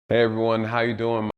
Hey everyone, how you doing?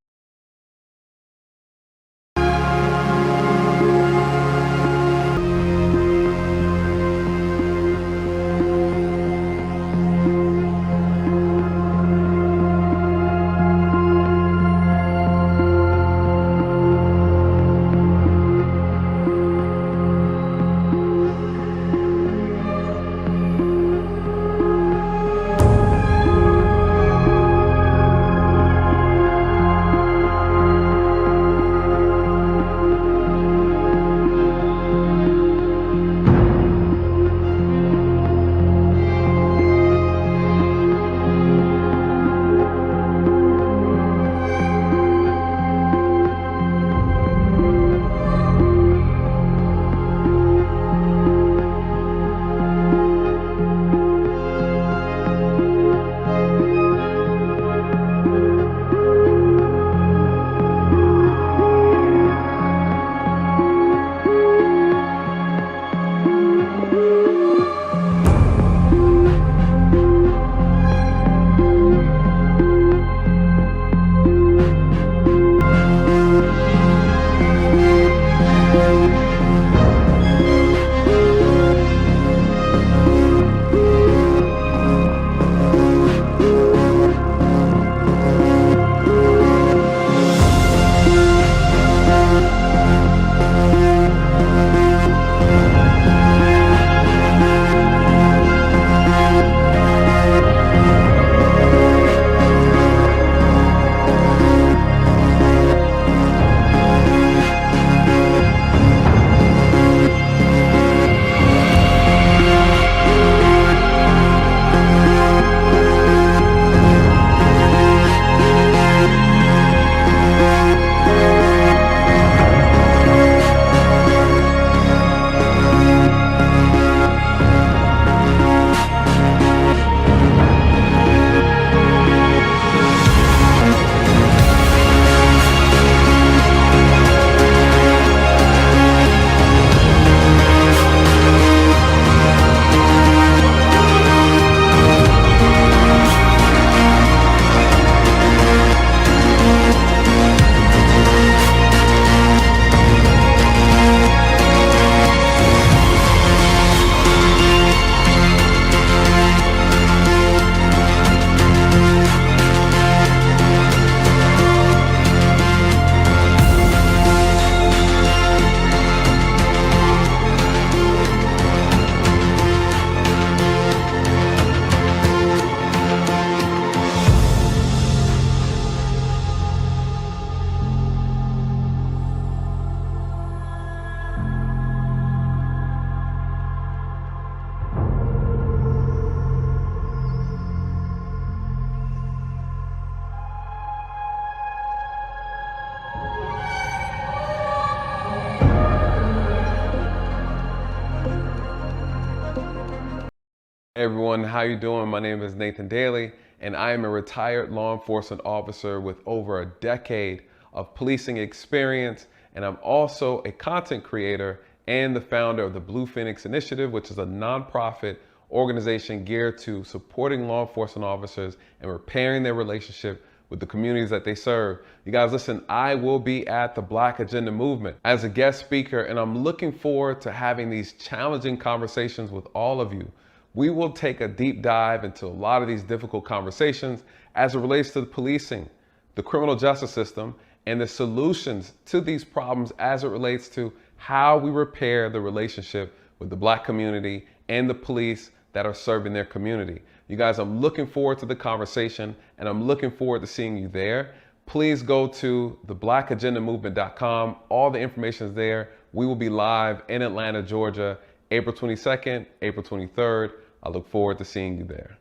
Hey everyone, how you doing? My name is Nathan Daly, and I am a retired law enforcement officer with over a decade of policing experience, and I'm also a content creator and the founder of the Blue Phoenix Initiative, which is a nonprofit organization geared to supporting law enforcement officers and repairing their relationship with the communities that they serve. You guys, listen, I will be at the Black Agenda Movement as a guest speaker, and I'm looking forward to having these challenging conversations with all of you. We will take a deep dive into a lot of these difficult conversations as it relates to the policing, the criminal justice system, and the solutions to these problems as it relates to how we repair the relationship with the Black community and the police that are serving their community. You guys, I'm looking forward to the conversation, and I'm looking forward to seeing you there. Please go to theblack-agenda-movement.com. All the information is there. We will be live in Atlanta, Georgia, April 22nd, April 23rd. I look forward to seeing you there.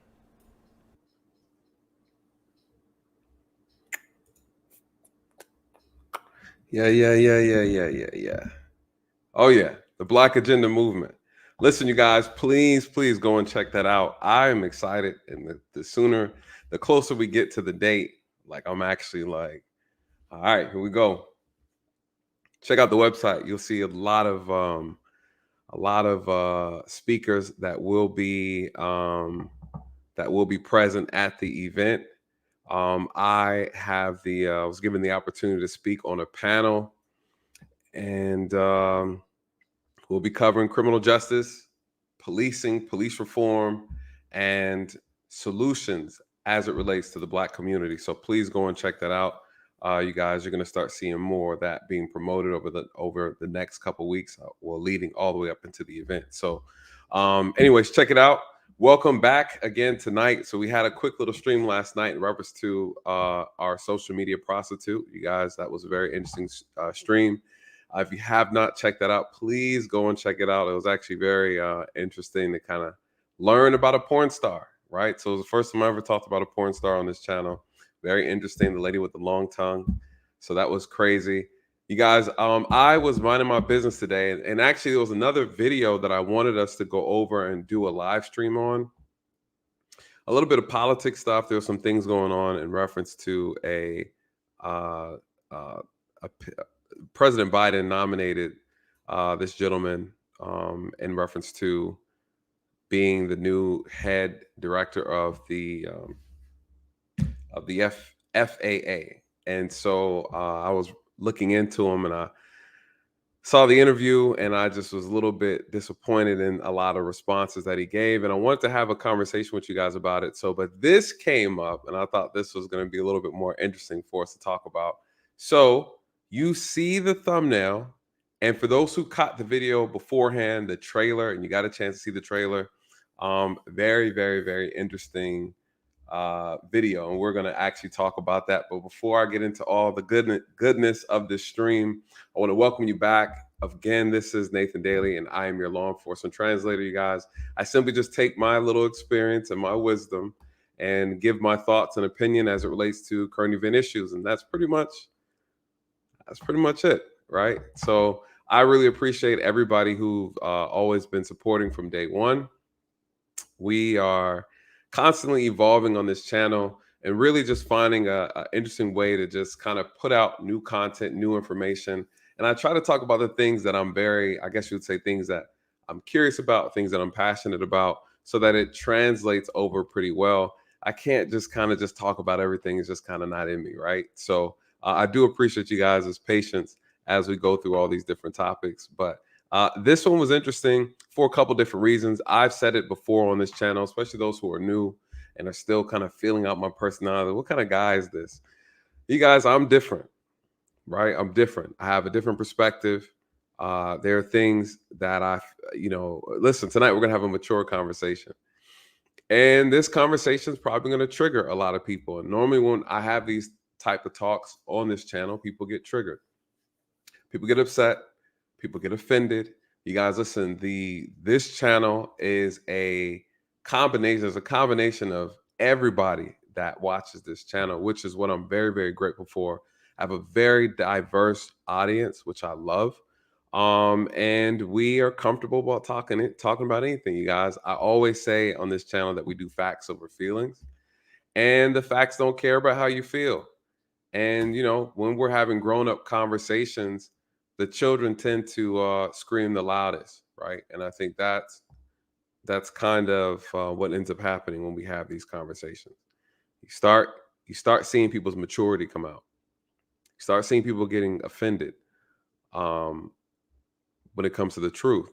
Yeah. Oh yeah, the Black Agenda Movement. Listen, you guys, please go and check that out. I am excited, and the closer we get to the date, like I'm actually like, all right, here we go. Check out the website. You'll see a lot of speakers that will be present at the event. I was given the opportunity to speak on a panel, and we'll be covering criminal justice, policing, police reform, and solutions as it relates to the Black community. So please go and check that out. You guys, you're going to start seeing more of that being promoted over the next couple weeks, well, leading all the way up into the event. So, anyways, check it out. Welcome back again tonight. So we had a quick little stream last night in reference to our social media prostitute. You guys, that was a very interesting stream. If you have not checked that out, please go and check it out. It was actually very interesting to kind of learn about a porn star, right? So it was the first time I ever talked about a porn star on this channel. Very interesting. The lady with the long tongue. So that was crazy. You guys, I was minding my business today, and actually there was another video that I wanted us to go over and do a live stream on. A little bit of politics stuff. There were some things going on in reference to uh, uh, a President Biden nominated this gentleman in reference to being the new head director of the FAA, and so I was looking into him, and I saw the interview, and I just was a little bit disappointed in a lot of responses that he gave, and I wanted to have a conversation with you guys about it. So, but this came up, and I thought this was going to be a little bit more interesting for us to talk about. So, you see the thumbnail, and for those who caught the video beforehand, the trailer, and you got a chance to see the trailer, very, very, very interesting video, and we're going to actually talk about that. But before I get into all the goodness of this stream, I want to welcome you back. Again, this is Nathan Daly, and I am your law enforcement translator. You guys, I simply just take my little experience and my wisdom and give my thoughts and opinion as it relates to current event issues, and that's pretty much it, right? So I really appreciate everybody who've always been supporting from day one. We are constantly evolving on this channel and really just finding a interesting way to just kind of put out new content, new information. And I try to talk about the things that I guess you would say, things that I'm curious about, things that I'm passionate about, so that it translates over pretty well. I can't just kind of just talk about everything. It's just kind of not in me, right? So I do appreciate you guys' patience as we go through all these different topics. But this one was interesting for a couple different reasons. I've said it before on this channel, especially those who are new and are still kind of feeling out my personality. What kind of guy is this? You guys, I'm different, right? I'm different. I have a different perspective. There are things that listen, tonight we're going to have a mature conversation. And this conversation is probably going to trigger a lot of people. And normally when I have these type of talks on this channel, people get triggered. People get upset. People get offended. You guys, listen, this channel is a combination. There's a combination of everybody that watches this channel, which is what I'm very, very grateful for. I have a very diverse audience, which I love. And we are comfortable about talking about anything, you guys. I always say on this channel that we do facts over feelings, and the facts don't care about how you feel. And when we're having grown-up conversations, the children tend to scream the loudest, right? And I think that's kind of what ends up happening when we have these conversations. You start seeing people's maturity come out. You start seeing people getting offended when it comes to the truth.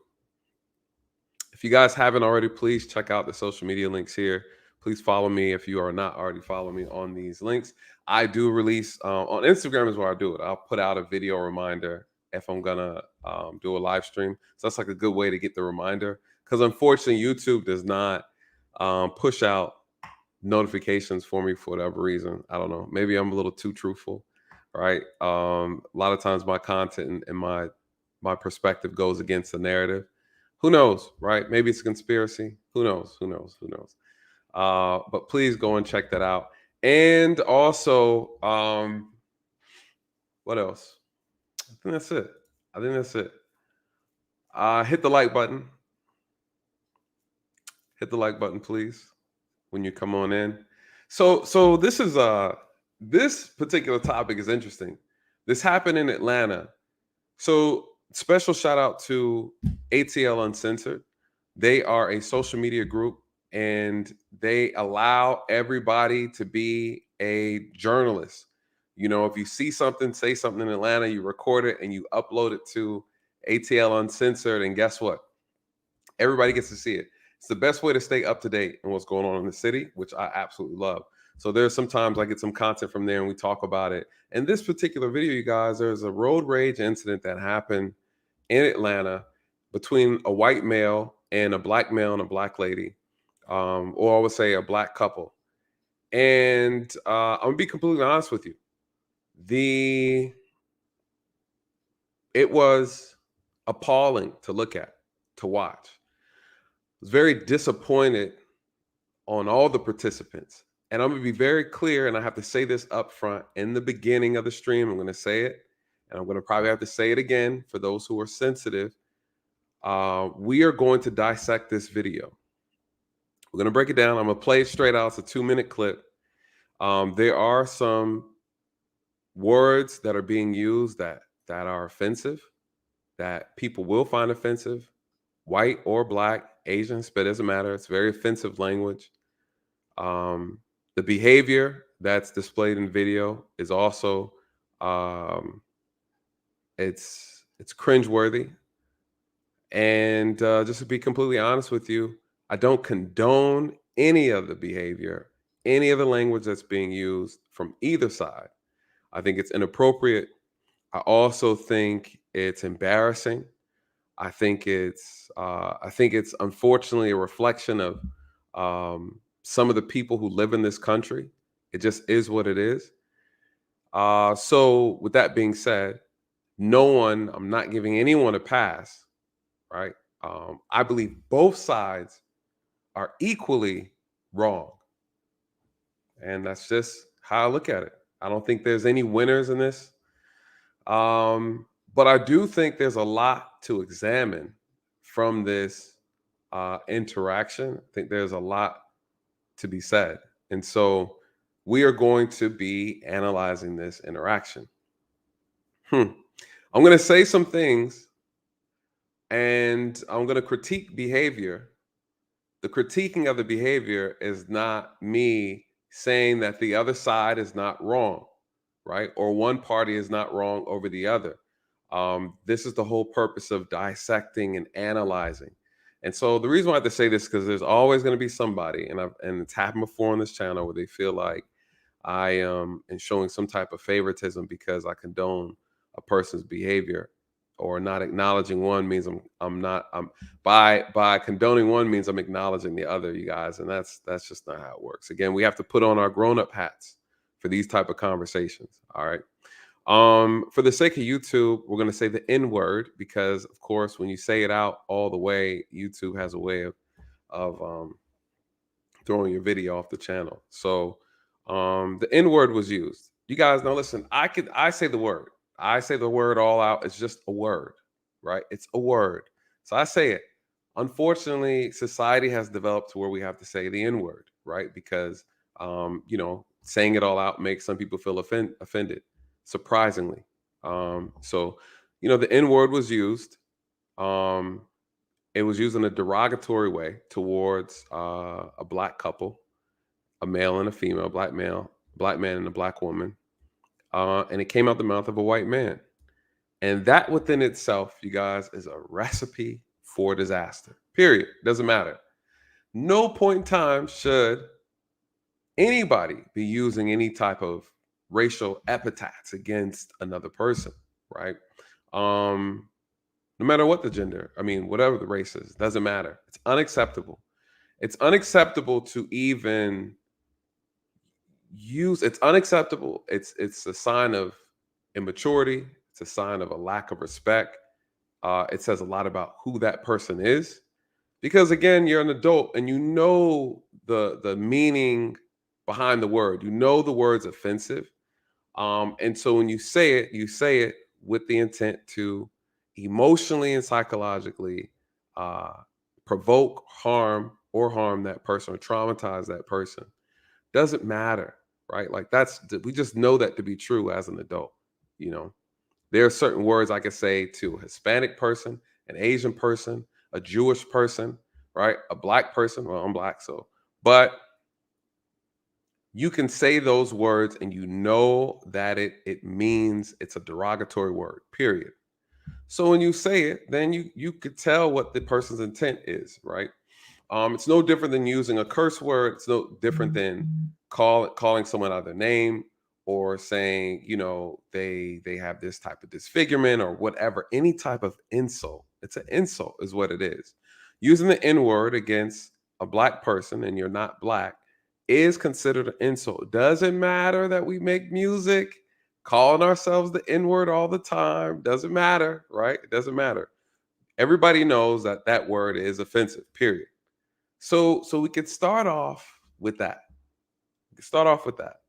If you guys haven't already, please check out the social media links here. Please follow me if you are not already following me on these links. I do release on Instagram is where I do it. I'll put out a video reminder if I'm gonna do a live stream. So that's like a good way to get the reminder, because unfortunately YouTube does not push out notifications for me for whatever reason. I don't know. Maybe I'm a little too truthful, right? A lot of times my content and my perspective goes against the narrative. Who knows, right? Maybe it's a conspiracy. Who knows? Who knows? Who knows? But please go and check that out. And also, what else? I think that's it. Hit the like button. Hit the like button, please, when you come on in. So this particular topic is interesting. This happened in Atlanta. So special shout out to ATL Uncensored. They are a social media group, and they allow everybody to be a journalist. You know, if you see something, say something in Atlanta, you record it and you upload it to ATL Uncensored, and guess what? Everybody gets to see it. It's the best way to stay up to date on what's going on in the city, which I absolutely love. So there's sometimes I get some content from there and we talk about it. In this particular video, you guys, there's a road rage incident that happened in Atlanta between a white male and a black male and a black lady, or I would say a black couple. And I'm gonna be completely honest with you. It was appalling to look at, to watch. I was very disappointed on all the participants. And I'm gonna be very clear, and I have to say this up front in the beginning of the stream. I'm gonna say it, and I'm gonna probably have to say it again for those who are sensitive. We are going to dissect this video. We're gonna break it down. I'm gonna play it straight out. It's a 2-minute clip. There are some words that are being used that are offensive, that people will find offensive, white or black, Asians, but it doesn't matter. It's very offensive language. The behavior that's displayed in video is also it's cringeworthy. And just to be completely honest with you, I don't condone any of the behavior, any of the language that's being used from either side. I think it's inappropriate. I also think it's embarrassing. I think it's unfortunately a reflection of some of the people who live in this country. It just is what it is. So with that being said, I'm not giving anyone a pass, right? I believe both sides are equally wrong. And that's just how I look at it. I don't think there's any winners in this. But I do think there's a lot to examine from this interaction. I think there's a lot to be said. And so we are going to be analyzing this interaction. I'm going to say some things and I'm going to critique behavior. The critiquing of the behavior is not me saying that the other side is not wrong, right? Or one party is not wrong over the other. This is the whole purpose of dissecting and analyzing. And so the reason why I have to say this is because there's always going to be somebody, and it's happened before on this channel, where they feel like I am showing some type of favoritism because I condone a person's behavior, or not acknowledging one means I'm by condoning one means I'm acknowledging the other, you guys, and that's just not how it works. Again, we have to put on our grown-up hats for these type of conversations. All right. For the sake of YouTube, we're going to say the N word because, of course, when you say it out all the way, YouTube has a way of throwing your video off the channel. So the N word was used. You guys know, listen, I say the word. I say the word all out. It's just a word, right? It's a word. So I say it. Unfortunately, society has developed to where we have to say the N word, right? Because saying it all out makes some people feel offended. Surprisingly. So the N word was used. It was used in a derogatory way towards a black couple, a male and a female, black man and a black woman. And it came out the mouth of a white man. And that within itself, you guys, is a recipe for disaster. Period. Doesn't matter. No point in time should anybody be using any type of racial epithets against another person, right? No matter what the gender, whatever the race is, doesn't matter. It's unacceptable. It's unacceptable to even it's unacceptable. It's a sign of immaturity. It's a sign of a lack of respect. It says a lot about who that person is, because again, you're an adult and you know the meaning behind the word. You know the word's offensive, and so when you say it with the intent to emotionally and psychologically provoke harm that person or traumatize that person. Doesn't matter, right? Like we just know that to be true as an adult. There are certain words I could say to a Hispanic person, an Asian person, a Jewish person, right? A black person. Well, I'm black, but you can say those words and you know that it means it's a derogatory word, period. So when you say it, then you could tell what the person's intent is, right? It's no different than using a curse word. It's no different than calling someone out their name, or saying, they have this type of disfigurement or whatever. Any type of insult. It's an insult, is what it is. Using the N word against a black person, and you're not black, is considered an insult. Doesn't matter that we make music calling ourselves the N word all the time. Doesn't matter, right? It doesn't matter. Everybody knows that that word is offensive, period. So we could start off with that. We could start off with that.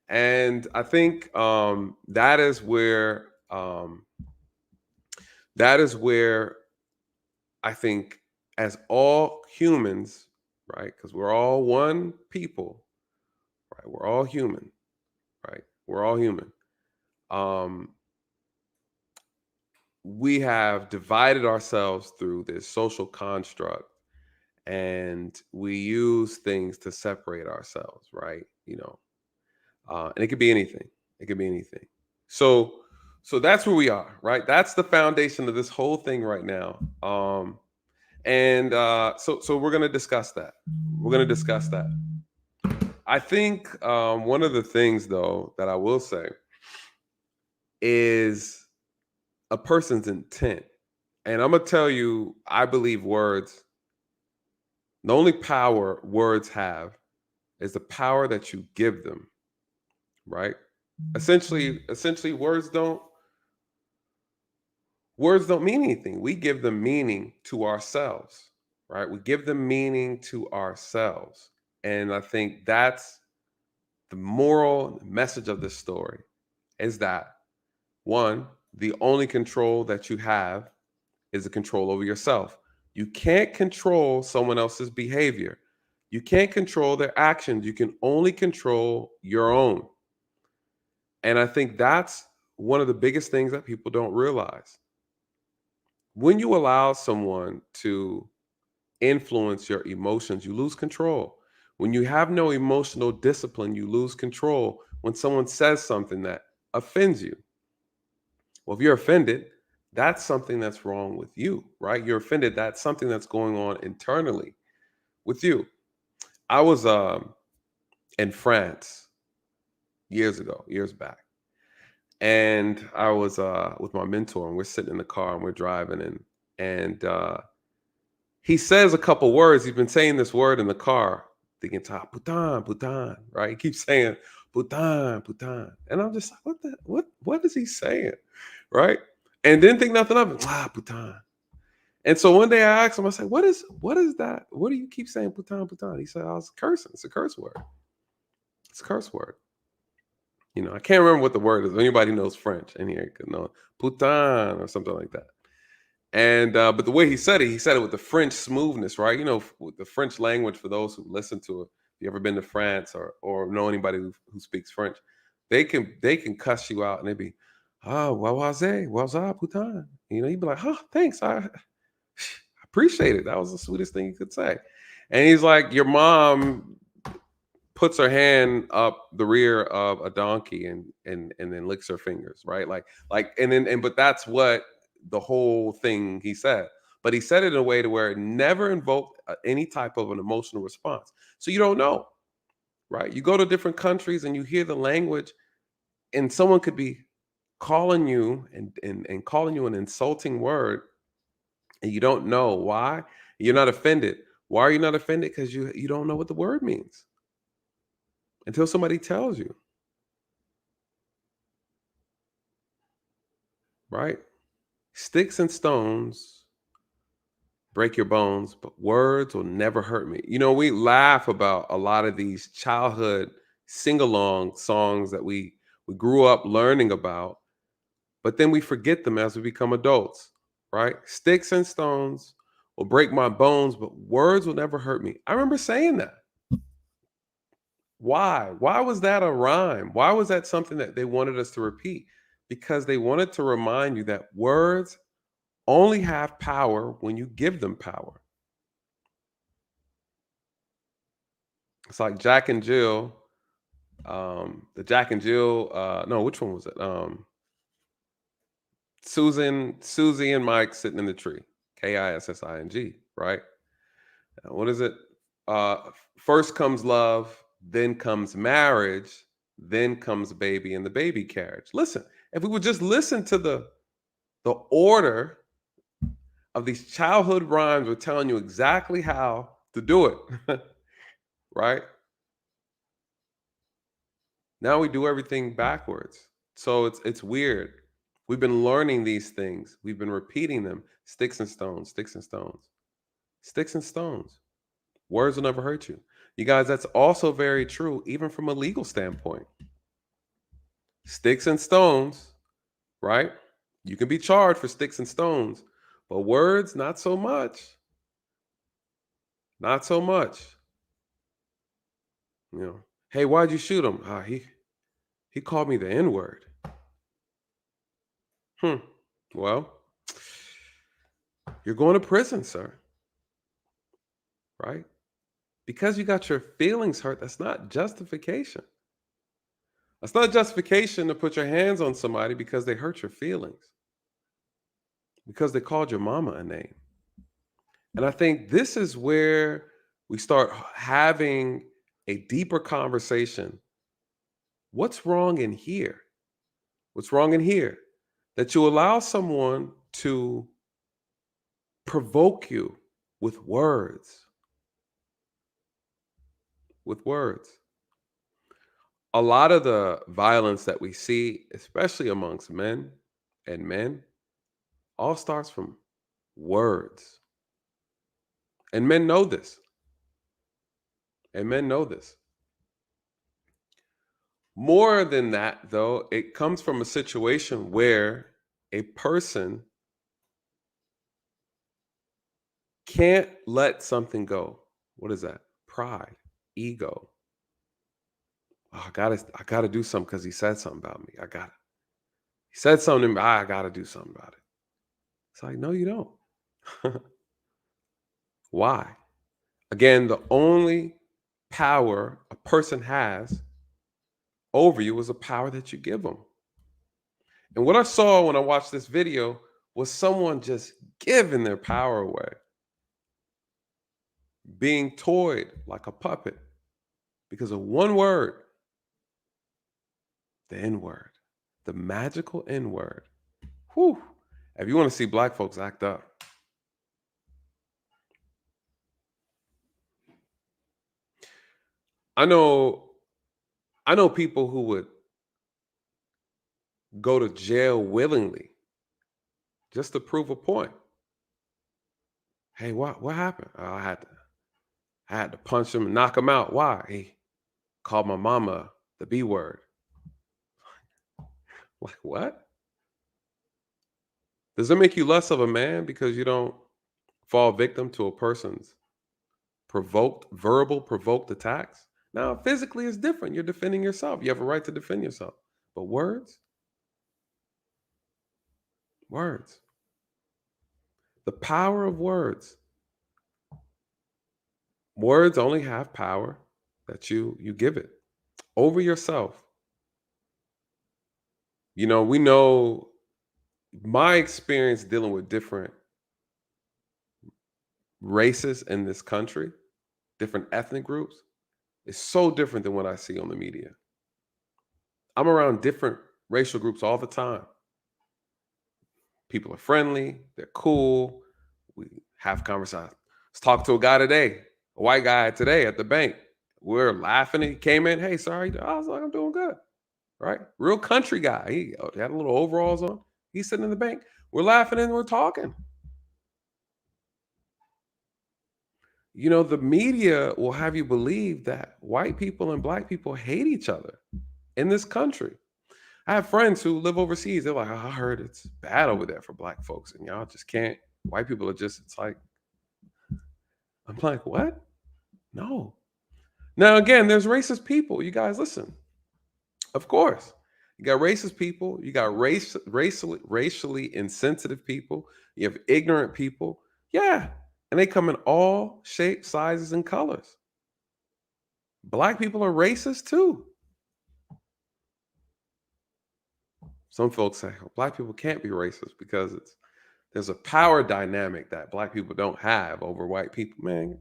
And I think that is where I think, as all humans, right? Because we're all one people, right? We're all human, right? We're all human. Um, we have divided ourselves through this social construct, and we use things to separate ourselves, right? And it could be anything. It could be anything. So, so that's where we are, right? That's the foundation of this whole thing right now. And so we're gonna discuss that. We're gonna discuss that. I think one of the things, though, that I will say is a person's intent. And I'm gonna tell you, I believe words. The only power words have is the power that you give them, right? Essentially, words don't mean anything. We give them meaning to ourselves, right? We give them meaning to ourselves. And I think that's the moral message of this story, is that, one, the only control that you have is the control over yourself. You can't control someone else's behavior. You can't control their actions. You can only control your own. And I think that's one of the biggest things that people don't realize. When you allow someone to influence your emotions, you lose control. When you have no emotional discipline, you lose control. When someone says something that offends you, well, if you're offended, that's something that's wrong with you, right? You're offended. That's something that's going on internally with you. I was in France years back, and I was with my mentor, and we're sitting in the car and we're driving, and he says a couple words. He's been saying this word in the car the entire putain, putain, right? He keeps saying putain, putain. And I'm just like, what is he saying? Right? And didn't think nothing of it. Putain. And so one day I asked him, I said, what is that? What do you keep saying putain, putain? He said, I was cursing. It's a curse word. It's a curse word. I can't remember what the word is. If anybody knows French in here, could know putain or something like that. And but the way he said it with the French smoothness, right? With the French language, for those who listen to it, if you ever been to France or know anybody who speaks French, they can cuss you out, and they be, was that putain? You'd be like, thanks, I appreciate it. That was the sweetest thing you could say. And he's like, your mom puts her hand up the rear of a donkey and then licks her fingers, right? But that's what the whole thing he said. But he said it in a way to where it never invoked any type of an emotional response. So you don't know, right? You go to different countries and you hear the language, and someone could be calling you and calling you an insulting word, and you don't know why. You're not offended. Why are you not offended? Because you don't know what the word means until somebody tells you, right? Sticks and stones break your bones, but words will never hurt me. We laugh about a lot of these childhood sing-along songs that we grew up learning about, but then we forget them as we become adults, right? Sticks and stones will break my bones, but words will never hurt me. I remember saying that. Why? Why was that a rhyme? Why was that something that they wanted us to repeat? Because they wanted to remind you that words only have power when you give them power. It's like Jack and Jill The Jack and Jill. No, which one was it? Susie and Mike sitting in the tree. Kissing, right? What is it? First comes love, then comes marriage, then comes baby in the baby carriage. Listen, if we would just listen to the order of these childhood rhymes, we're telling you exactly how to do it, right? Now we do everything backwards. So it's weird. We've been learning these things. We've been repeating them. Sticks and stones, sticks and stones, sticks and stones. Words will never hurt you. You guys, that's also very true, even from a legal standpoint. Sticks and stones, right? You can be charged for sticks and stones, but words, not so much. Not so much. You know, hey, why'd you shoot him? He called me the N word. Hmm. Well, you're going to prison, sir. Right? Because you got your feelings hurt, that's not justification. That's not justification to put your hands on somebody because they hurt your feelings, because they called your mama a name. And I think this is where we start having a deeper conversation. What's wrong in here? What's wrong in here? That you allow someone to provoke you with words, with words. A lot of the violence that we see, especially amongst men and men, all starts from words. And men know this. And men know this. More than that, though, it comes from a situation where a person can't let something go. What is that? Pride, ego. Oh, I gotta do something because he said something about me. He said something, I gotta do something about it. It's like, no, you don't. Why? Again, the only power a person has over you is a power that you give them. And what I saw when I watched this video was someone just giving their power away, being toyed like a puppet because of one word, the N word, the magical N word. Whew. If you want to see black folks act up, I know I know people who would go to jail willingly just to prove a point. Hey, what happened? Oh, I had to punch him and knock him out. Why? He called my mama the B word. Like what? Does it make you less of a man because you don't fall victim to a person's verbal provoked attacks? Now, physically is different. You're defending yourself. You have a right to defend yourself. But words, the power of words. Words only have power that you give it over yourself. We know my experience dealing with different races in this country, different ethnic groups, is so different than what I see on the media. I'm around different racial groups all the time. People are friendly, they're cool. We have conversations. Let's talk to a guy today, a white guy today at the bank. We're laughing. He came in, hey, sorry. I was like, I'm doing good. Right? Real country guy. He had a little overalls on. He's sitting in the bank. We're laughing and we're talking. The media will have you believe that white people and black people hate each other in this country. I have friends who live overseas. They're like, "Oh, I heard it's bad over there for black folks, and y'all just can't. White people are just." It's like, I'm like, what? No. Now again, there's racist people. You guys listen. Of course, you got racist people. You got racially insensitive people. You have ignorant people. Yeah, and they come in all shapes, sizes, and colors. Black people are racist too. Some folks say, "Oh, black people can't be racist because there's a power dynamic that black people don't have over white people." Man,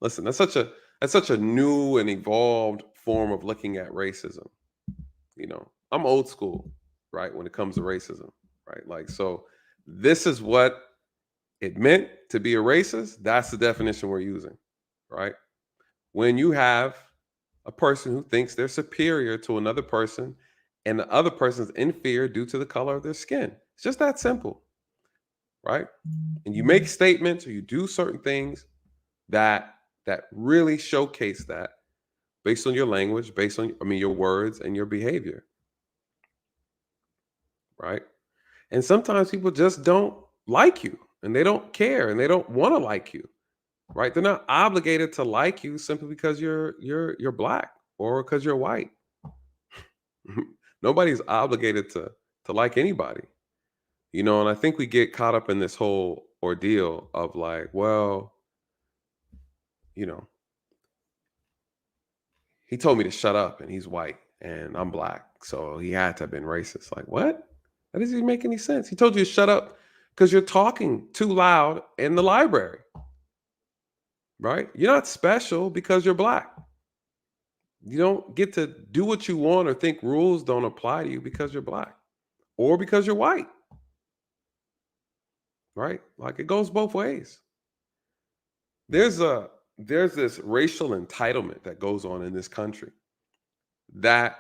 listen, that's such a new and evolved form of looking at racism. I'm old school, right? When it comes to racism, right? Like, so this is what it meant to be a racist. That's the definition we're using, right? When you have a person who thinks they're superior to another person and the other person's inferior due to the color of their skin. It's just that simple, right? And you make statements or you do certain things that really showcase that based on your language, based on your words and your behavior, right? And sometimes people just don't like you and they don't care and they don't want to like you, right? They're not obligated to like you simply because you're black or because you're white. Nobody's obligated to like anybody. And I think we get caught up in this whole ordeal of like, well, you know, he told me to shut up and he's white and I'm black. So he had to have been racist. Like, what? That doesn't even make any sense. He told you to shut up because you're talking too loud in the library, right? You're not special because you're black. You don't get to do what you want or think rules don't apply to you because you're black or because you're white, right? Like, it goes both ways. There's a there's this racial entitlement that goes on in this country that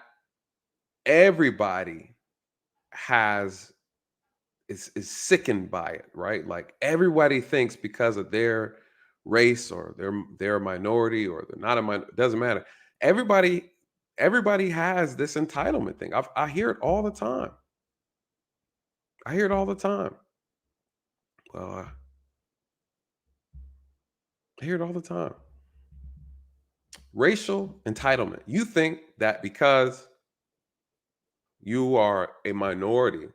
everybody has is sickened by it, right? Like, everybody thinks because of their race or they're a minority or they're not a minority, doesn't matter. Everybody everybody has this entitlement thing. I hear it all the time. I hear it all the time. Well, I hear it all the time. Racial entitlement. You think that because you are a minority,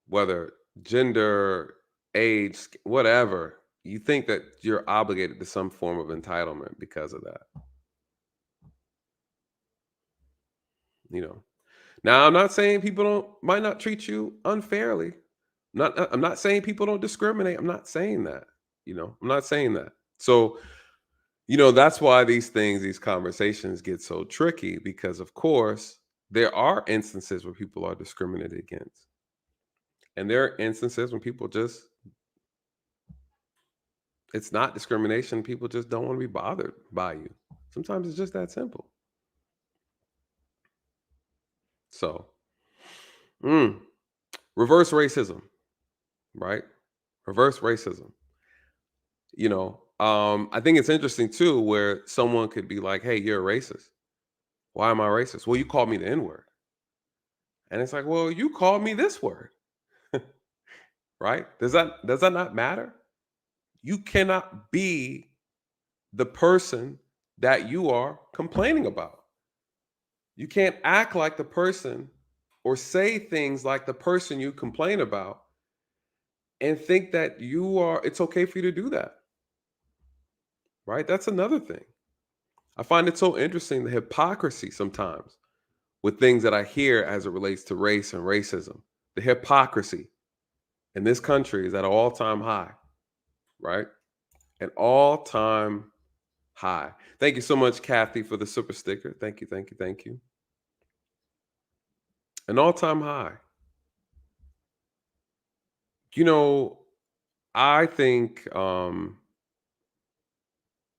whether gender, age, whatever, you think that you're obligated to some form of entitlement because of that. You know. Now, I'm not saying people don't might not treat you unfairly. I'm not saying people don't discriminate. I'm not saying that. I'm not saying that. So, that's why these conversations get so tricky because, of course, there are instances where people are discriminated against. And there are instances when people just it's not discrimination. People just don't want to be bothered by you. Sometimes it's just that simple. So, mm, reverse racism, right? Reverse racism. I think it's interesting too, where someone could be like, "Hey, you're a racist. Why am I racist?" Well, you called me the N word, and it's like, "Well, you called me this word, right? Does that not matter? You cannot be the person that you are complaining about. You can't act like the person or say things like the person you complain about and think that it's okay for you to do that, right? That's another thing. I find it so interesting, the hypocrisy sometimes with things that I hear as it relates to race and racism. The hypocrisy in this country is at an all-time high, right? An all-time high. Thank you so much, Kathy, for the super sticker. Thank you, thank you, thank you. An all-time high. You know, I think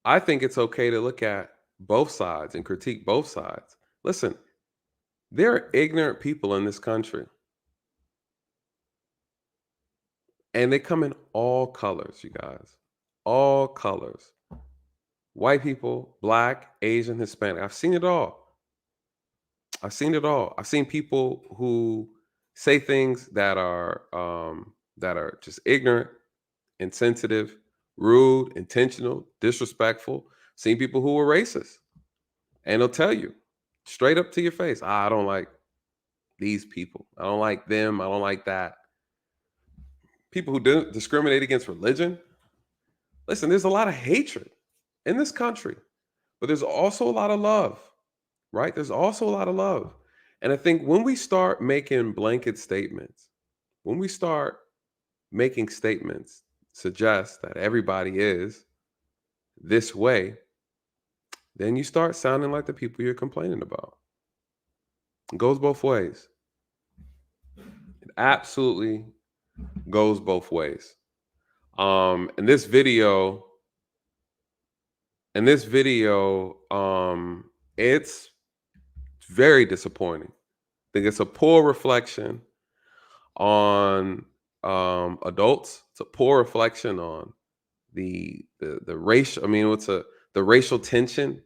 I think it's okay to look at both sides and critique both sides. Listen, there are ignorant people in this country, and they come in all colors, you guys. All colors. White people, black, Asian, Hispanic. I've seen it all. I've seen it all. I've seen people who say things that are just ignorant, insensitive, rude, intentional, disrespectful. Seen people who are racist, and they'll tell you straight up to your face, I don't like these people. I don't like them. I don't like that. People who discriminate against religion. Listen, there's a lot of hatred in this country, but there's also a lot of love, right? There's also a lot of love. And I think when we start making blanket statements, when we start making statements suggest that everybody is this way, then you start sounding like the people you're complaining about. It goes both ways. It absolutely goes both ways. In this video, it's very disappointing. I think it's a poor reflection on adults. It's a poor reflection on the racial. I mean, the racial tension,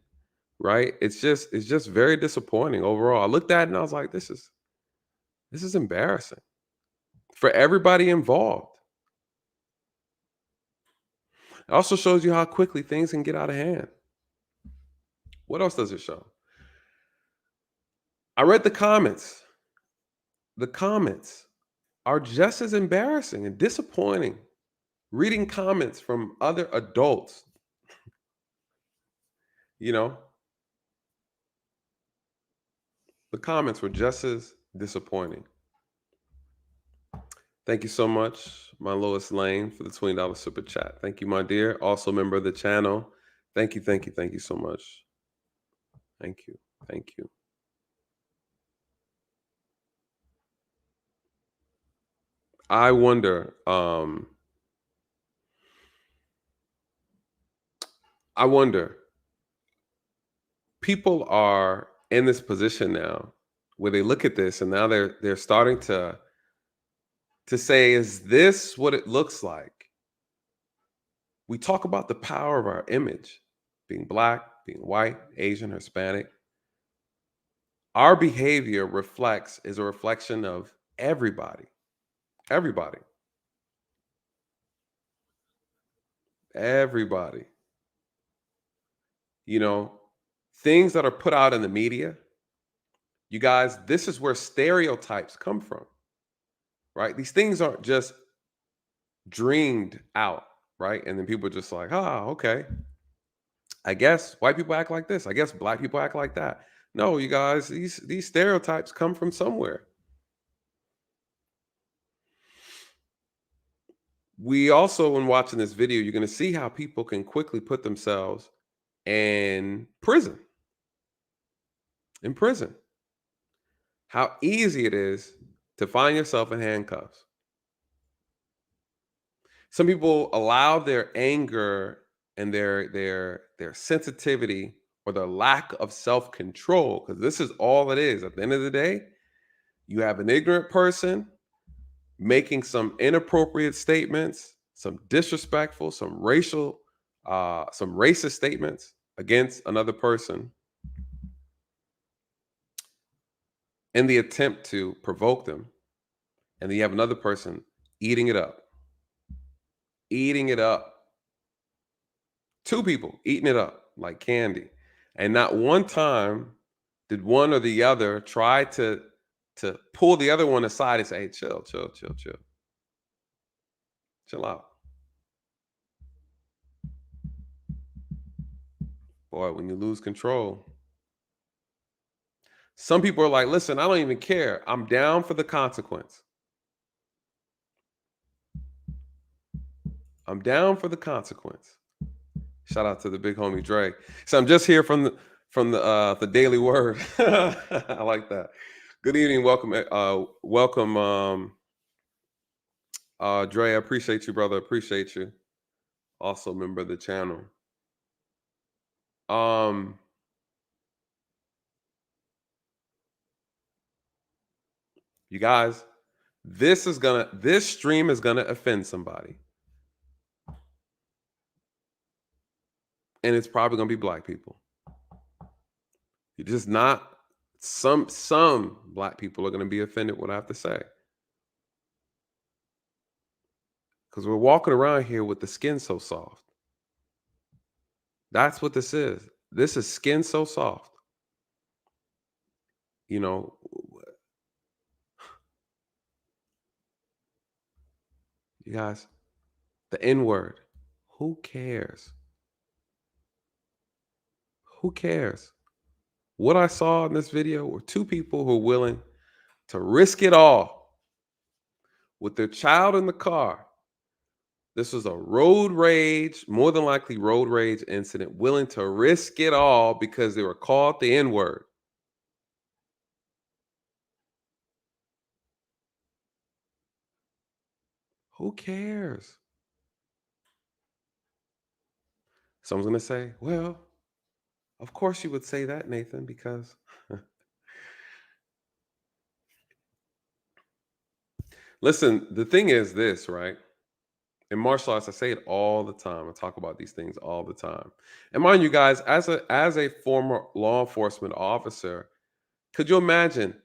right? It's just very disappointing overall. I looked at it and I was like, this is embarrassing for everybody involved. It also shows you how quickly things can get out of hand. What else does it show? I read the comments. The comments are just as embarrassing and disappointing. Reading comments from other adults, you know, the comments were just as disappointing. Thank you so much, my Lois Lane, for the $20 super chat. Thank you, my dear. Also, a member of the channel. Thank you, thank you, thank you so much. Thank you, thank you. I wonder. I wonder. People are in this position now where they look at this and now they're starting to say, is this what it looks like? We talk about the power of our image, being black, being white, Asian, Hispanic. Our behavior is a reflection of everybody. Everybody. Everybody. You know, things that are put out in the media, you guys, this is where stereotypes come from, right? These things aren't just dreamed out, right? And then people are just like, oh, okay. I guess white people act like this. I guess black people act like that. No, you guys, these stereotypes come from somewhere. We also, when watching this video, you're going to see how people can quickly put themselves in prison. In prison. How easy it is to find yourself in handcuffs. Some people allow their anger and their sensitivity or their lack of self-control, because this is all it is. At the end of the day, you have an ignorant person making some inappropriate statements, some disrespectful, some racist statements against another person in the attempt to provoke them. And then you have another person eating it up. Eating it up. Two people eating it up like candy. And not one time did one or the other try to pull the other one aside and say, hey, chill, chill, chill, chill. Chill out. Boy, when you lose control. Some people are like, listen, I don't even care. I'm down for the consequence. I'm down for the consequence. Shout out to the big homie Dre. So I'm just here from the Daily Word. I like that. Good evening, welcome, Dre. I appreciate you, brother. Appreciate you. Also, a member of the channel. You guys, this stream is gonna offend somebody, and it's probably gonna be black people. You're just not. Some black people are gonna be offended what I have to say. Because we're walking around here with the skin so soft. That's what this is. This is skin so soft. You know, you guys, the N word. Who cares? Who cares? What I saw in this video were two people who are willing to risk it all with their child in the car. This was a road rage, more than likely road rage incident, willing to risk it all because they were called the N word. Who cares? Someone's going to say, well, of course you would say that, Nathan, because listen, the thing is this, right? In martial arts, I say it all the time. I talk about these things all the time. And mind you guys, as a former law enforcement officer, could you imagine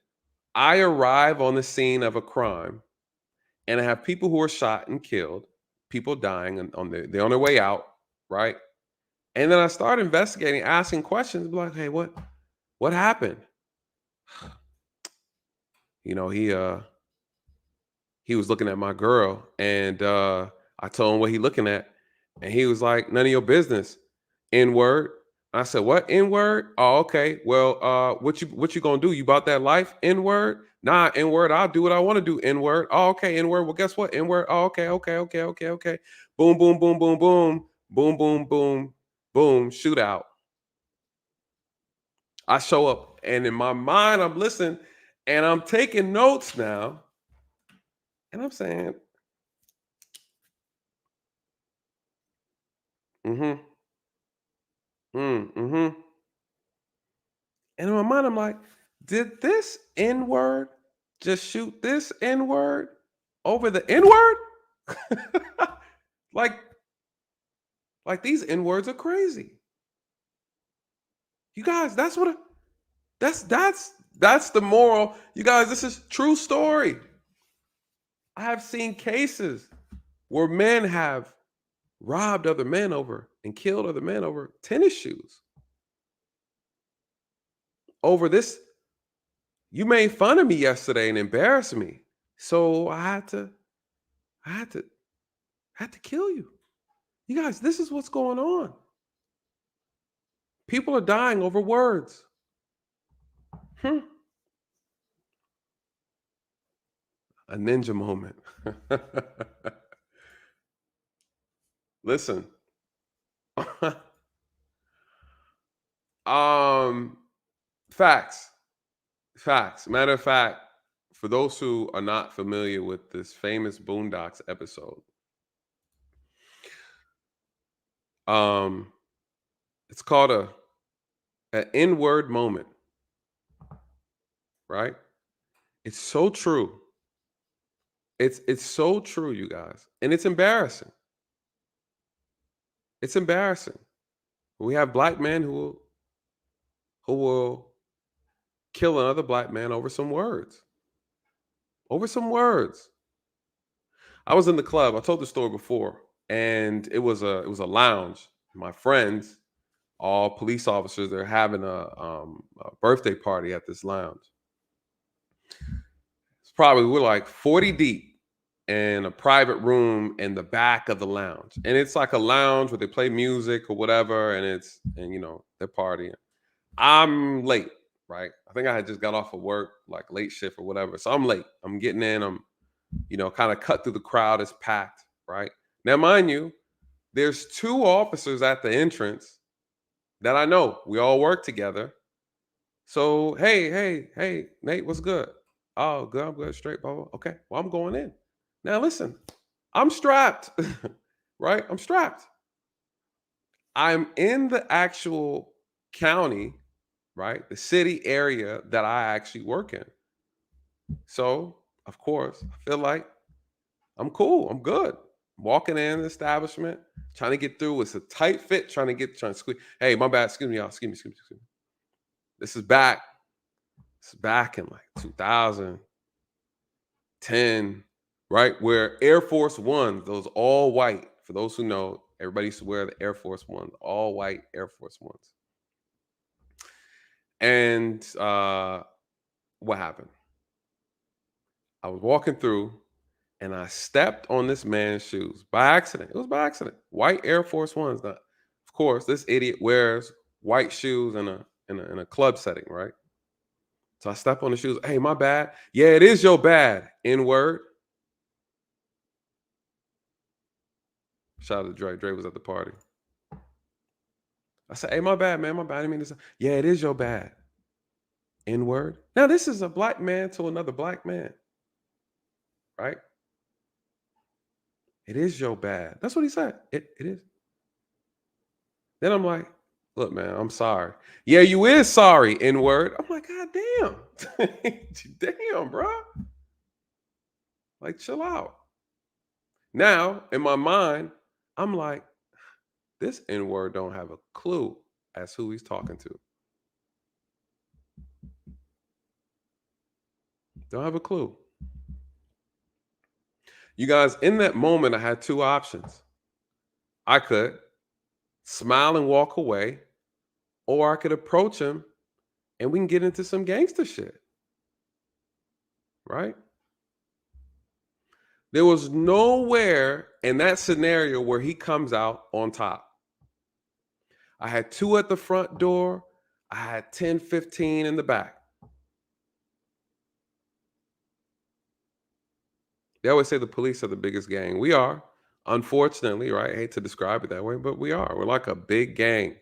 I arrive on the scene of a crime and I have people who are shot and killed, people dying and they're on their way out, right? And then I start investigating, asking questions, be like, hey, what happened? You know, he was looking at my girl and I told him what he looking at. And he was like, none of your business. N word. I said, what? N word? Oh, okay. Well, what you gonna do? You bought that life? N word? Nah, N word. I'll do what I want to do. N word. Oh, okay. N word. Well, guess what? N word. Oh, okay, okay. Boom, boom, boom, boom, boom, boom, boom, boom, boom. Shootout. I show up, and in my mind, I'm listening, and I'm taking notes now, and I'm saying, mm-hmm, mm-hmm. And in my mind, I'm like, did this N word just shoot this N word over the N word? like, like these N words are crazy. You guys, that's the moral. You guys, this is true story. I have seen cases where men have robbed other men over and killed other men over tennis shoes. Over this, you made fun of me yesterday and embarrassed me. So I had to, I had to kill you. You guys, this is what's going on. People are dying over words. Hmm. A ninja moment. Listen. um facts. Facts. Matter of fact, for those who are not familiar with this famous Boondocks episode, um it's called a an N-word moment, right? It's so true. It's so true, you guys. And it's embarrassing. It's embarrassing. We have black men who will kill another black man over some words. Over some words. I was in the club. I told the story before, and it was a lounge. My friends, all police officers, they're having a birthday party at this lounge. It's probably we're like 40 deep in a private room in the back of the lounge, and it's like a lounge where they play music or whatever, and they're partying. I'm late, right? I think I had just got off of work, like late shift or whatever. So I'm late. I'm getting in. I'm, kind of cut through the crowd. It's packed, right? Now, mind you, there's two officers at the entrance that I know. We all work together. So, hey, Nate, what's good? Oh, good. I'm good. Straight, blah, blah. Okay. Well, I'm going in. Now, listen, I'm strapped, right? I'm strapped. I'm in the actual county, right? The city area that I actually work in. So, of course, I feel like I'm cool. I'm good. Walking in the establishment, trying to get through. It's a tight fit, trying to squeeze. Hey, my bad. Excuse me, y'all. Excuse me. This is back. This is back in like 2010, right? Where Air Force One, those all white, for those who know, everybody used to wear the Air Force One, all white Air Force Ones. And what happened? I was walking through and I stepped on this man's shoes by accident. It was by accident. White Air Force Ones. Now, of course, this idiot wears white shoes and in a club setting, right? So I step on the shoes. Hey, my bad. Yeah, it is your bad. N word. Shout out to Dre. Dre was at the party. I said, hey, my bad, man. My bad. I didn't mean to say. Yeah, it is your bad. N word. Now, this is a black man to another black man, right? It is your bad. That's what he said. It is. Then I'm like, look, man, I'm sorry. Yeah, you is sorry, N word. I'm like, God damn. Damn, bro. Like, chill out. Now, in my mind, I'm like, this N word don't have a clue as who he's talking to. Don't have a clue. You guys, in that moment, I had two options. I could smile and walk away, or I could approach him and we can get into some gangster shit, right? There was nowhere in that scenario where he comes out on top. I had two at the front door. I had 10, 15 in the back. They always say the police are the biggest gang. We are, unfortunately, right? I hate to describe it that way, but we are. We're like a big gang.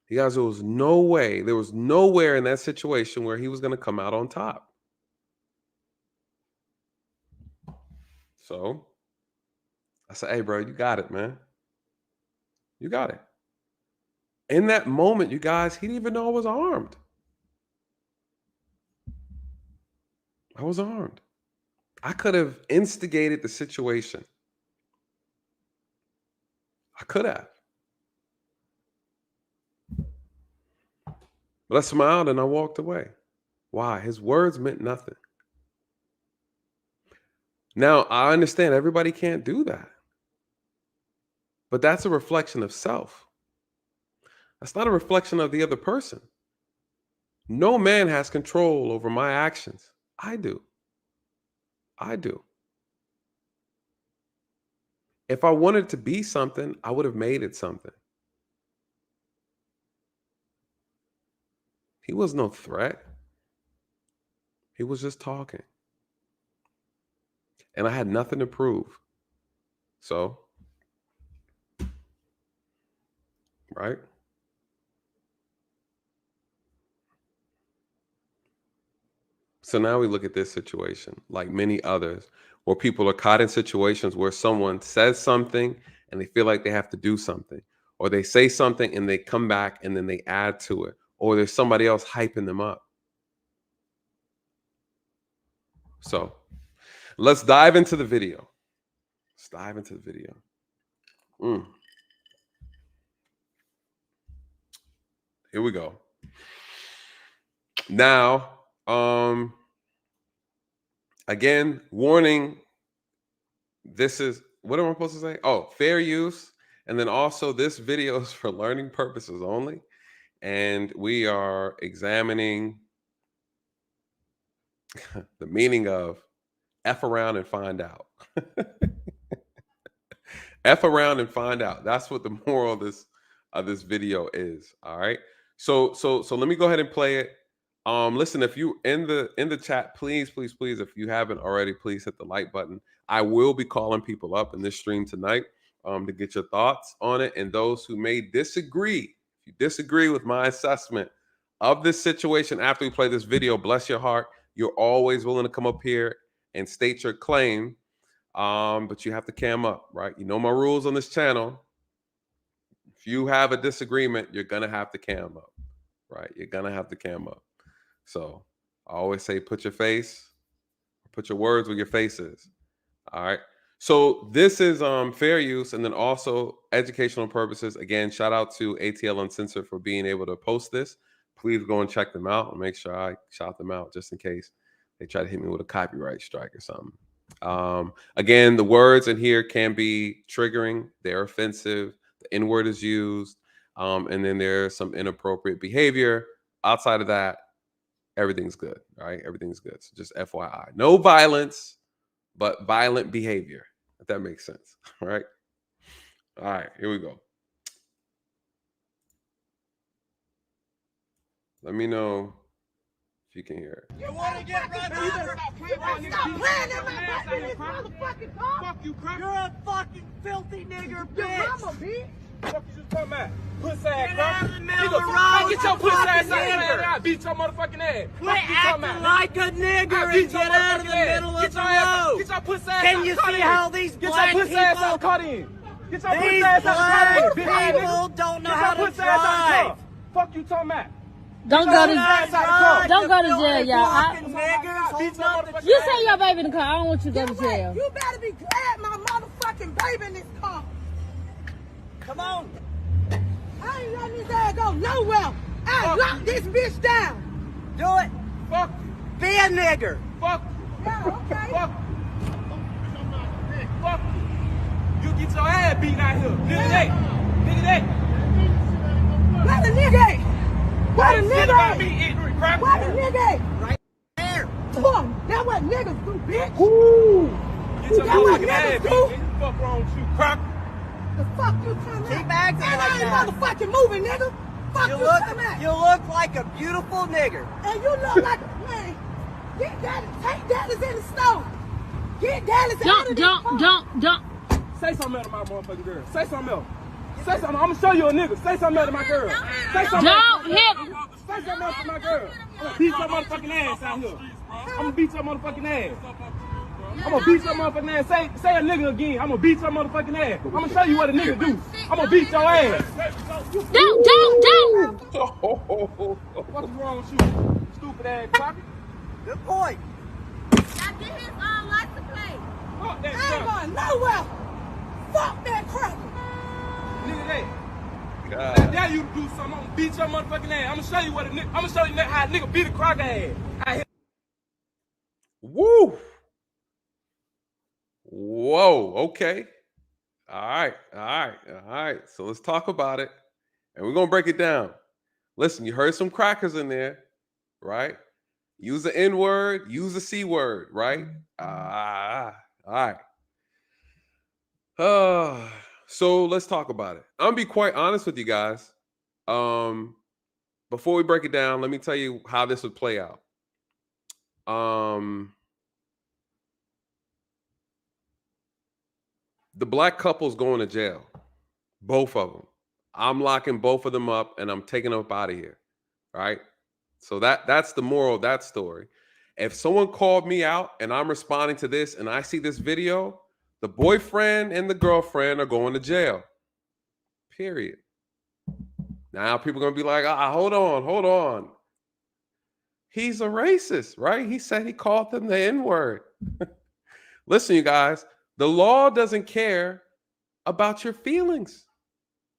You guys, there was no way, there was nowhere in that situation where he was going to come out on top. So I said, hey, bro, you got it, man. You got it. In that moment, you guys, he didn't even know I was armed. I was armed. I could have instigated the situation. I could have. But I smiled and I walked away. Why? His words meant nothing. Now, I understand everybody can't do that. But that's a reflection of self. That's not a reflection of the other person. No man has control over my actions. I do. I do. If I wanted to be something, I would have made it something. He was no threat. He was just talking. And I had nothing to prove. So, right? So now we look at this situation, like many others, where people are caught in situations where someone says something and they feel like they have to do something, or they say something and they come back and then they add to it, or there's somebody else hyping them up. So let's dive into the video. Let's dive into the video. Here we go. Now, again, warning. This is, what am I supposed to say? Oh, fair use. And then also, this video is for learning purposes only. And we are examining the meaning of F around and find out. F around and find out. That's what the moral of this video is. All right. So let me go ahead and play it. Listen, if you in the chat, please, please, please, if you haven't already, please hit the like button. I will be calling people up in this stream tonight to get your thoughts on it. And those who may disagree, if you disagree with my assessment of this situation after we play this video, bless your heart. You're always willing to come up here and state your claim. But you have to cam up, right? You know my rules on this channel. If you have a disagreement, you're gonna have to cam up, right? You're gonna have to cam up. So I always say, put your words where your face is. All right. So this is fair use, and then also educational purposes. Again, shout out to ATL Uncensored for being able to post this. Please go and check them out and make sure I shout them out just in case they try to hit me with a copyright strike or something. Again, the words in here can be triggering. They're offensive. The N word is used. And then there's some inappropriate behavior. Outside of that, everything's good. All right. Everything's good. So just FYI. No violence, but violent behavior, if that makes sense. All right. All right. Here we go. Let me know if you can hear it. You want to get run over? Stop playing in my motherfucking car. Fuck you, crap. You're a fucking filthy nigger, bitch. Your mama, bitch. Fuck you just talking about? Pussy ass, Get out of the middle of the road. Get your pussy ass out nigger. of here. I beat your motherfucking ass. Quit acting like a nigger and get out of the middle of the road. Get your pussy ass Can you see how these black people... Get your pussy ass out of the car in. Get your pussy ass out of the car in. People don't know how to drive. Fuck you talking about? Don't go to jail, y'all. You say your baby in the car. I don't want you to go to jail. You better be glad my motherfucking baby in this car. Come on. I ain't letting his ass go nowhere. I lock this bitch down. Do it. Fuck you. Be a nigger. Fuck you. Yeah, okay. Fuck you. Fuck you. You get your ass beat out here. Nigga that. Nigga that. Where the nigga at? Where the nigga at? Where the nigga at? Right there. Boy, that's what niggas do, bitch. Woo. Get your That what motherfucking ass niggas beat. do? Nigga, fuck wrong with you, crap. The fuck you talking about? Keep acting And like I ain't that. motherfucking moving, nigga. Fuck you talking about? You look like a beautiful nigger. And you look like a man. Get Dallas, take Dallas in the store. Get Dallas out of this car. Say something else to my motherfucking girl. Say something else. Say something. I'm gonna show you a nigga. Say something else to my girl. Say something else. Say something else to my girl. I'm gonna beat your motherfucking ass out here. I'm gonna beat your motherfucking ass. I'm gonna beat your motherfucking ass. Say a nigga again. I'm gonna beat your motherfucking ass. I'm gonna show you what a nigga do. I'm gonna beat your ass. Don't. What's wrong with you? Stupid ass cracker. Good point. Now get his license plate. Fuck that I ain't cracker. going nowhere. Fuck that cracker. Nigga that. God. I dare you to do something. I'm gonna beat your motherfucking ass. I'm gonna show you what a nigga. I'm gonna show you how a nigga beat a cracker ass. Woo. Whoa. Okay. All right. So let's talk about it. And we're going to break it down. Listen, you heard some crackers in there, right? Use the N word, use the C word, right? All right. So let's talk about it. I'm gonna be quite honest with you guys. Before we break it down, let me tell you how this would play out. The black couple's going to jail, both of them. I'm locking both of them up and I'm taking them up out of here, right? So that's the moral of that story. If someone called me out and I'm responding to this and I see this video, the boyfriend and the girlfriend are going to jail. Period. Now people are going to be like, hold on. He's a racist, right? He said he called them the N-word. Listen, you guys, the law doesn't care about your feelings.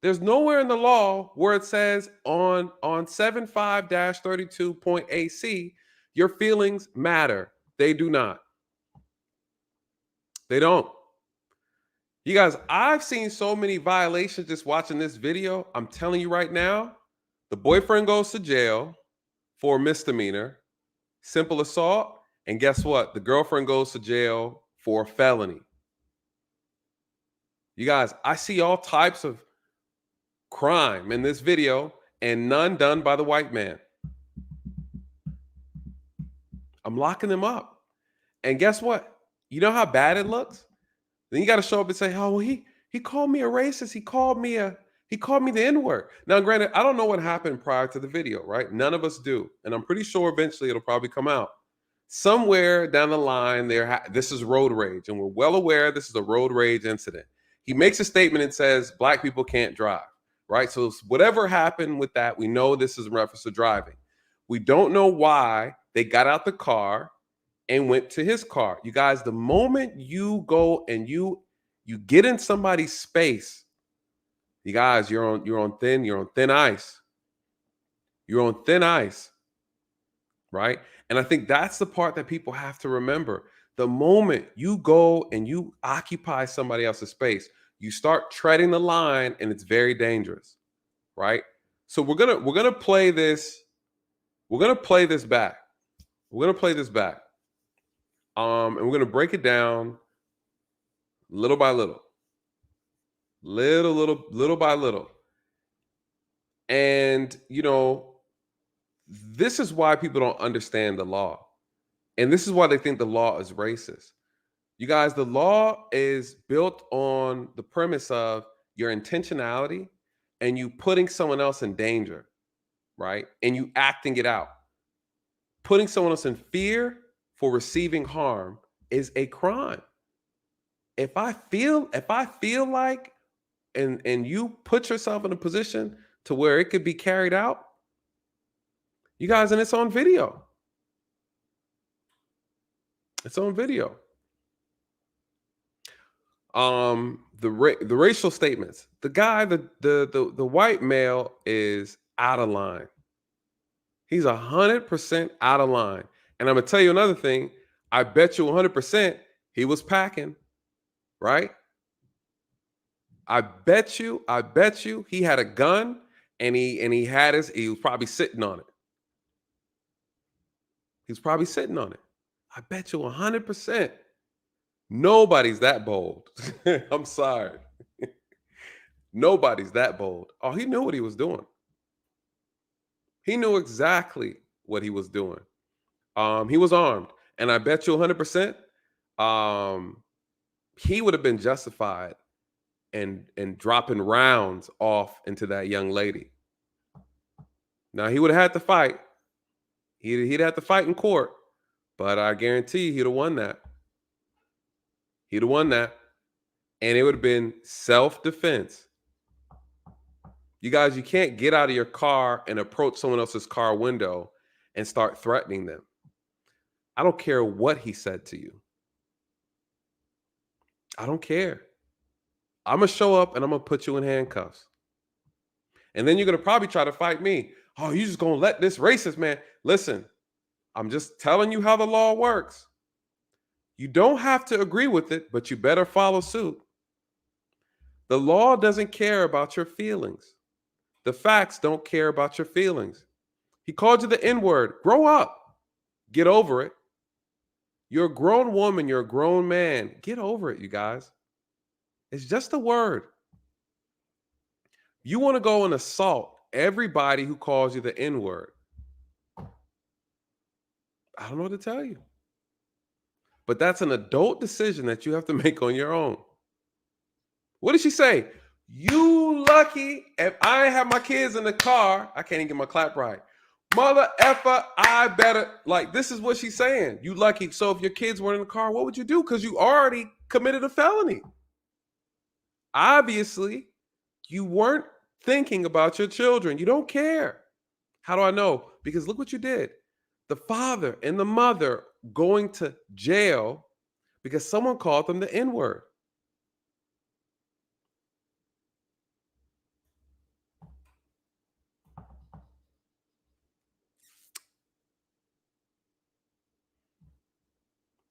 There's nowhere in the law where it says on 75-32.AC, your feelings matter. They do not. They don't. You guys, I've seen so many violations just watching this video. I'm telling you right now, the boyfriend goes to jail for a misdemeanor, simple assault, and guess what? The girlfriend goes to jail for a felony. You guys, I see all types of crime in this video and none done by the white man. I'm locking them up. And guess what? You know how bad it looks? Then you got to show up and say, oh, he called me a racist. He called me the N-word. Now, granted, I don't know what happened prior to the video, right? None of us do. And I'm pretty sure eventually it'll probably come out. Somewhere down the line, this is road rage. And we're well aware this is a road rage incident. He makes a statement and says, black people can't drive, right? So whatever happened with that, we know this is in reference to driving. We don't know why they got out the car and went to his car. You guys, the moment you go and you get in somebody's space, you guys, you're on thin ice. You're on thin ice, right? And I think that's the part that people have to remember. The moment you go and you occupy somebody else's space, you start treading the line, and it's very dangerous, right? So we're gonna play this. We're gonna play this back. And we're gonna break it down little by little, little by little. And this is why people don't understand the law. And this is why they think the law is racist. You guys, the law is built on the premise of your intentionality and you putting someone else in danger, right? And you acting it out. Putting someone else in fear for receiving harm is a crime. If I feel like and you put yourself in a position to where it could be carried out, you guys, and it's on video. It's on video. The racial statements. The guy, the white male is out of line. He's 100% out of line. And I'm gonna tell you another thing. I bet you 100% he was packing, right? I bet you he had a gun and he was probably sitting on it. He's probably sitting on it. I bet you 100%. Nobody's that bold. I'm sorry. Nobody's that bold. Oh, he knew what he was doing. He knew exactly what he was doing. He was armed. And I bet you 100%, he would have been justified and dropping rounds off into that young lady. Now, he would have had to fight. He'd have to fight in court. But I guarantee he'd have won that. He'd have won that. And it would have been self-defense. You guys, you can't get out of your car and approach someone else's car window and start threatening them. I don't care what he said to you. I don't care. I'm going to show up and I'm going to put you in handcuffs. And then you're going to probably try to fight me. Oh, you just going to let this racist man. Listen, I'm just telling you how the law works. You don't have to agree with it, but you better follow suit. The law doesn't care about your feelings. The facts don't care about your feelings. He called you the N-word. Grow up. Get over it. You're a grown woman. You're a grown man. Get over it, you guys. It's just a word. You want to go and assault everybody who calls you the N-word. I don't know what to tell you. But that's an adult decision that you have to make on your own. What did she say? You lucky if I ain't have my kids in the car. I can't even get my clap right. Mother effer, I better. Like, this is what she's saying. You lucky. So if your kids weren't in the car, what would you do? Because you already committed a felony. Obviously, you weren't thinking about your children. You don't care. How do I know? Because look what you did. The father and the mother going to jail because someone called them the N-word.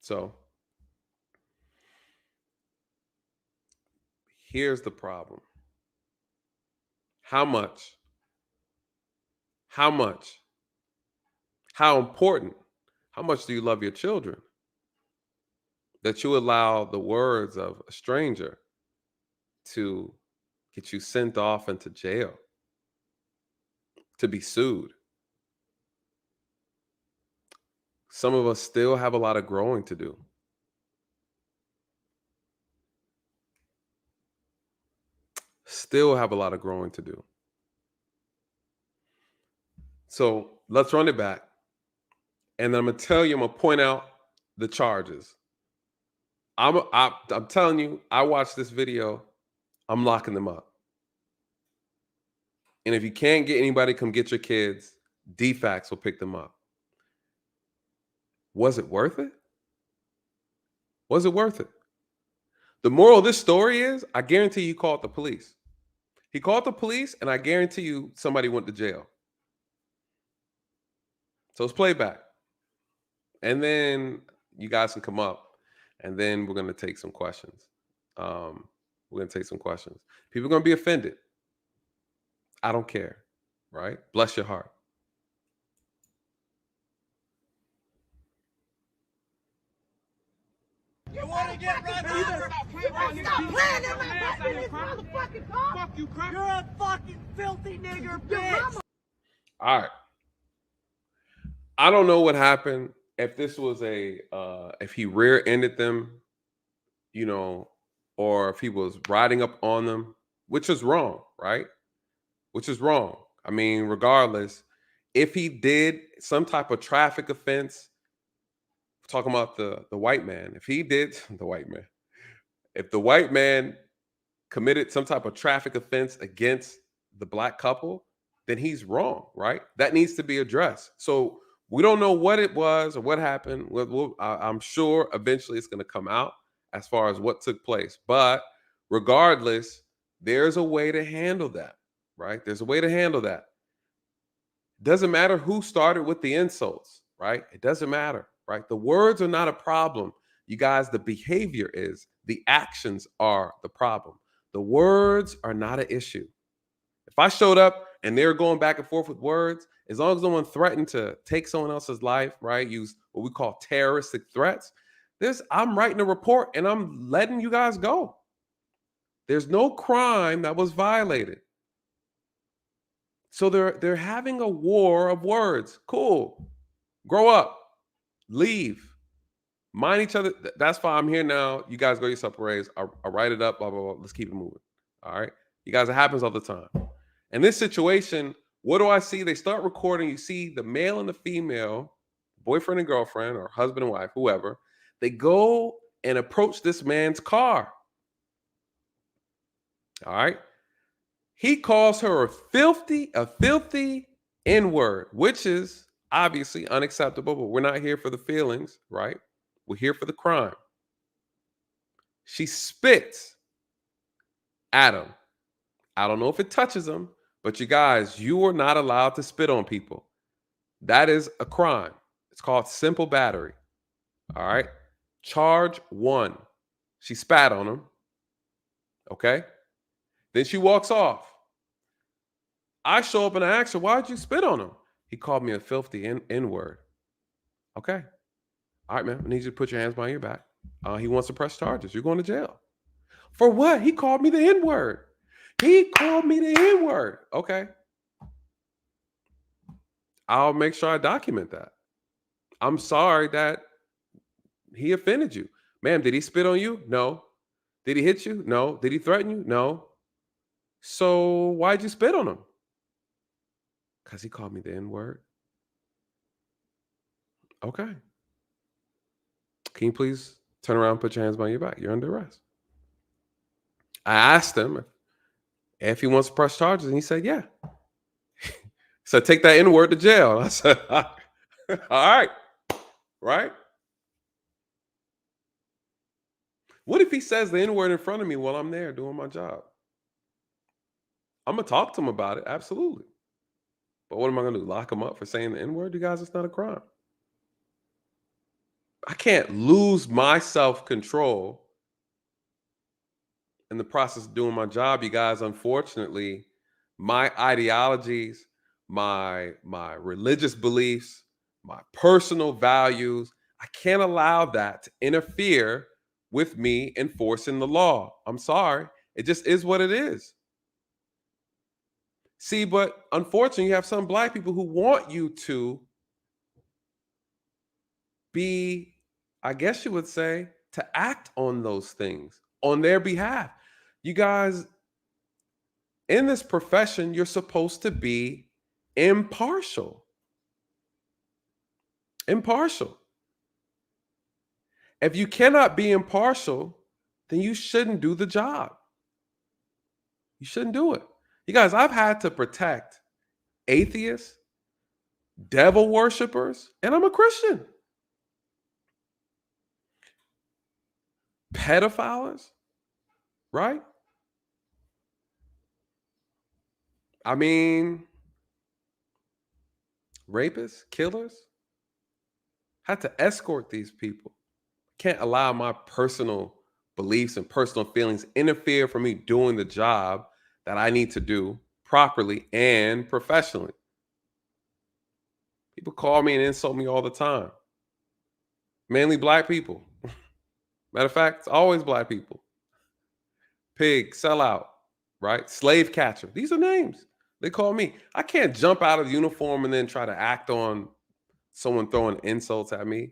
So here's the problem. How much? How important? How much do you love your children that you allow the words of a stranger to get you sent off into jail, to be sued? Some of us still have a lot of growing to do. Still have a lot of growing to do. So let's run it back. And then I'm going to tell you, I'm going to point out the charges. I'm telling you, I watched this video. I'm locking them up. And if you can't get anybody, come get your kids. DFACS will pick them up. Was it worth it? Was it worth it? The moral of this story is, I guarantee you called the police. He called the police, and I guarantee you somebody went to jail. So it's playback. And then you guys can come up, and then we're going to take some questions. We're going to take some questions. People are going to be offended. I don't care, right? Bless your heart. You want to get run over? Stop playing in this motherfucking car. Fuck you, crack. You're a fucking filthy nigger, bitch. All right. I don't know what happened. If this was if he rear-ended them, you know, or if he was riding up on them, which is wrong, right? Which is wrong. I mean, regardless, if he did some type of traffic offense, talking about the white man, if he did the white man, if the white man committed some type of traffic offense against the black couple, then he's wrong, right? That needs to be addressed. So we don't know what it was or what happened. I'm sure eventually it's going to come out as far as what took place. But regardless, there's a way to handle that, right? There's a way to handle that. Doesn't matter who started with the insults, right? It doesn't matter, right? The words are not a problem. You guys, the behavior is, the actions are the problem. The words are not an issue. If I showed up and they're going back and forth with words, as long as no one threatened to take someone else's life, right? Use what we call terroristic threats. I'm writing a report and I'm letting you guys go. There's no crime that was violated. So they're having a war of words. Cool. Grow up. Leave. Mind each other. That's fine. I'm here now. You guys go your separate ways. I'll write it up. Blah, blah, blah. Let's keep it moving. All right. You guys, it happens all the time. In this situation, what do I see? They start recording. You see the male and the female, boyfriend and girlfriend, or husband and wife, whoever. They go and approach this man's car. All right. He calls her a filthy N-word, which is obviously unacceptable, but we're not here for the feelings, right? We're here for the crime. She spits at him. I don't know if it touches him, but you guys, you are not allowed to spit on people. That is a crime. It's called simple battery. All right. Charge 1. She spat on him. Okay. Then she walks off. I show up and I ask her, why'd you spit on him? He called me a filthy N-word. Okay. All right, man. I need you to put your hands behind your back. He wants to press charges. You're going to jail. For what? He called me the N-word. He called me the N-word. Okay. I'll make sure I document that. I'm sorry that he offended you. Ma'am, did he spit on you? No. Did he hit you? No. Did he threaten you? No. So why'd you spit on him? Because he called me the N-word. Okay. Can you please turn around and put your hands behind your back? You're under arrest. I asked him if he wants to press charges, and he said, yeah. He said, take that N-word to jail. And I said, all right. Right? What if he says the N-word in front of me while I'm there doing my job? I'm going to talk to him about it. Absolutely. But what am I going to do? Lock him up for saying the N-word? You guys, it's not a crime. I can't lose my self-control in the process of doing my job. You guys, unfortunately, my ideologies, my religious beliefs, my personal values, I can't allow that to interfere with me enforcing the law. I'm sorry. It just is what it is. See, but unfortunately, you have some black people who want you to be, I guess you would say, to act on those things on their behalf. You guys, in this profession, you're supposed to be impartial. Impartial. If you cannot be impartial, then you shouldn't do the job. You shouldn't do it. You guys, I've had to protect atheists, devil worshipers, and I'm a Christian. Pedophiles, right? I mean, rapists, killers. Had to escort these people. Can't allow my personal beliefs and personal feelings interfere from me doing the job that I need to do properly and professionally. People call me and insult me all the time. Mainly black people. Matter of fact, it's always black people. Pig, sellout, right? Slave catcher. These are names they call me. I can't jump out of the uniform and then try to act on someone throwing insults at me.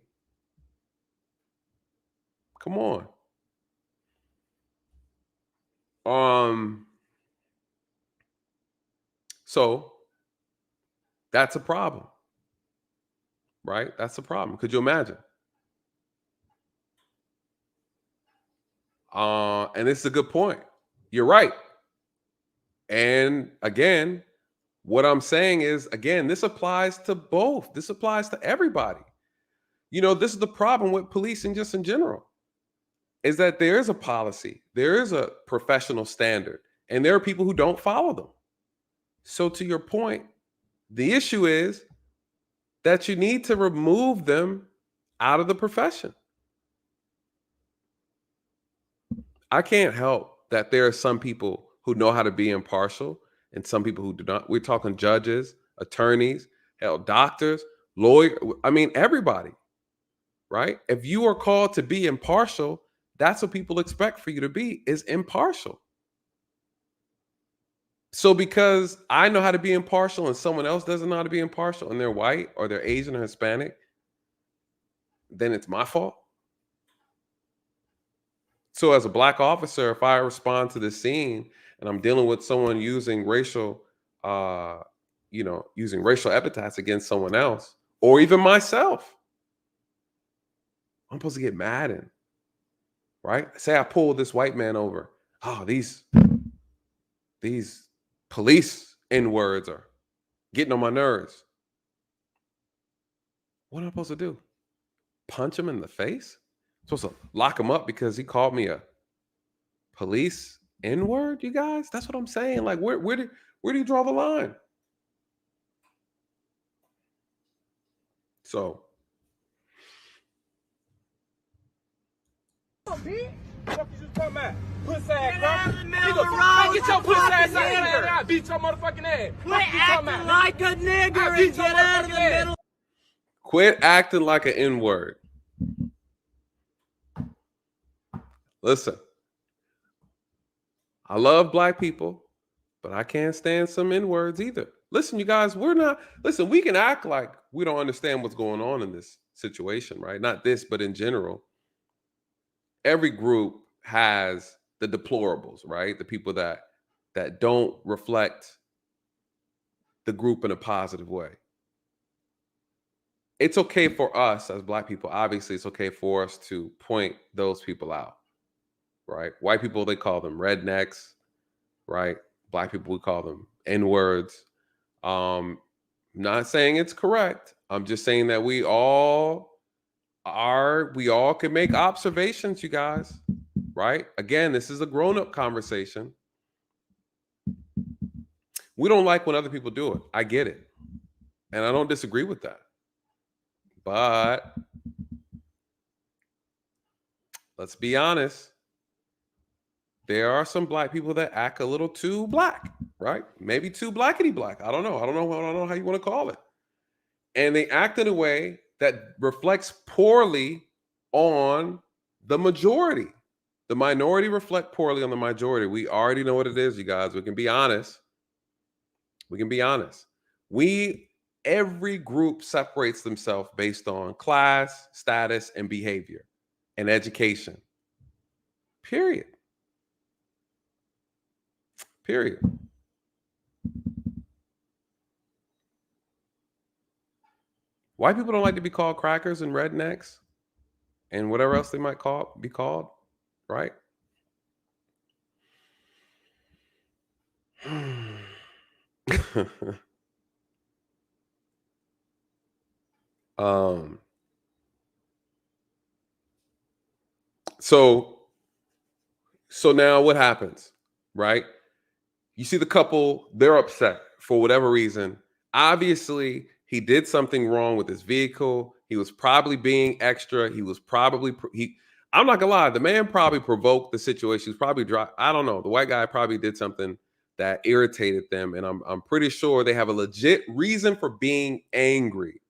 Come on. So that's a problem, right? That's a problem. Could you imagine? And this is a good point. You're right. And again, what I'm saying is, again, this applies to both. This applies to everybody. You know, this is the problem with policing just in general, is that there is a policy, there is a professional standard, and there are people who don't follow them. So to your point, the issue is that you need to remove them out of the profession. I can't help that there are some people who know how to be impartial and some people who do not. We're talking judges, attorneys, hell, doctors, lawyers. I mean, everybody, right? If you are called to be impartial, that's what people expect for you to be, is impartial. So because I know how to be impartial and someone else doesn't know how to be impartial and they're white or they're Asian or Hispanic, then it's my fault. So as a black officer, if I respond to the scene and I'm dealing with someone using racial, using racial epithets against someone else, or even myself, I'm supposed to get mad and, right? Say I pull this white man over. Oh, these police N-words are getting on my nerves. What am I supposed to do? Punch him in the face? I'm supposed to lock him up because he called me a police N-word, you guys? That's what I'm saying. Like, where do you draw the line? So, What you talking about? Pussy ass, nigga. Get your pussy ass out of here. I beat your motherfucking ass. Quit acting like a nigger and get out of the middle. quit acting like an N-word. Listen, I love black people, but I can't stand some N-words either. Listen, you guys, we can act like we don't understand what's going on in this situation, right? Not this, but in general. Every group has the deplorables, right? The people that don't reflect the group in a positive way. It's okay for us as black people. Obviously, it's okay for us to point those people out, right? White people, they call them rednecks, right? Black people, we call them N-words. Not saying it's correct. I'm just saying that we all can make observations, you guys, right? Again, this is a grown-up conversation. We don't like when other people do it. I get it. And I don't disagree with that. But let's be honest. There are some black people that act a little too black, right? Maybe too blackety black. I don't know how you want to call it. And they act in a way that reflects poorly on the majority. The minority reflect poorly on the majority. We already know what it is, you guys. We can be honest. Every group separates themselves based on class, status, and behavior and education. Period. White people don't like to be called crackers and rednecks and whatever else they might be called, right? So now what happens, right? You see the couple, they're upset for whatever reason. Obviously, he did something wrong with his vehicle. He was probably being extra. I'm not gonna lie, the man probably provoked the situation. He's probably I don't know. The white guy probably did something that irritated them. And I'm pretty sure they have a legit reason for being angry.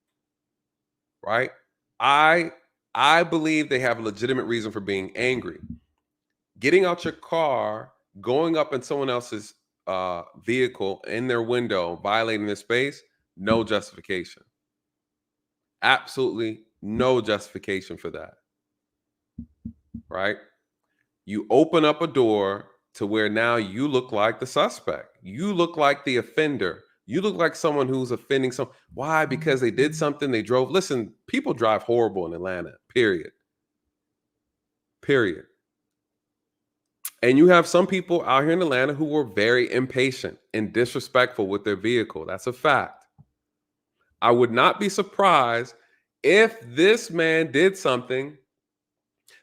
Right? I believe they have a legitimate reason for being angry. Getting out your car, going up in someone else's vehicle in their window, violating their space, no justification. absolutely no justification for that, right? You open up a door to where now you look like the suspect. You look like the offender. You look like someone who's offending some. Why? Because they did something, they drove. Listen, people drive horrible in Atlanta, period. Period. And you have some people out here in Atlanta who were very impatient and disrespectful with their vehicle. That's a fact. I would not be surprised if this man did something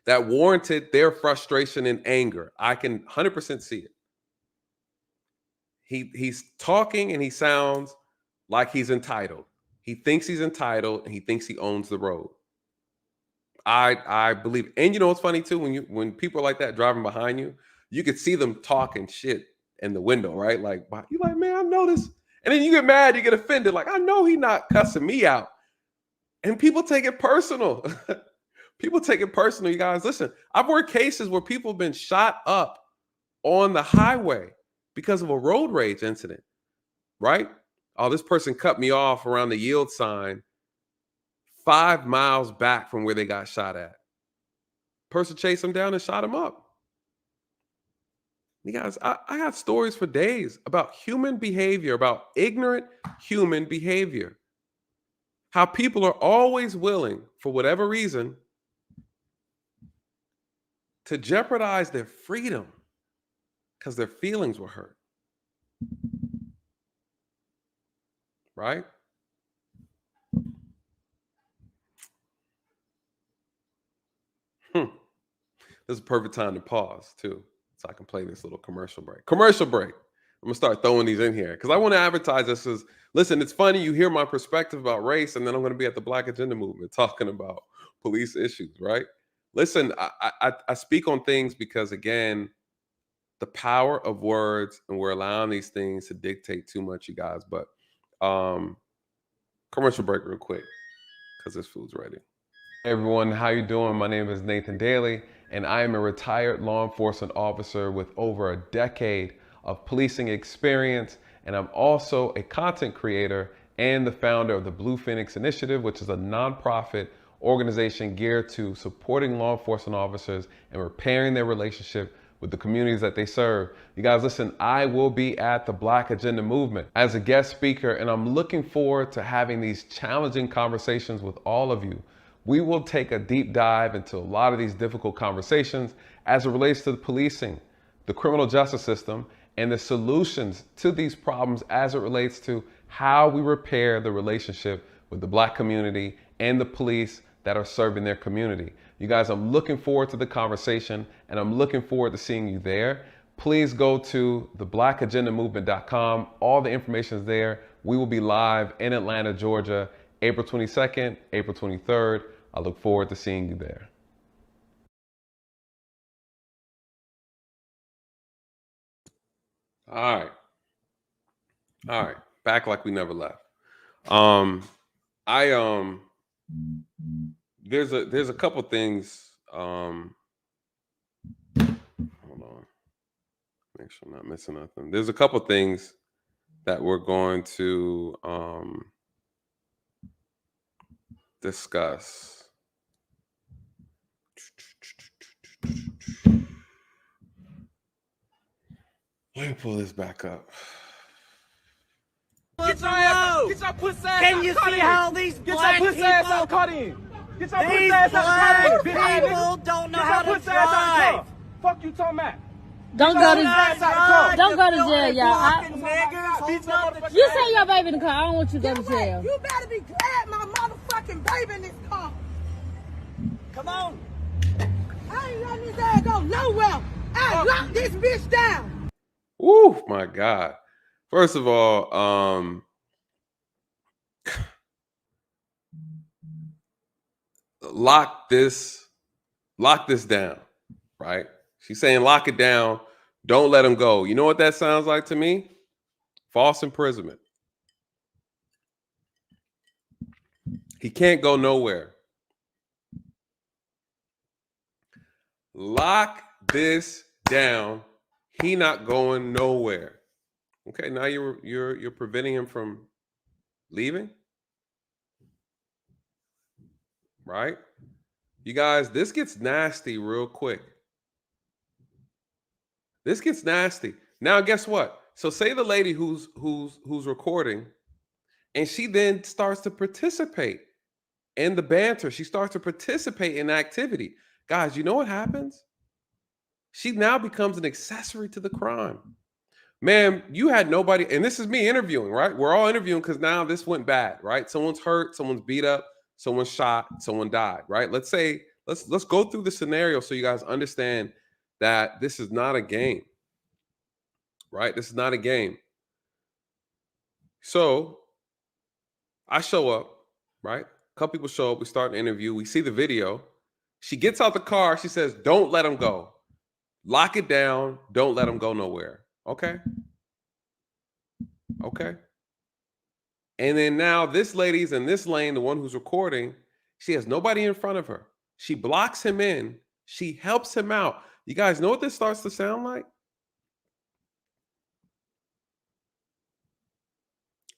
that warranted their frustration and anger. I can 100% see it. He's talking and he sounds like he's entitled. He thinks he's entitled and he thinks he owns the road. I believe, and you know what's funny too, when people like that driving behind you, you could see them talking shit in the window, right? Like you like, man, I know this, and then you get mad, you get offended, like I know he not cussing me out, and people take it personal. People take it personal. You guys, listen, I've worked cases where people have been shot up on the highway because of a road rage incident, right? Oh, this person cut me off around the yield sign 5 miles back from where they got shot at. Person chased him down and shot him up. You guys, I have stories for days about human behavior, about ignorant human behavior. How people are always willing, for whatever reason, to jeopardize their freedom because their feelings were hurt. Right? This is a perfect time to pause too, so I can play this little commercial break. Commercial break. I'm gonna start throwing these in here because I want to advertise this as, listen, it's funny, you hear my perspective about race, and then I'm gonna be at the Black Agenda Movement talking about police issues, right? Listen, I speak on things because, again, the power of words, and we're allowing these things to dictate too much, you guys. But commercial break real quick because this food's ready. Hey everyone, how you doing? My name is Nathan Daly, and I am a retired law enforcement officer with over a decade of policing experience, and I'm also a content creator and the founder of the Blue Phoenix Initiative, which is a nonprofit organization geared to supporting law enforcement officers and repairing their relationship with the communities that they serve. You guys, listen, I will be at the Black Agenda Movement as a guest speaker, and I'm looking forward to having these challenging conversations with all of you. We will take a deep dive into a lot of these difficult conversations as it relates to the policing, the criminal justice system, and the solutions to these problems as it relates to how we repair the relationship with the Black community and the police that are serving their community. You guys, I'm looking forward to the conversation, and I'm looking forward to seeing you there. Please go to theblack-agenda-movement.com. All the information is there. We will be live in Atlanta, Georgia, April 22nd, April 23rd. I look forward to seeing you there. All right. Back like we never left. There's a couple things. Hold on. Make sure I'm not missing nothing. There's a couple things that we're going to discuss. Let me pull this back up. Get your ass, get your pussy ass. Can you see how these black people, Get your pussy these ass out black the car, people don't know how to drive? Fuck you talking about. Don't go to jail, y'all. You say your baby in the car. I don't want you to go to jail. You better be glad my motherfucking baby in this car. Come on. I ain't letting his ass go nowhere. I locked this bitch down. Woo, my God. First of all, lock this down, right? She's saying lock it down. Don't let him go. You know what that sounds like to me? False imprisonment. He can't go nowhere. Lock this down. He not going nowhere. Okay, now you're preventing him from leaving. right? You guys, this gets nasty real quick. This gets nasty. Now, guess what? So say the lady who's recording, and she then starts to participate in the banter. She starts to participate in activity. Guys, you know what happens? She now becomes an accessory to the crime. Ma'am, you had nobody, and this is me interviewing, right? We're all interviewing because now this went bad, right? Someone's hurt, someone's beat up, someone's shot, someone died, right? Let's go through the scenario so you guys understand that this is not a game, right? This is not a game. So I show up, right? A couple people show up. We start an interview. We see the video. She gets out the car. She says, "Don't let him go. Lock it down. Don't let him go nowhere." Okay. Okay. And then now this lady's in this lane, the one who's recording. She has nobody in front of her. She blocks him in. She helps him out. You guys know what this starts to sound like?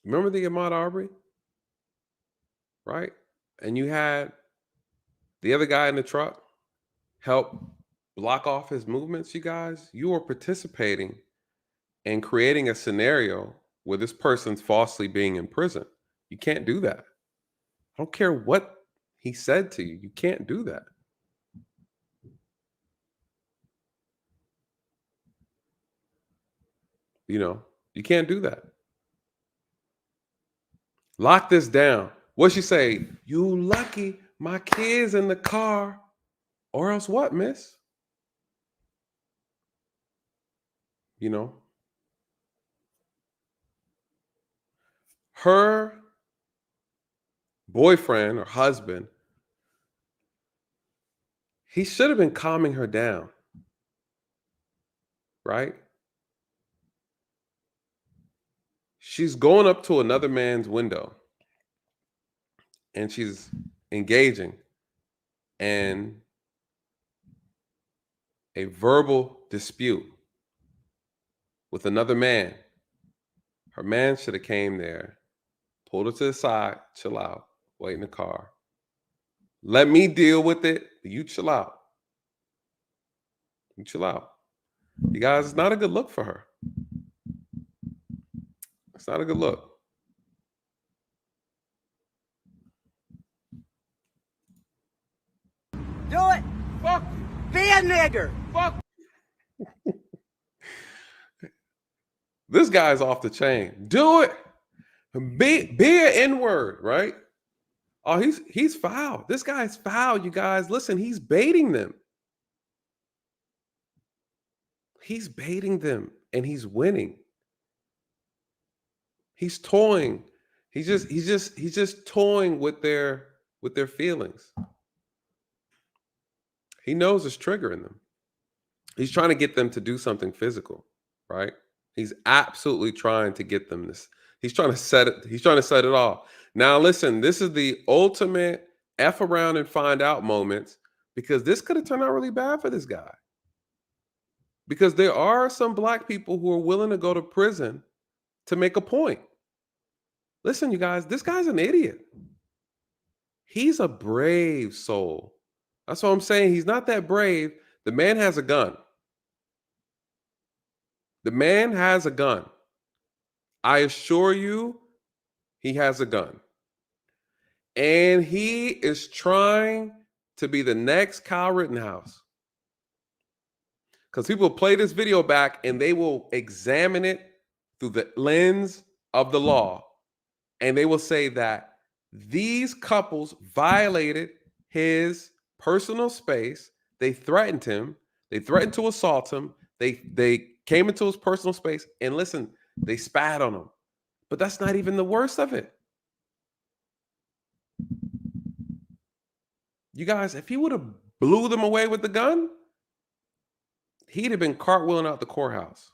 Remember the Ahmaud Arbery? Right? And you had the other guy in the truck help block off his movements, you guys. You are participating in creating a scenario where this person's falsely being in prison. You can't do that. I don't care what he said to you. You can't do that. You know, you can't do that. Lock this down. What'd she say? "You lucky my kid's in the car." Or else what, miss? You know? Her boyfriend or husband, he should have been calming her down. Right? She's going up to another man's window and she's engaging in a verbal dispute with another man. Her man should have came there, pulled her to the side, chill out, wait in the car. Let me deal with it. You chill out. You chill out. You guys, it's not a good look for her. It's not a good look. Do it. Fuck Be a nigger. fuck. This guy's off the chain. Do it. Be an N-word, right? Oh, he's foul. This guy's foul, you guys. Listen, he's baiting them. He's baiting them and he's winning. He's toying. He's just toying with their feelings. He knows it's triggering them. He's trying to get them to do something physical, right? He's absolutely trying to get them this. He's trying to set it off. Now, listen, this is the ultimate F around and find out moments, because this could have turned out really bad for this guy. Because there are some black people who are willing to go to prison to make a point. Listen, you guys, this guy's an idiot. He's a brave soul. That's what I'm saying. He's not that brave. The man has a gun. The man has a gun. I assure you, he has a gun. And he is trying to be the next Kyle Rittenhouse. Because people play this video back and they will examine it through the lens of the law. And they will say that these couples violated his personal space. They threatened him. They threatened to assault him. They came into his personal space. And listen, they spat on him. But that's not even the worst of it. You guys, if he would have blew them away with the gun, he'd have been cartwheeling out the courthouse.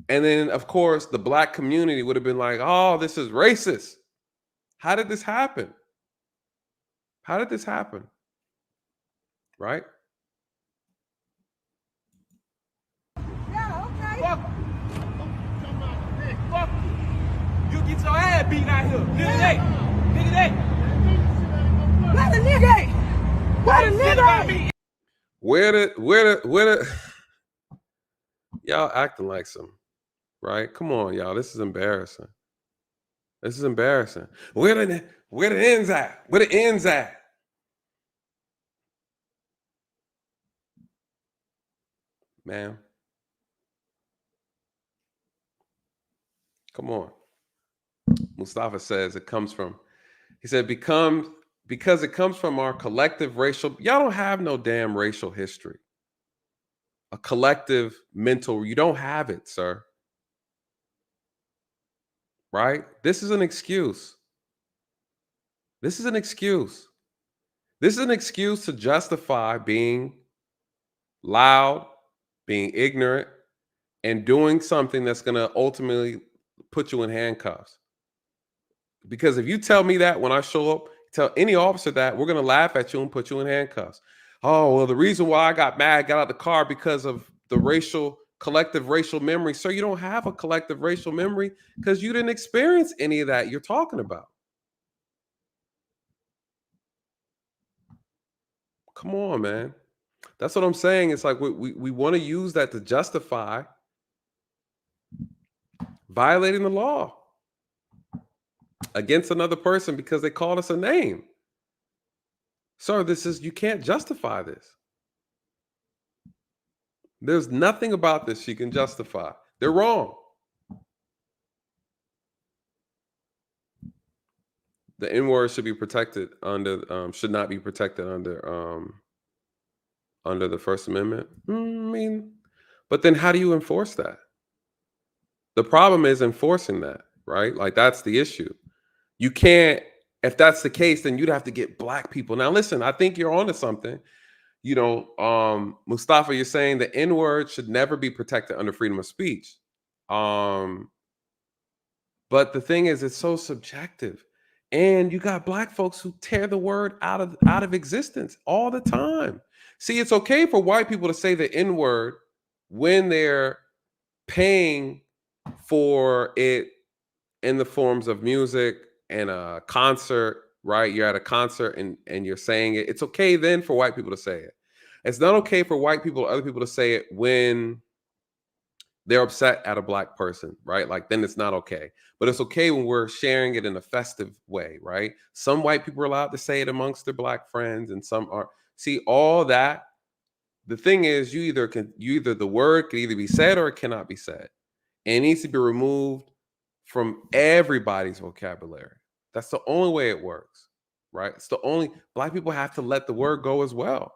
And then, of course, the black community would have been like, "Oh, this is racist. How did this happen? How did this happen?" Right? Yeah, okay. Fuck. Fuck you. You get your ass beat out here. Nigga that. Nigga that. Where the nigga? Where the y'all acting like some, right? Come on, y'all. This is embarrassing. This is embarrassing. Where the ends at? Where the ends at? Man. Come on. Mustafa says it comes from, he said, because it comes from our collective racial, y'all don't have no damn racial history. A collective mental, you don't have it, sir. Right? This is an excuse. This is an excuse. This is an excuse to justify being loud, being ignorant, and doing something that's going to ultimately put you in handcuffs. Because if you tell me that when I show up, tell any officer that, we're going to laugh at you and put you in handcuffs. Oh, well, the reason why I got mad, got out of the car because of the collective racial memory. Sir, you don't have a collective racial memory because you didn't experience any of that you're talking about. Come on, man. That's what I'm saying. It's like we want to use that to justify violating the law against another person because they called us a name. Sir, you can't justify this. There's nothing about this you can justify. They're wrong. The N-word should be protected under, should not be protected under the First Amendment. I mean, but then how do you enforce that? The problem is enforcing that, right? Like that's the issue. You can't, if that's the case, then you'd have to get black people. Now, listen, I think you're onto something. You know, Mustafa, you're saying the N-word should never be protected under freedom of speech. But the thing is, it's so subjective. And you got black folks who tear the word out of existence all the time. See, it's okay for white people to say the N-word when they're paying for it in the forms of music and a concert, right? You're at a concert and you're saying it. It's okay then for white people to say it. It's not okay for white people or other people to say it when they're upset at a black person, right? Like then it's not okay. But it's okay when we're sharing it in a festive way, right? Some white people are allowed to say it amongst their black friends and some aren't. See, all that. The thing is, the word can either be said or it cannot be said. And it needs to be removed from everybody's vocabulary. That's the only way it works, right? It's the only, black people have to let the word go as well.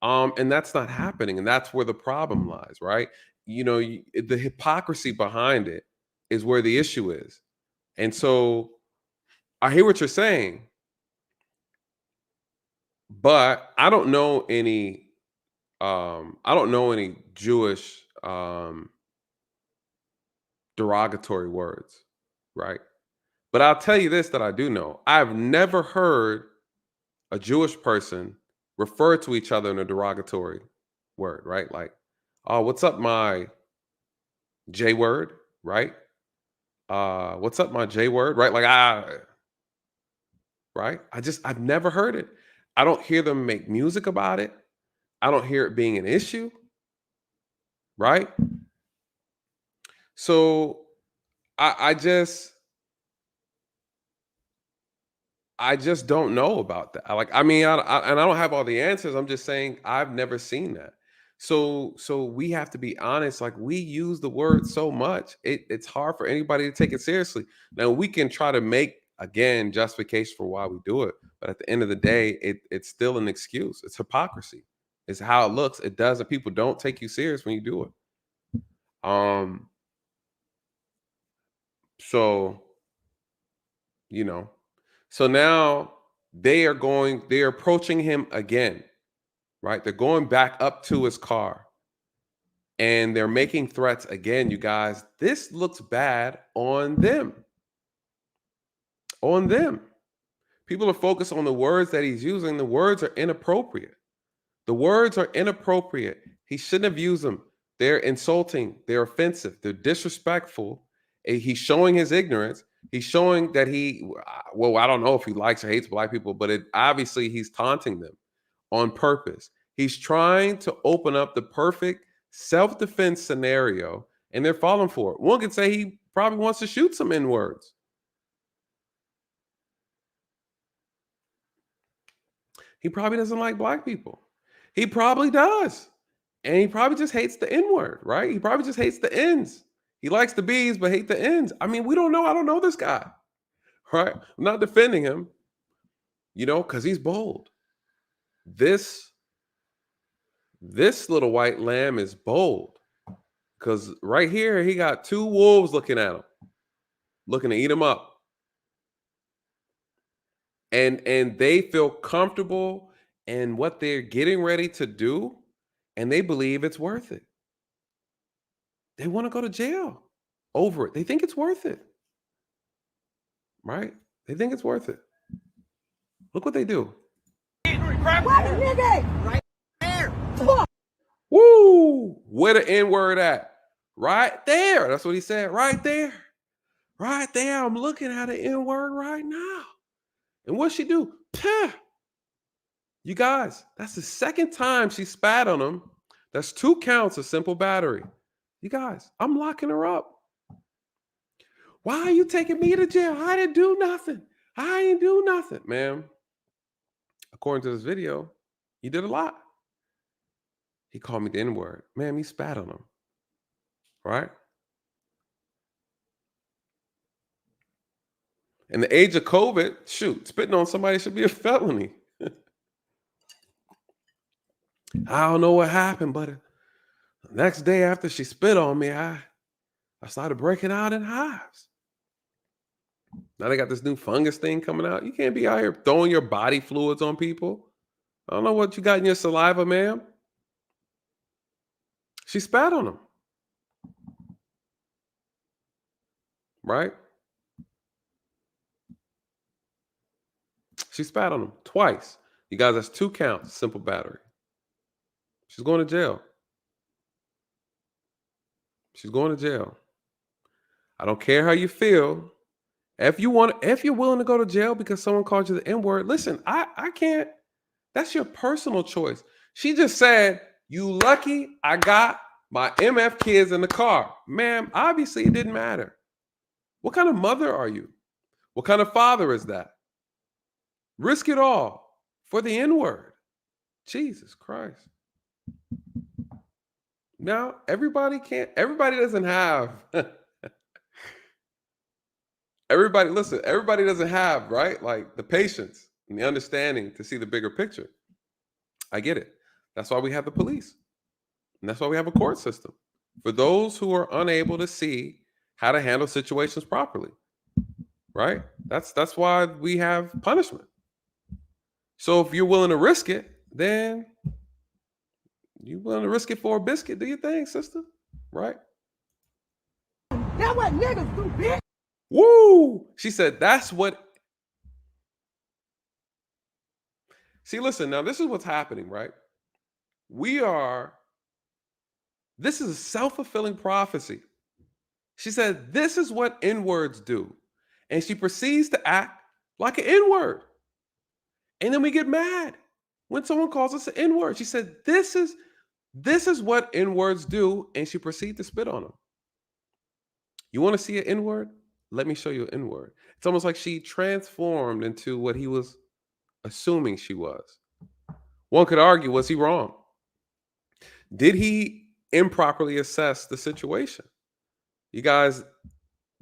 And that's not happening. And that's where the problem lies, right? You know, the hypocrisy behind it is where the issue is. And so I hear what you're saying, but I don't know any Jewish derogatory words, right? But I'll tell you this that I do know. I've never heard a Jewish person refer to each other in a derogatory word, right? Like, oh, what's up, my J word, right? What's up, my J word, right? Like, right? I've never heard it. I don't hear them make music about it. I don't hear it being an issue, right? So I just don't know about that. I mean, and I don't have all the answers. I'm just saying I've never seen that. So we have to be honest. Like we use the word so much, it's hard for anybody to take it seriously. Now we can try to make again justification for why we do it, but at the end of the day, it's still an excuse. It's hypocrisy. It's how it looks. It does, and people don't take you serious when you do it. So you know. So now they're approaching him again, right? They're going back up to his car and they're making threats again, you guys. This looks bad on them. On them. People are focused on the words that he's using. The words are inappropriate. The words are inappropriate. He shouldn't have used them. They're insulting. They're offensive. They're disrespectful. He's showing his ignorance. He's showing that I don't know if he likes or hates black people, but obviously he's taunting them on purpose. He's trying to open up the perfect self-defense scenario, and they're falling for it. One could say he probably wants to shoot some N-words. He probably doesn't like black people. He probably does. And he probably just hates the N-word, right? He probably just hates the N's. He likes the B's, but hate the N's. I mean, we don't know. I don't know this guy, right? I'm not defending him, because he's bold. This little white lamb is bold because right here, he got two wolves looking at him, looking to eat him up. And they feel comfortable in what they're getting ready to do, and they believe it's worth it. They want to go to jail over it. They think it's worth it, right? They think it's worth it. Look what they do. Where the nigga? Right there. Woo! Where the N-word at? Right there. That's what he said. Right there. Right there. I'm looking at the N-word right now. And what'd she do? Puh. You guys, that's the second time she spat on him. That's 2 counts of simple battery. You guys, I'm locking her up. Why are you taking me to jail? I didn't do nothing. I ain't do nothing, ma'am. According to this video, he did a lot. He called me the N-word. Ma'am, he spat on him. Right? In the age of COVID, shoot, spitting on somebody should be a felony. I don't know what happened, but the next day after she spit on me, I started breaking out in hives. Now they got this new fungus thing coming out. You can't be out here throwing your body fluids on people. I don't know what you got in your saliva, ma'am. She spat on him. Right? She spat on him twice. You guys, that's 2 counts, simple battery. She's going to jail. She's going to jail. I don't care how you feel. If you're willing to go to jail because someone called you the N-word, listen, I can't. That's your personal choice. She just said, you lucky I got my MF kids in the car. Ma'am, obviously it didn't matter. What kind of mother are you? What kind of father is that? Risk it all for the N-word. Jesus Christ. Now, everybody doesn't have, everybody doesn't have, right? Like the patience and the understanding to see the bigger picture. I get it. That's why we have the police. And that's why we have a court system. For those who are unable to see how to handle situations properly, right? That's why we have punishment. So if you're willing to risk it, then you willing to risk it for a biscuit, do your thing, sister. Right? That's what niggas do, bitch. Woo! She said, that's what. See, listen, now this is what's happening, right? This is a self-fulfilling prophecy. She said, this is what N-words do. And she proceeds to act like an N-word. And then we get mad when someone calls us an N-word. She said, this is what N-words do. And she proceeded to spit on them. You want to see an N-word? Let me show you an N-word. It's almost like she transformed into what he was assuming she was. One could argue, was he wrong? Did he improperly assess the situation? You guys,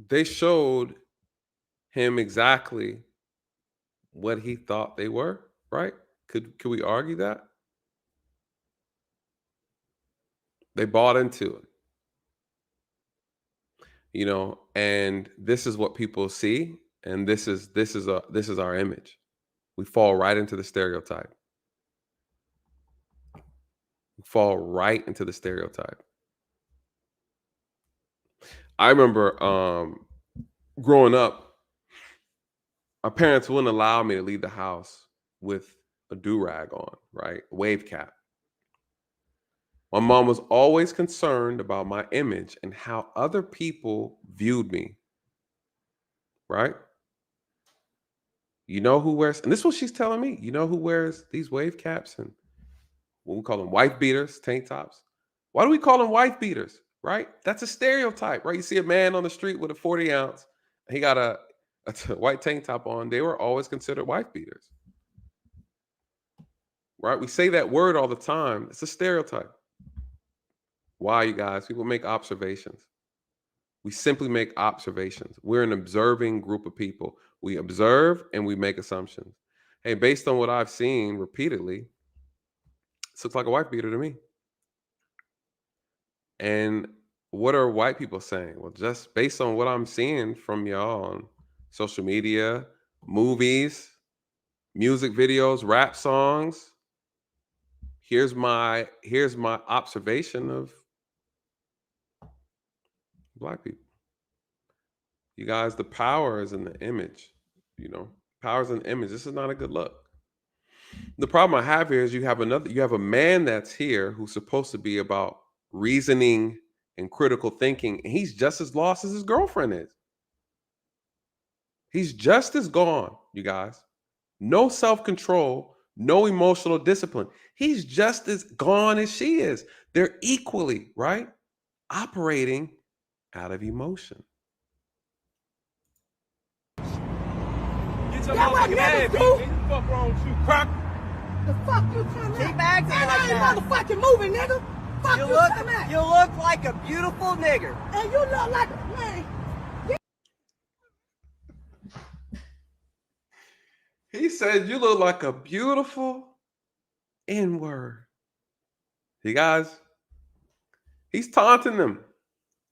they showed him exactly what he thought they were, right? Could we argue that? They bought into it. And this is what people see, and this is our image. We fall right into the stereotype. We fall right into the stereotype. I remember growing up, my parents wouldn't allow me to leave the house with a do-rag on, right? A wave cap. My mom was always concerned about my image and how other people viewed me, right? You know who wears, and this is what she's telling me, you know who wears these wave caps and when we call them wife beaters, tank tops. Why do we call them wife beaters, right? That's a stereotype, right? You see a man on the street with a 40 ounce, he got a white tank top on. They were always considered wife beaters, right? We say that word all the time. It's a stereotype. Why, you guys? People make observations. We simply make observations. We're an observing group of people. We observe and we make assumptions. Hey, based on what I've seen repeatedly, this looks like a wife beater to me. And what are white people saying? Well, just based on what I'm seeing from y'all on social media, movies, music videos, rap songs, here's my observation of Black people. You guys, the power is in the image. Power is in the image. This is not a good look. The problem I have here is you have a man that's here who's supposed to be about reasoning and critical thinking, and he's just as lost as his girlfriend is. He's just as gone, you guys. No self-control, no emotional discipline. He's just as gone as she is. They're equally, right, operating out of emotion. Get your That what motherfucking ass niggas beat. do? What the fuck wrong with you, crack? The fuck you talking Keep about? acting Man, like I ain't that. motherfucking moving, nigga. Fuck you talking about? You look like a beautiful nigger. And you look like a man. He said, you look like a beautiful N-word. You guys, he's taunting them.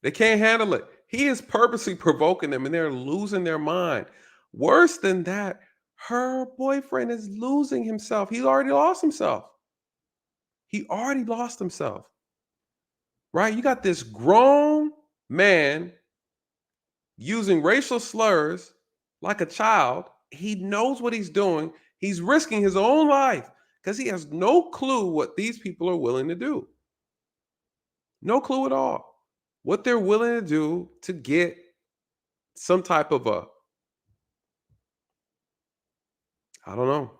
They can't handle it. He is purposely provoking them and they're losing their mind. Worse than that, her boyfriend is losing himself. He's already lost himself. He already lost himself. Right? You got this grown man using racial slurs like a child. He knows what he's doing. He's risking his own life because he has no clue what these people are willing to do. No clue at all. What they're willing to do to get some type of I don't know.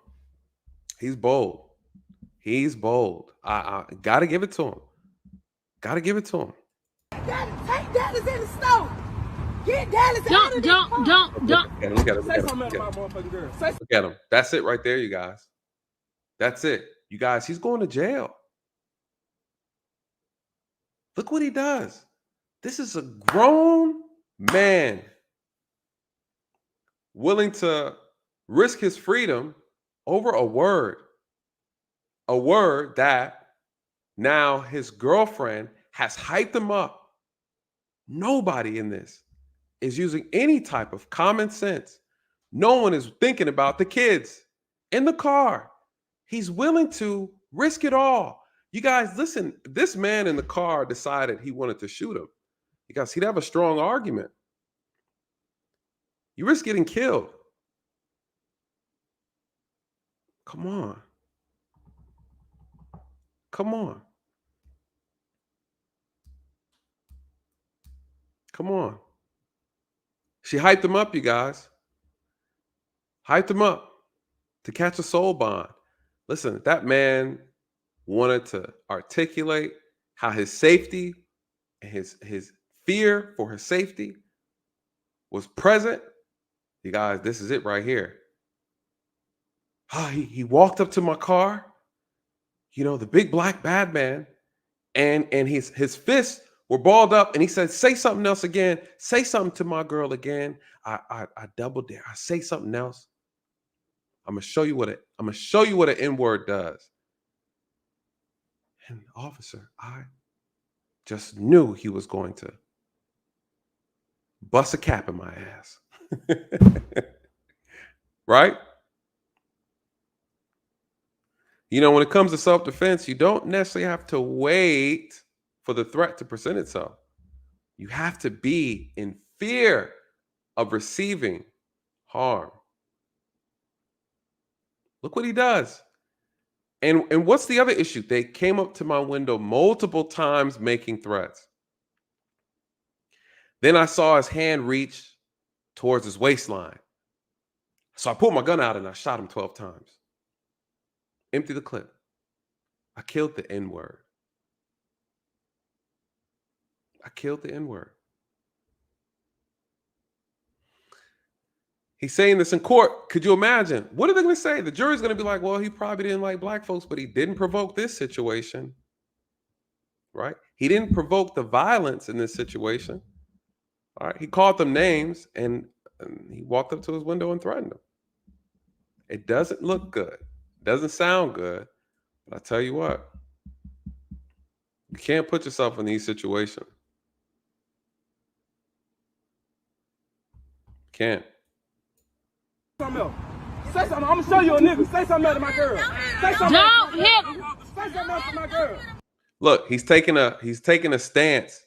He's bold. He's bold. I got to give it to him. Got to give it to him. Take Dallas in the store. Get Dallas out of Don't. Look at him. Say something else about motherfucking girl. Say Look at him. That's it right there, you guys. That's it. You guys, he's going to jail. Look what he does. This is a grown man willing to risk his freedom over a word that now his girlfriend has hyped him up. Nobody in this is using any type of common sense. No one is thinking about the kids in the car. He's willing to risk it all. You guys, listen, this man in the car decided he wanted to shoot him because he'd have a strong argument. You risk getting killed. Come on. Come on. Come on. She hyped him up, you guys. Hyped him up to catch a soul bond. Listen, that man wanted to articulate how his safety and his fear for his safety was present. You guys, this is it right here. He walked up to my car, the big black bad man, and his fists were balled up, and he said, say something else again. Say something to my girl again. I double dare. I say something else. I'm gonna show you what an N-word does. And officer, I just knew he was going to bust a cap in my ass. Right? When it comes to self-defense, you don't necessarily have to wait for the threat to present itself. You have to be in fear of receiving harm. Look what he does. And what's the other issue? They came up to my window multiple times making threats. Then I saw his hand reach towards his waistline. So I pulled my gun out and I shot him 12 times. Empty the clip. I killed the N-word. I killed the N-word. He's saying this in court. Could you imagine? What are they going to say? The jury's going to be like, well, he probably didn't like black folks, but he didn't provoke this situation, right? He didn't provoke the violence in this situation. All right. He called them names and he walked up to his window and threatened them. It doesn't look good. It doesn't sound good. But I tell you what, you can't put yourself in these situations. Can't. Something else. Say something. I'm gonna show you a nigga. Say something else to my girl. Say something Don't hit. Say something else to my girl. Look, he's taking a stance,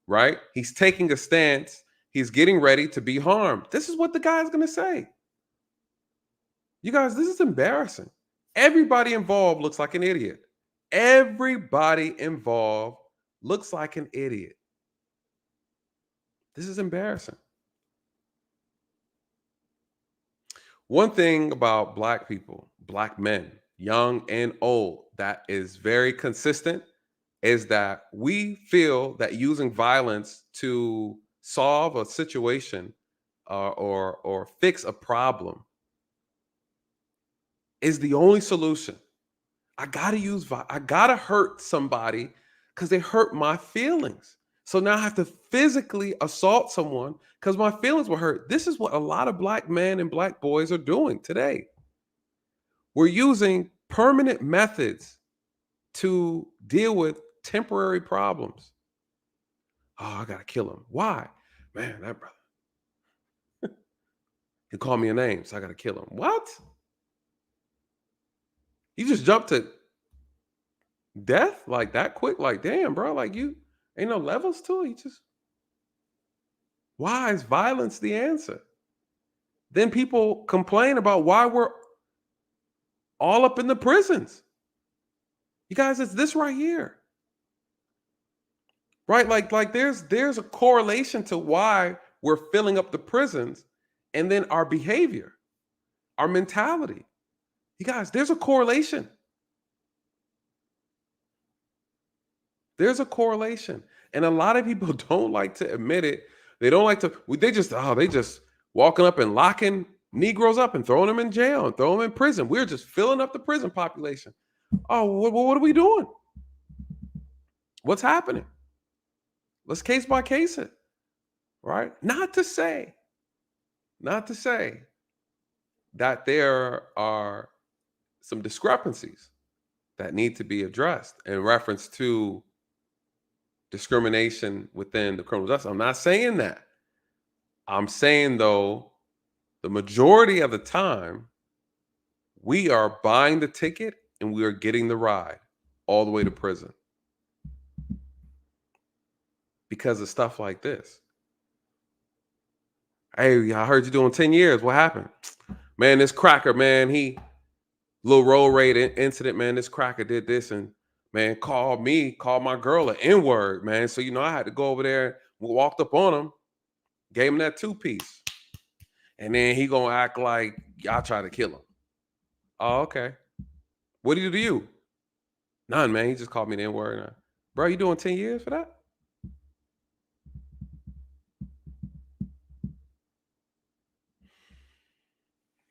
right? He's taking a stance. He's getting ready to be harmed. This is what the guy's gonna say. You guys, this is embarrassing. Everybody involved looks like an idiot. Everybody involved looks like an idiot. This is embarrassing. One thing about black people, black men, young and old, that is very consistent is that we feel that using violence to solve a situation or fix a problem is the only solution. I gotta hurt somebody because they hurt my feelings. So now I have to physically assault someone because my feelings were hurt. This is what a lot of black men and black boys are doing today. We're using permanent methods to deal with temporary problems. Oh, I gotta kill him. Why? Man, that brother. He called me a name, so I gotta kill him. What? You just jumped to death like that quick? Like, damn, bro, like you ain't no levels to it. You just, why is violence the answer? Then people complain about why we're all up in the prisons. You guys, it's this right here. Right? Like there's a correlation to why we're filling up the prisons and then our behavior, our mentality. You guys, there's a correlation. There's a correlation. And a lot of people don't like to admit it. They don't like to, they just walking up and locking Negroes up and throwing them in jail and throwing them in prison. We're just filling up the prison population. Oh, what are we doing? What's happening? Let's case by case it, right? Not to say that there are some discrepancies that need to be addressed in reference to discrimination within the criminal justice. I'm not saying that. I'm saying, though, the majority of the time, we are buying the ticket and we are getting the ride all the way to prison because of stuff like this. Hey, I heard you doing 10 years. What happened? Man, this cracker, man, little road rage incident, man, this cracker did this and, man, called my girl an N-word, man. So, I had to go over there, walked up on him, gave him that 2-piece. And then he gonna act like y'all try to kill him. Oh, okay. What did he do to you? None, man. He just called me an N-word. Bro, you doing 10 years for that?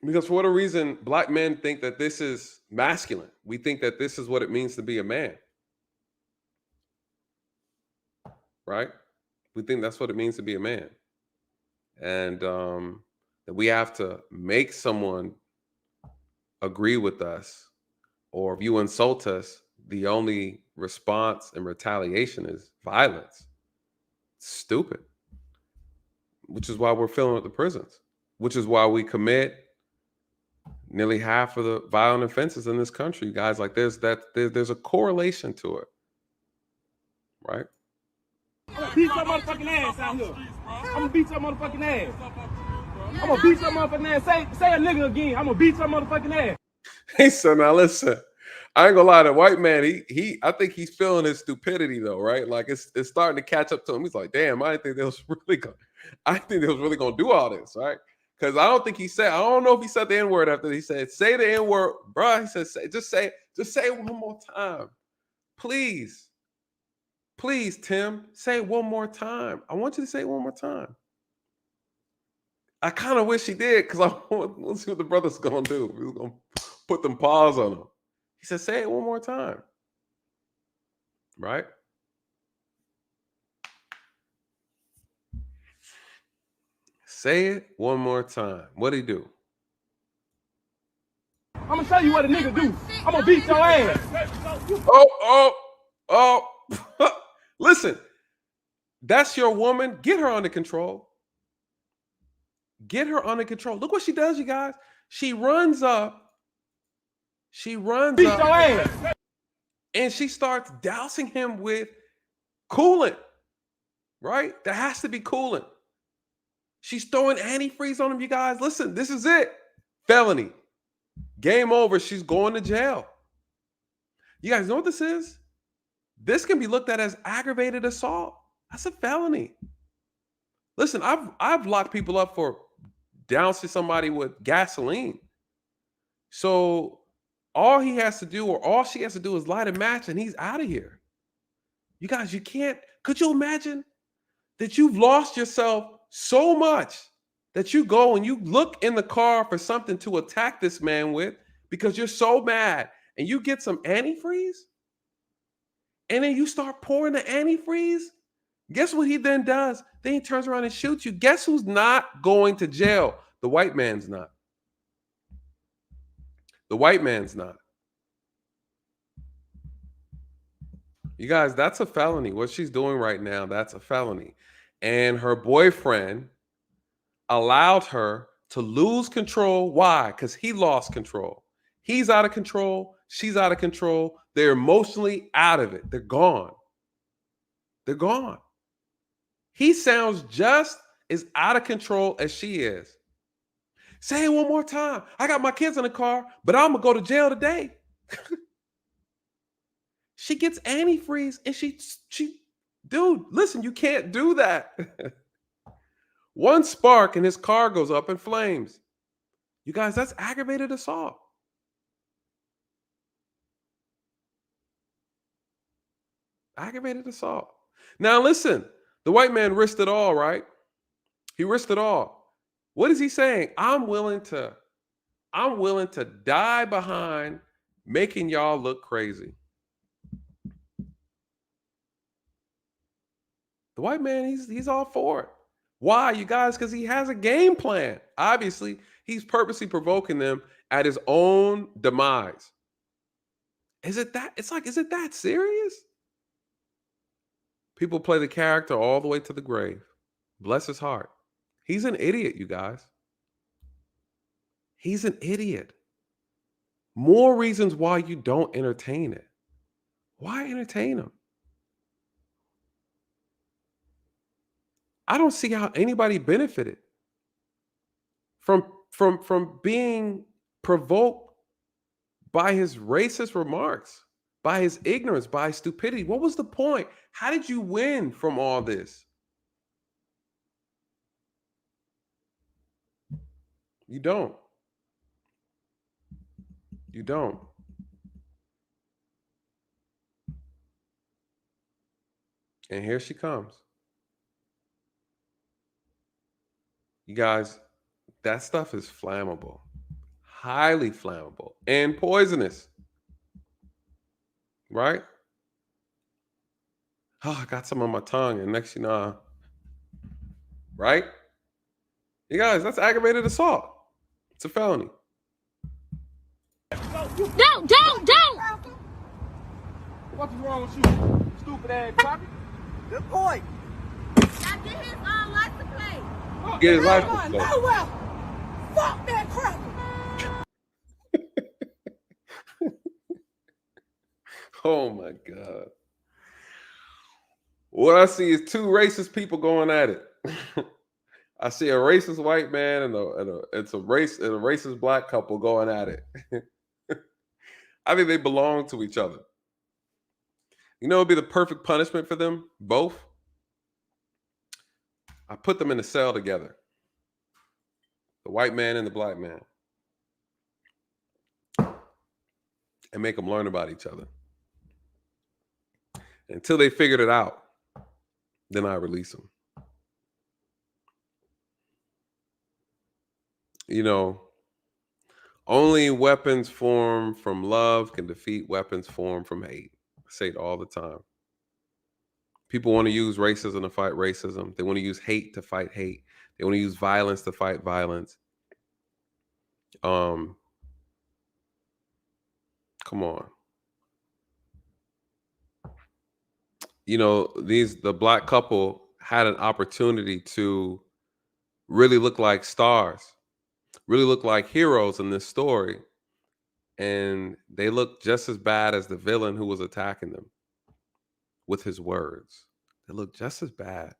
Because for whatever reason, black men think that this is masculine. We think that this is what it means to be a man. Right? We think that's what it means to be a man. And that we have to make someone agree with us, or if you insult us, the only response and retaliation is violence. Stupid. Which is why we're filling up the prisons. Which is why we commit nearly half of the violent offenses in this country, guys. Like there's a correlation to it, right? I'm gonna beat your motherfucking ass out here. I'm gonna beat your motherfucking ass. I'm gonna beat your motherfucking ass. Say a nigga again. I'm gonna beat your motherfucking ass. Hey, so now listen. I ain't gonna lie, the white man, I think he's feeling his stupidity though, right? Like it's starting to catch up to him. He's like, damn, I think they was really gonna do all this, right? Because I don't think he said, I don't know if he said the N-word after he said, say the N-word, bro. He said, just say it one more time. Please. Please, Tim, say it one more time. I want you to say it one more time. I kind of wish he did because I want to see what the brother's going to do. He's going to put them paws on him. He said, say it one more time. Right? Say it one more time. What'd he do? I'm gonna show you what a nigga do. I'm gonna beat your ass. Oh. Listen, that's your woman. Get her under control. Get her under control. Look what she does, you guys. She runs up. Beat your ass. And she starts dousing him with coolant. Right? There has to be coolant. She's throwing antifreeze on him, you guys. Listen, this is it. Felony. Game over. She's going to jail. You guys know what this is? This can be looked at as aggravated assault. That's a felony. Listen, I've locked people up for dousing somebody with gasoline. So all he has to do, or all she has to do, is light a match and he's out of here. You guys, you can't. Could you imagine that you've lost yourself so much that you go and you look in the car for something to attack this man with because you're so mad, and you get some antifreeze, and then you start pouring the antifreeze? Guess what he then does? Then he turns around and shoots you. Guess who's not going to jail? The white man's not. The white man's not. You guys, that's a felony. What she's doing right now, that's a felony. And her boyfriend allowed her to lose control. Why? Because he lost control. He's out of control. She's out of control. They're emotionally out of it. They're gone. They're gone. He sounds just as out of control as she is. Say it one more time. I got my kids in the car, but I'm going to go to jail today. She gets antifreeze and she, dude, listen, you can't do that. One spark and his car goes up in flames. You guys, that's aggravated assault. Aggravated assault. Now listen, the white man risked it all, right? He risked it all. What is he saying? I'm willing to die behind making y'all look crazy. The white man, he's all for it. Why, you guys? Because he has a game plan. Obviously, he's purposely provoking them at his own demise. Is it that? It's like, is it that serious? People play the character all the way to the grave. Bless his heart. He's an idiot, you guys. He's an idiot. More reasons why you don't entertain it. Why entertain him? I don't see how anybody benefited from being provoked by his racist remarks, by his ignorance, by his stupidity. What was the point? How did you win from all this? You don't. You don't. And here she comes. You guys, that stuff is flammable, highly flammable, and poisonous. Right? Oh, I got some on my tongue, and next you know, right? You guys, that's aggravated assault. It's a felony. Don't. What's wrong with you, stupid ass cracker? Good point. Now get his license plate. Get his life. Going nowhere. Fuck that cracker. Oh my God. What I see is two racist people going at it. I see a racist white man and a racist black couple going at it. I think they belong to each other. You know, it'd be the perfect punishment for them both. I put them in a cell together. the white man and the black man, and make them learn about each other. Until they figured it out, then I release them. You know, only weapons formed from love can defeat weapons formed from hate. I say it all the time. People want to use racism to fight racism. They want to use hate to fight hate. They want to use violence to fight violence. Come on. You know, the black couple had an opportunity to really look like stars, really look like heroes in this story. And they looked just as bad as the villain who was attacking them with his words. They looked just as bad.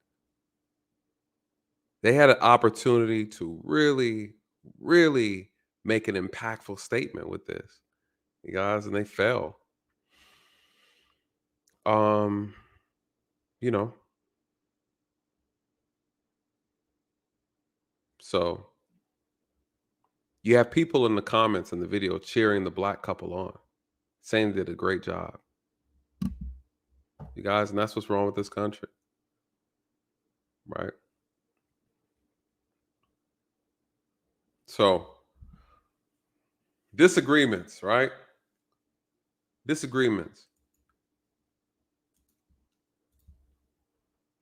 They had an opportunity to really, really make an impactful statement with this, you guys, and they fell. You know, so you have people in the comments in the video cheering the black couple on, saying they did a great job. You guys, and that's what's wrong with this country, right? So, disagreements, right? Disagreements.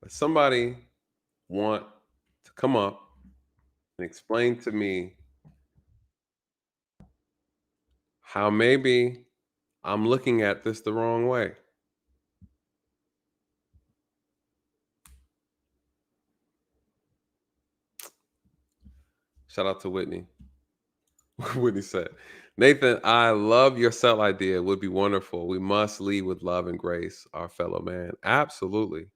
Does somebody want to come up and explain to me how maybe I'm looking at this the wrong way? Shout out to Whitney. Whitney said, Nathan, I love your cell idea. It would be wonderful. We must lead with love and grace, our fellow man. Absolutely.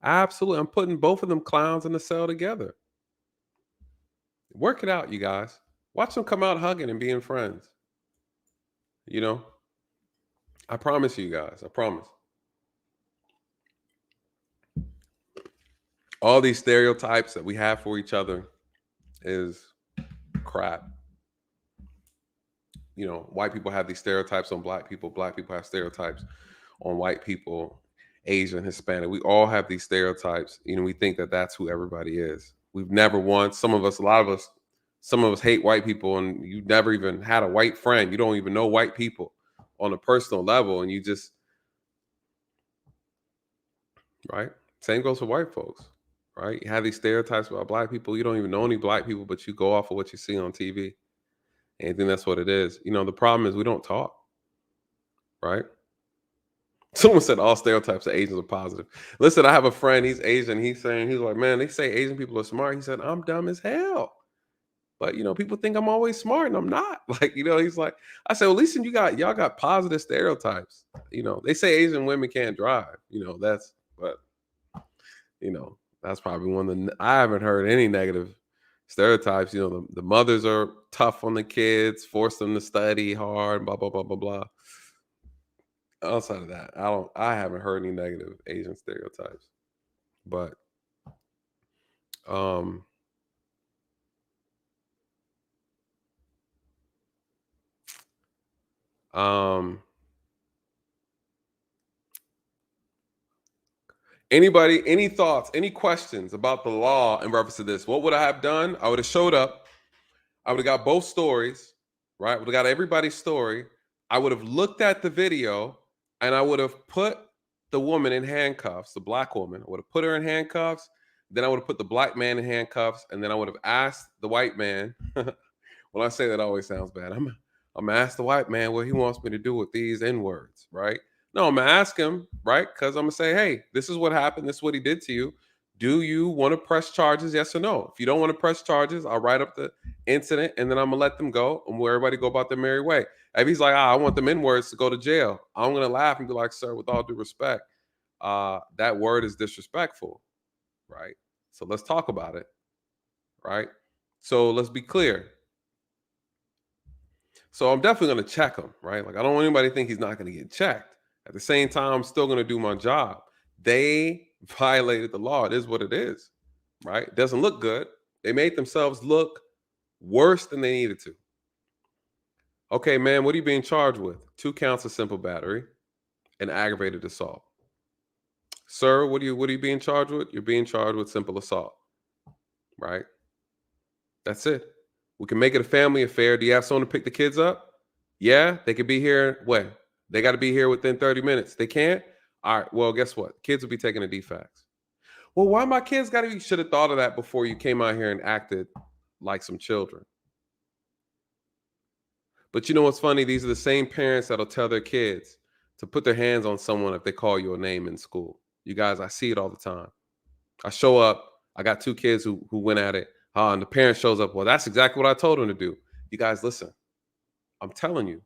Absolutely. I'm putting both of them clowns in the cell together. Work it out, you guys. Watch them come out hugging and being friends. You know, I promise you guys, I promise. All these stereotypes that we have for each other is crap. You know, white people have these stereotypes on black people have stereotypes on white people, Asian, Hispanic. We all have these stereotypes. You know, we think that that's who everybody is. We've never once, some of us hate white people, and you never even had a white friend. You don't even know white people on a personal level, and you just, right? Same goes for white folks, right? You have these stereotypes about black people. You don't even know any black people, but you go off of what you see on TV. And I think that's what it is. You know, the problem is we don't talk, right? Someone said all stereotypes of Asians are positive. Listen, I have a friend, he's Asian. He's like, man, they say Asian people are smart. He said, I'm dumb as hell. But, you know, people think I'm always smart and I'm not. Like, you know, he's like, I said, well, at least y'all got positive stereotypes. You know, they say Asian women can't drive. You know, but, you know, that's probably one of I haven't heard any negative stereotypes. You know, the mothers are tough on the kids, force them to study hard, blah, blah, blah, blah, blah. Outside of that, I haven't heard any negative Asian stereotypes. But anybody, any thoughts, any questions about the law in reference to this? What would I have done? I would have showed up. I would have got both stories, right? Would have got everybody's story. I would have looked at the video, and I would have put the woman in handcuffs, the black woman. I would have put her in handcuffs. Then I would have put the black man in handcuffs, and then I would have asked the white man. When I say that, always sounds bad. I'm gonna ask the white man what he wants me to do with these N-words, right? No, I'm gonna ask him, right? Because I'm gonna say, hey, this is what happened. This is what he did to you. Do you want to press charges? Yes or no? If you don't want to press charges, I'll write up the incident, and then I'm gonna let them go, and everybody go about their merry way. If he's like, I want them N-words to go to jail, I'm gonna laugh and be like, sir, with all due respect, that word is disrespectful, right? So let's talk about it, right? So let's be clear. So I'm definitely going to check him, right? Like, I don't want anybody to think he's not going to get checked. At the same time, I'm still going to do my job. They violated the law. It is what it is, right? It doesn't look good. They made themselves look worse than they needed to. Okay, man, what are you being charged with? 2 counts of simple battery and aggravated assault. Sir, what are you being charged with? You're being charged with simple assault. Right? That's it. We can make it a family affair. Do you have someone to pick the kids up? Yeah, they could be here. When? They got to be here within 30 minutes. They can't? All right. Well, guess what? Kids will be taking a defects. Well, why my kids got to be? You should have thought of that before you came out here and acted like some children. But you know what's funny? These are the same parents that'll tell their kids to put their hands on someone if they call you a name in school. You guys, I see it all the time. I show up. I got 2 kids who went at it. And the parent shows up. Well, that's exactly what I told him to do. You guys, listen. I'm telling you.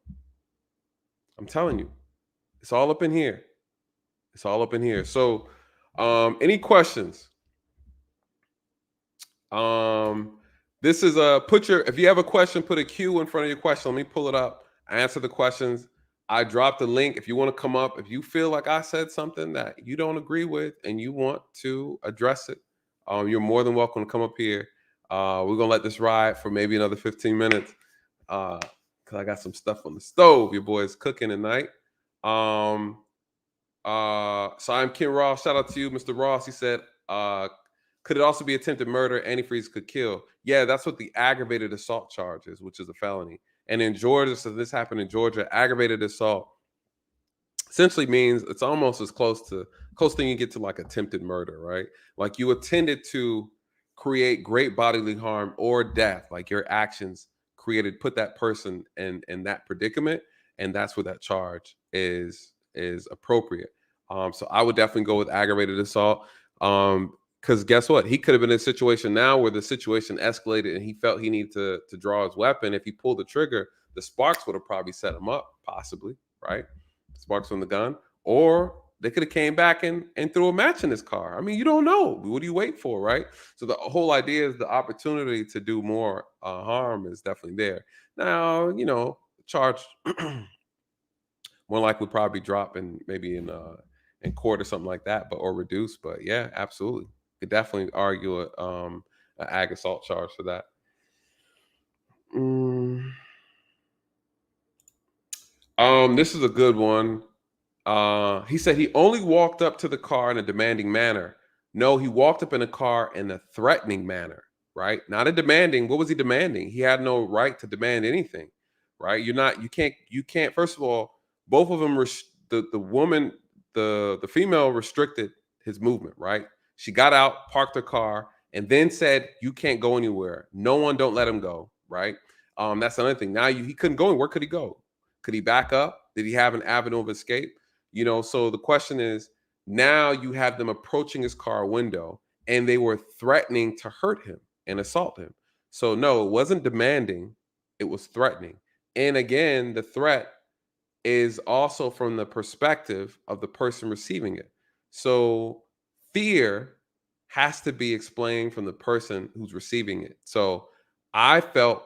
It's all up in here. It's all up in here. So, any questions? This is if you have a question, put a Q in front of your question. Let me pull it up. Answer the questions. I dropped the link. If you want to come up, if you feel like I said something that you don't agree with and you want to address it, you're more than welcome to come up here. We're gonna let this ride for maybe another 15 minutes. Because I got some stuff on the stove. Your boy's cooking tonight. So I'm Ken Ross. Shout out to you, Mr. Ross. He said, could it also be attempted murder? Antifreeze could kill. Yeah, that's what the aggravated assault charge is, which is a felony. And in Georgia, so this happened in Georgia, aggravated assault essentially means it's almost as close thing you get to like attempted murder, right? Like you intended to create great bodily harm or death, like your actions put that person in that predicament, and that's where that charge is appropriate. So I would definitely go with aggravated assault. Because guess what? He could have been in a situation now where the situation escalated and he felt he needed to draw his weapon. If he pulled the trigger, the sparks would have probably set him up, possibly, right? Sparks from the gun. Or they could have came back and threw a match in his car. I mean, you don't know. What do you wait for, right? So the whole idea is the opportunity to do more harm is definitely there. Now, charge more likely probably drop maybe in court or something like that, or reduce. But yeah, absolutely. Could definitely argue an ag assault charge for that. This is a good one. He said he only walked up to the car in a demanding manner. No, he walked up in a car in a threatening manner, right? Not a demanding. What was he demanding? He had no right to demand anything, right? You can't. First of all, both of them the female restricted his movement, right? She got out, parked her car, and then said, "You can't go anywhere. No one, don't let him go." Right? That's another thing. Now he couldn't go anywhere. Where could he go? Could he back up? Did he have an avenue of escape? So the question is, now you have them approaching his car window, and they were threatening to hurt him and assault him. So no, it wasn't demanding; it was threatening. And again, the threat is also from the perspective of the person receiving it. So fear has to be explained from the person who's receiving it. So I felt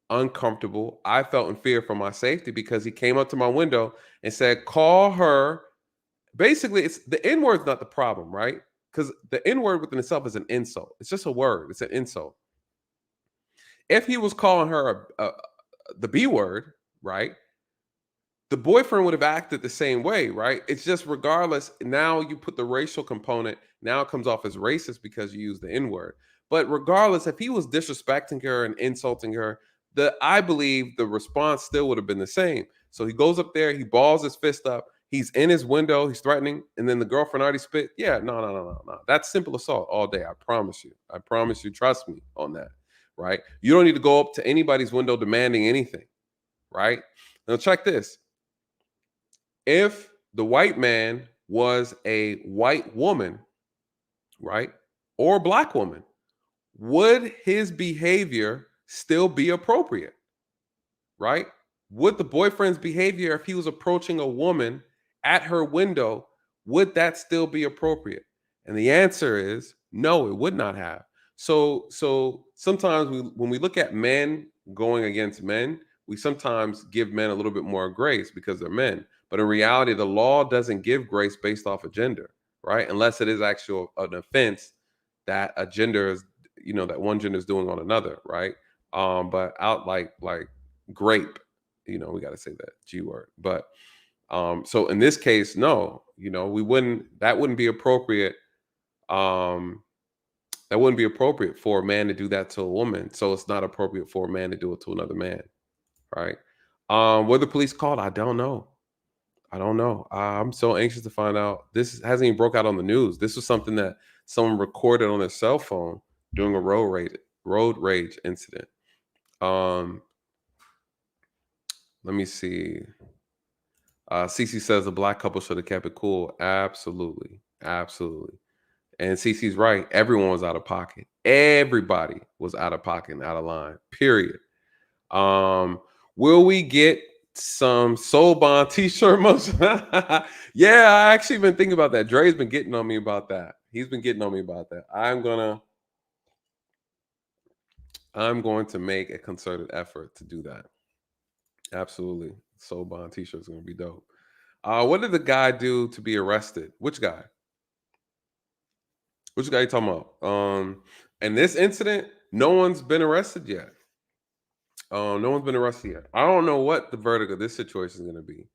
uncomfortable. I felt in fear for my safety because he came up to my window and said, "Call her." Basically, it's the N-word's not the problem, right? Because the N-word within itself is an insult. It's just a word. It's an insult. If he was calling her the B word, right? The boyfriend would have acted the same way, right? It's just regardless. Now you put the racial component. Now it comes off as racist because you use the N-word. But regardless, if he was disrespecting her and insulting her, I believe the response still would have been the same. So he goes up there, he balls his fist up, he's in his window, he's threatening, and then the girlfriend already spit. Yeah, no. That's simple assault all day. I promise you. I promise you. Trust me on that, right? You don't need to go up to anybody's window demanding anything, right? Now check this. If the white man was a white woman, right, or a black woman, would his behavior still be appropriate, right? Would the boyfriend's behavior, if he was approaching a woman at her window, would that still be appropriate? And the answer is no, it would not have. So sometimes when we look at men going against men, we sometimes give men a little bit more grace because they're men. But in reality, the law doesn't give grace based off of gender, right? Unless it is actually an offense that a gender is, that one gender is doing on another, right? But out like grape, we got to say that G word. But so in this case, no, that wouldn't be appropriate. That wouldn't be appropriate for a man to do that to a woman. So it's not appropriate for a man to do it to another man, right? Were the police called? I don't know. I'm so anxious to find out. This hasn't even broke out on the news. This was something that someone recorded on their cell phone during a road rage incident. Let me see. Cece says the black couple should have kept it cool. Absolutely. Absolutely. And Cece's right. Everyone was out of pocket. Everybody was out of pocket and out of line. Period. Will we get some Soul Bond t-shirt most? Yeah, I actually been thinking about that. Dre's been getting on me about that. He's been getting on me about that. I'm going to make a concerted effort to do that. Absolutely. Soul Bond t-shirt is going to be dope. What did the guy do to be arrested? Which guy? Which guy you talking about? In this incident, no one's been arrested yet. No one's been arrested yet. I don't know what the verdict of this situation is going to be.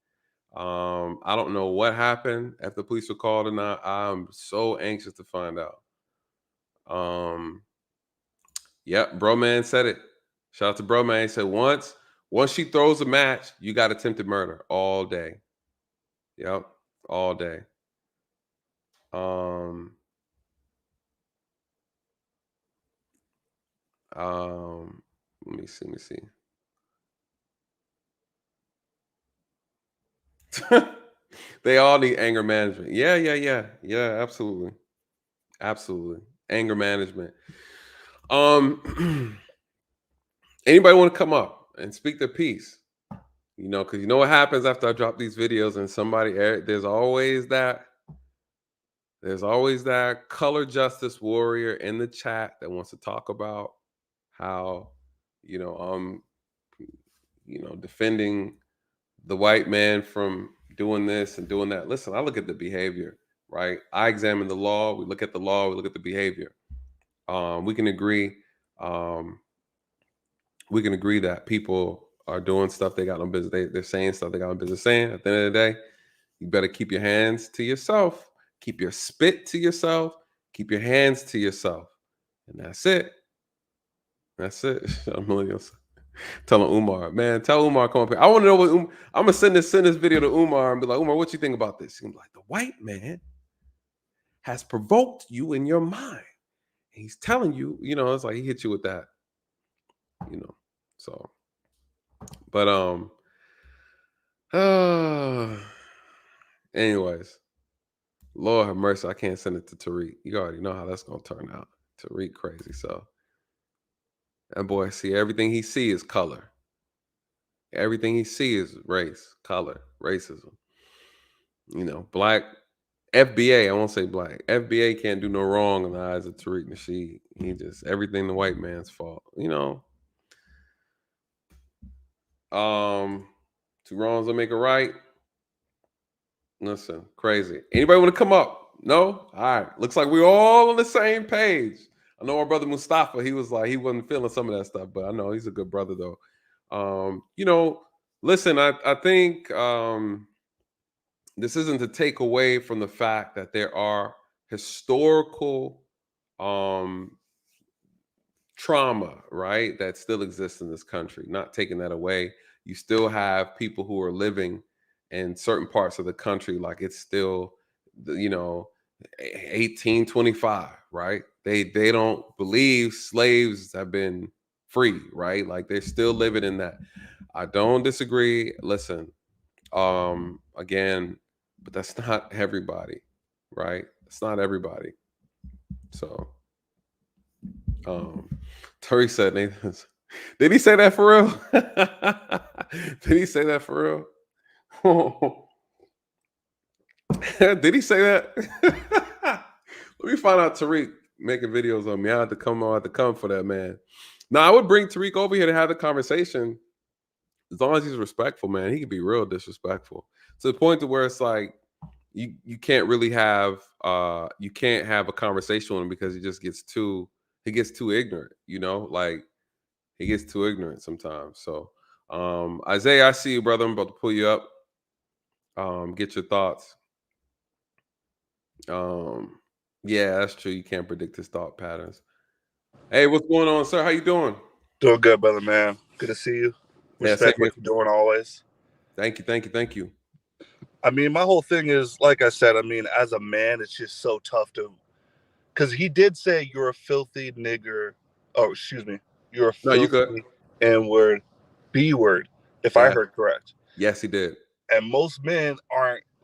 I don't know what happened, if the police were called or not. I'm so anxious to find out. Yep, bro man said it. Shout out to bro man. He said once she throws a match, you got attempted murder all day. Yep, all day. Let me see. They all need anger management. Yeah, absolutely. Anger management. Anybody want to come up and speak their piece? Because you know what happens after I drop these videos and somebody, there's always that color justice warrior in the chat that wants to talk about how, defending the white man from doing this and doing that. Listen, I look at the behavior, right? I examine the law. We look at the law. We look at the behavior. We can agree. We can agree that people are doing stuff they got no business. They're saying stuff they got no business saying. At the end of the day, you better keep your hands to yourself. Keep your spit to yourself. Keep your hands to yourself. And that's it. That's it. I'm telling Umar, man, tell Umar come up here. I want to know what I'm gonna send this video to Umar and be like, Umar, what you think about this? He's like, the white man has provoked you in your mind. And he's telling you, it's like he hit you with that, So, but anyways, Lord have mercy, I can't send it to Tariq. You already know how that's gonna turn out. Tariq crazy, so that boy see everything he see is color. Everything he see is race, color, racism. Black FBA. I won't say black. FBA can't do no wrong in the eyes of Tariq Nasheed. He just everything the white man's fault. Two wrongs don't make a right. Listen, crazy. Anybody want to come up? No? All right. Looks like we're all on the same page. I know our brother Mustafa, he was like, he wasn't feeling some of that stuff, but I know he's a good brother though. Listen, I think this isn't to take away from the fact that there are historical trauma, right, that still exists in this country. Not taking that away. You still have people who are living in certain parts of the country like it's still, 1825, right? They don't believe slaves have been free, right? Like they're still living in that. I don't disagree. Listen, again, but that's not everybody, right? It's not everybody. So, Terry said, Nathan, did he say that for real? Did he say that for real? Did he say that? Let me find out Tariq making videos on me. I have to come for that, man. Now, I would bring Tariq over here to have the conversation. As long as he's respectful, man, he can be real disrespectful to the point to where it's like you can't really have a conversation with him because he gets too ignorant, like He gets too ignorant sometimes. So, Isaiah, I see you, brother. I'm about to pull you up. Get your thoughts. Yeah, that's true. You can't predict his thought patterns. Hey, what's going on, sir? How you doing? Doing good, brother, man. Good to see you. Yeah, same Respect here. what you're doing always. Thank you, thank you, thank you. I mean, my whole thing is, like I said, I mean, as a man, it's just so tough to, because he did say you're a filthy nigger. Oh, excuse me. You're a No, you good. filthy N-word, B-word, if I Yeah. heard correct. Yes, he did. And most men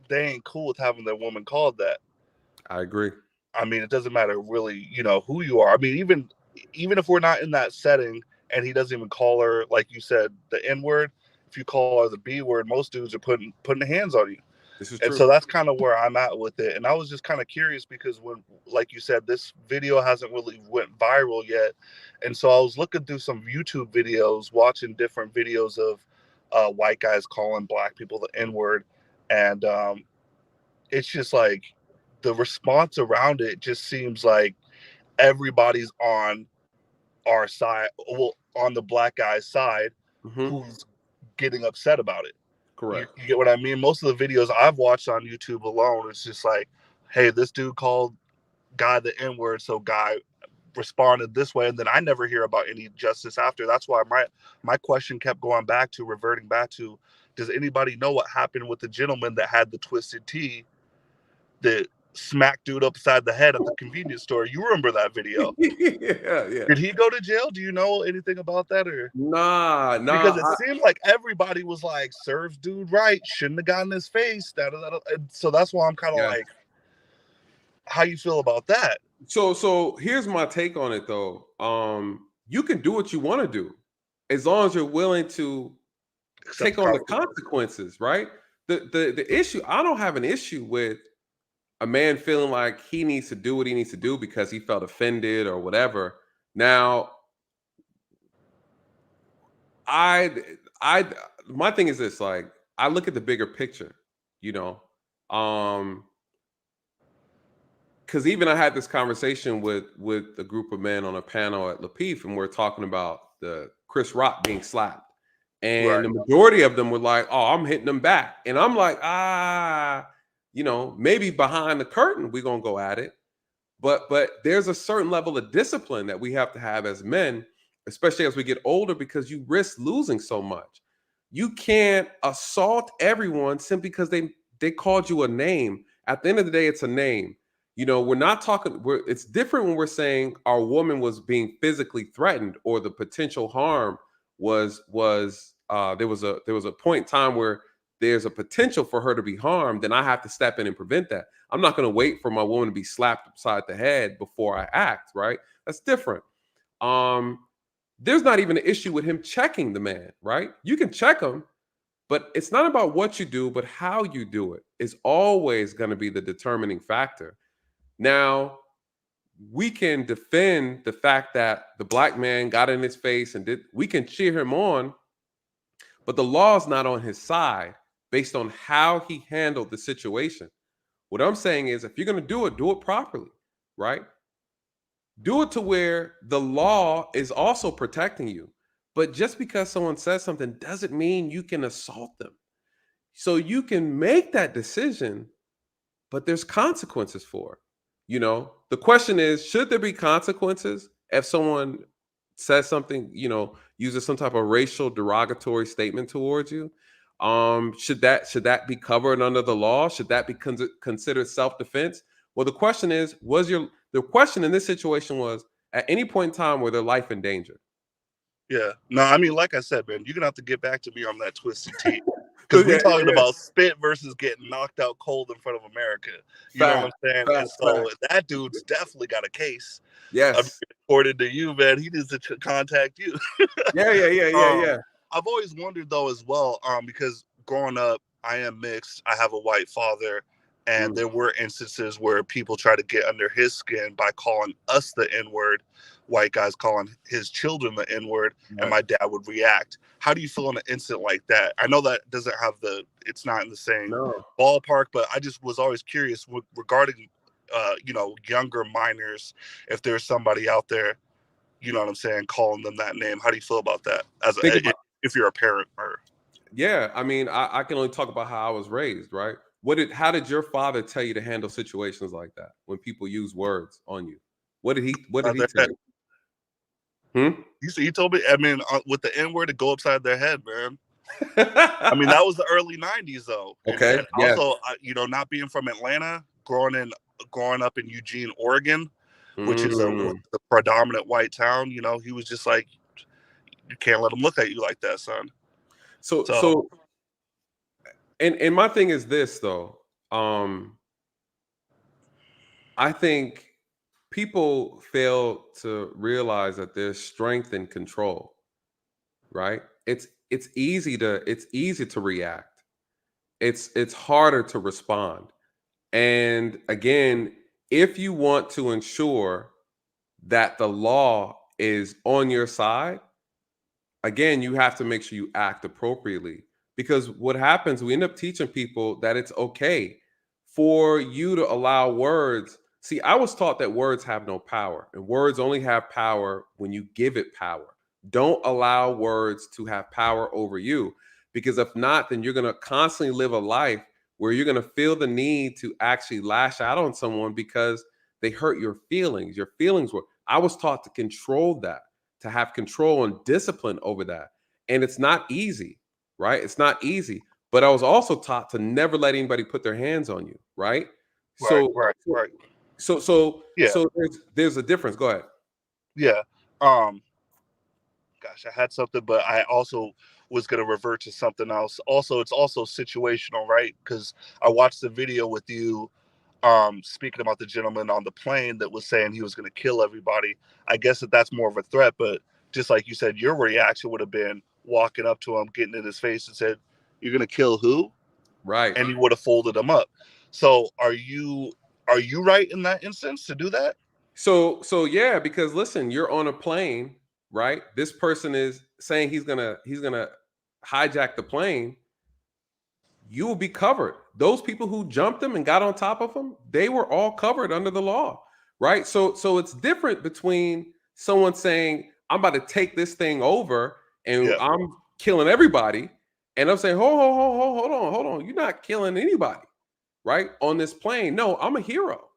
they ain't cool with having their woman called that. I agree. I mean, it doesn't matter really, who you are. I mean, even if we're not in that setting and he doesn't even call her, like you said, the N word, if you call her the B word, most dudes are putting their hands on you. This is And true. so that's kind of where I'm at with it. And I was just kind of curious because when, like you said, this video hasn't really went viral yet. And so I was looking through some YouTube videos, watching different videos of white guys calling black people the N word. And it's just like the response around it just seems like everybody's on our side, well, on the black guy's side, who's getting upset about it. Correct. You get what I mean? Most of the videos I've watched on YouTube alone, it's just like, hey, this dude called guy the N-word, so guy responded this way, and then I never hear about any justice after. That's why my question kept reverting back to, does anybody know what happened with the gentleman that had the twisted tea that smacked dude upside the head at the convenience store? You remember that video? Yeah. Did he go to jail? Do you know anything about that? Or Nah. because it seemed like everybody was like, serves dude right, shouldn't have gotten his face. And so that's why I'm kind of like, how you feel about that? So here's my take on it though. You can do what you want to do as long as you're willing to take on the consequences, right? The issue, I don't have an issue with a man feeling like he needs to do what he needs to do because he felt offended or whatever. Now, my thing is this, like, I look at the bigger picture, because even I had this conversation with a group of men on a panel at Lapeef, and we're talking about the Chris Rock being slapped, and the majority of them were like, "Oh, I'm hitting them back," and I'm like, maybe behind the curtain we're gonna go at it, but there's a certain level of discipline that we have to have as men, especially as we get older, because you risk losing so much. You can't assault everyone simply because they called you a name. At the end of the day, it's a name. We're not talking. It's different when we're saying our woman was being physically threatened or the potential harm was there was a point in time where there's a potential for her to be harmed. Then I have to step in and prevent that. I'm not going to wait for my woman to be slapped upside the head before I act. Right? That's different. There's not even an issue with him checking the man. Right? You can check him. But it's not about what you do, but how you do it is always going to be the determining factor. Now, we can defend the fact that the black man got in his face and we can cheer him on, but the law is not on his side based on how he handled the situation. What I'm saying is, if you're going to do it properly, right? Do it to where the law is also protecting you. But just because someone says something doesn't mean you can assault them. So you can make that decision, but there's consequences for it. The question is, should there be consequences if someone says something, uses some type of racial derogatory statement towards you? Should that be covered under the law? Should that be considered self-defense? Well, the question is, the question in this situation was, at any point in time, were their life in danger? Yeah. No, I mean, like I said, man, you're gonna have to get back to me on that twisted tea. Because we're talking about spit versus getting knocked out cold in front of America. You know what I'm saying? And so that dude's definitely got a case. Yes. I mean, according to you, man, he needs to contact you. Yeah. I've always wondered though as well, because growing up, I am mixed. I have a white father, and there were instances where people try to get under his skin by calling us the N-word, white guys calling his children the N-word, and my dad would react. How do you feel in an incident like that? I know that doesn't have it's not in the same ballpark, but I just was always curious regarding, younger minors, if there's somebody out there, you know what I'm saying, calling them that name. How do you feel about that as if you're a parent? Or Yeah, I mean, I can only talk about how I was raised, right? How did your father tell you to handle situations like that when people use words on you? What did he tell you? Hmm? he told me, I mean, with the N word to go upside their head, man. I mean, that was the early '90s, though, and Okay. Yeah. also, you know, not being from Atlanta, growing up in Eugene, Oregon, which is Mm. the predominant white town. You know, he was just like, you can't let them look at you like that, son. So, and my thing is this though. I think people fail to realize that there's strength in control, right? It's easy to react. It's harder to respond. And again, if you want to ensure that the law is on your side, again, you have to make sure you act appropriately. Because what happens, we end up teaching people that it's okay for you to allow words. See, I was taught that words have no power, and words only have power when you give it power. Don't allow words to have power over you, because if not, then you're going to constantly live a life where you're going to feel the need to actually lash out on someone because they hurt your feelings. Your feelings were, I was taught to control that, to have control and discipline over that. And it's not easy, right? It's not easy. But I was also taught to never let anybody put their hands on you, right? Right, So right, right. Yeah, so there's a difference. Go ahead. yeah. Gosh, I had something, but I also was going to revert to something else. Also, it's also situational, right? Because I watched the video with you speaking about the gentleman on the plane that was saying he was going to kill everybody. I guess that's more of a threat, but just like you said, your reaction would have been walking up to him, getting in his face and said, "You're going to kill who?" Right. And he would have folded him up. So are you right in that instance to do that? So yeah, because listen, you're on a plane, right? This person is saying he's gonna hijack the plane. You will be covered. Those people who jumped him and got on top of him, they were all covered under the law, right? So it's different between someone saying, "I'm about to take this thing over and Yeah. I'm killing everybody," and I'm saying, hold on, you're not killing anybody, right? On this plane, no, I'm a hero,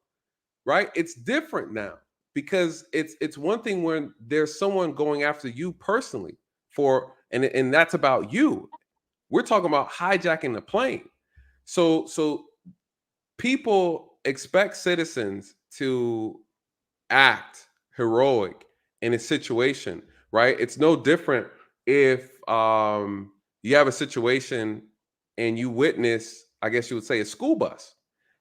right? It's different now because it's one thing when there's someone going after you personally for, and that's about you. We're talking about hijacking the plane. So people expect citizens to act heroic in a situation, right? It's no different if you have a situation and you witness, I guess you would say, a school bus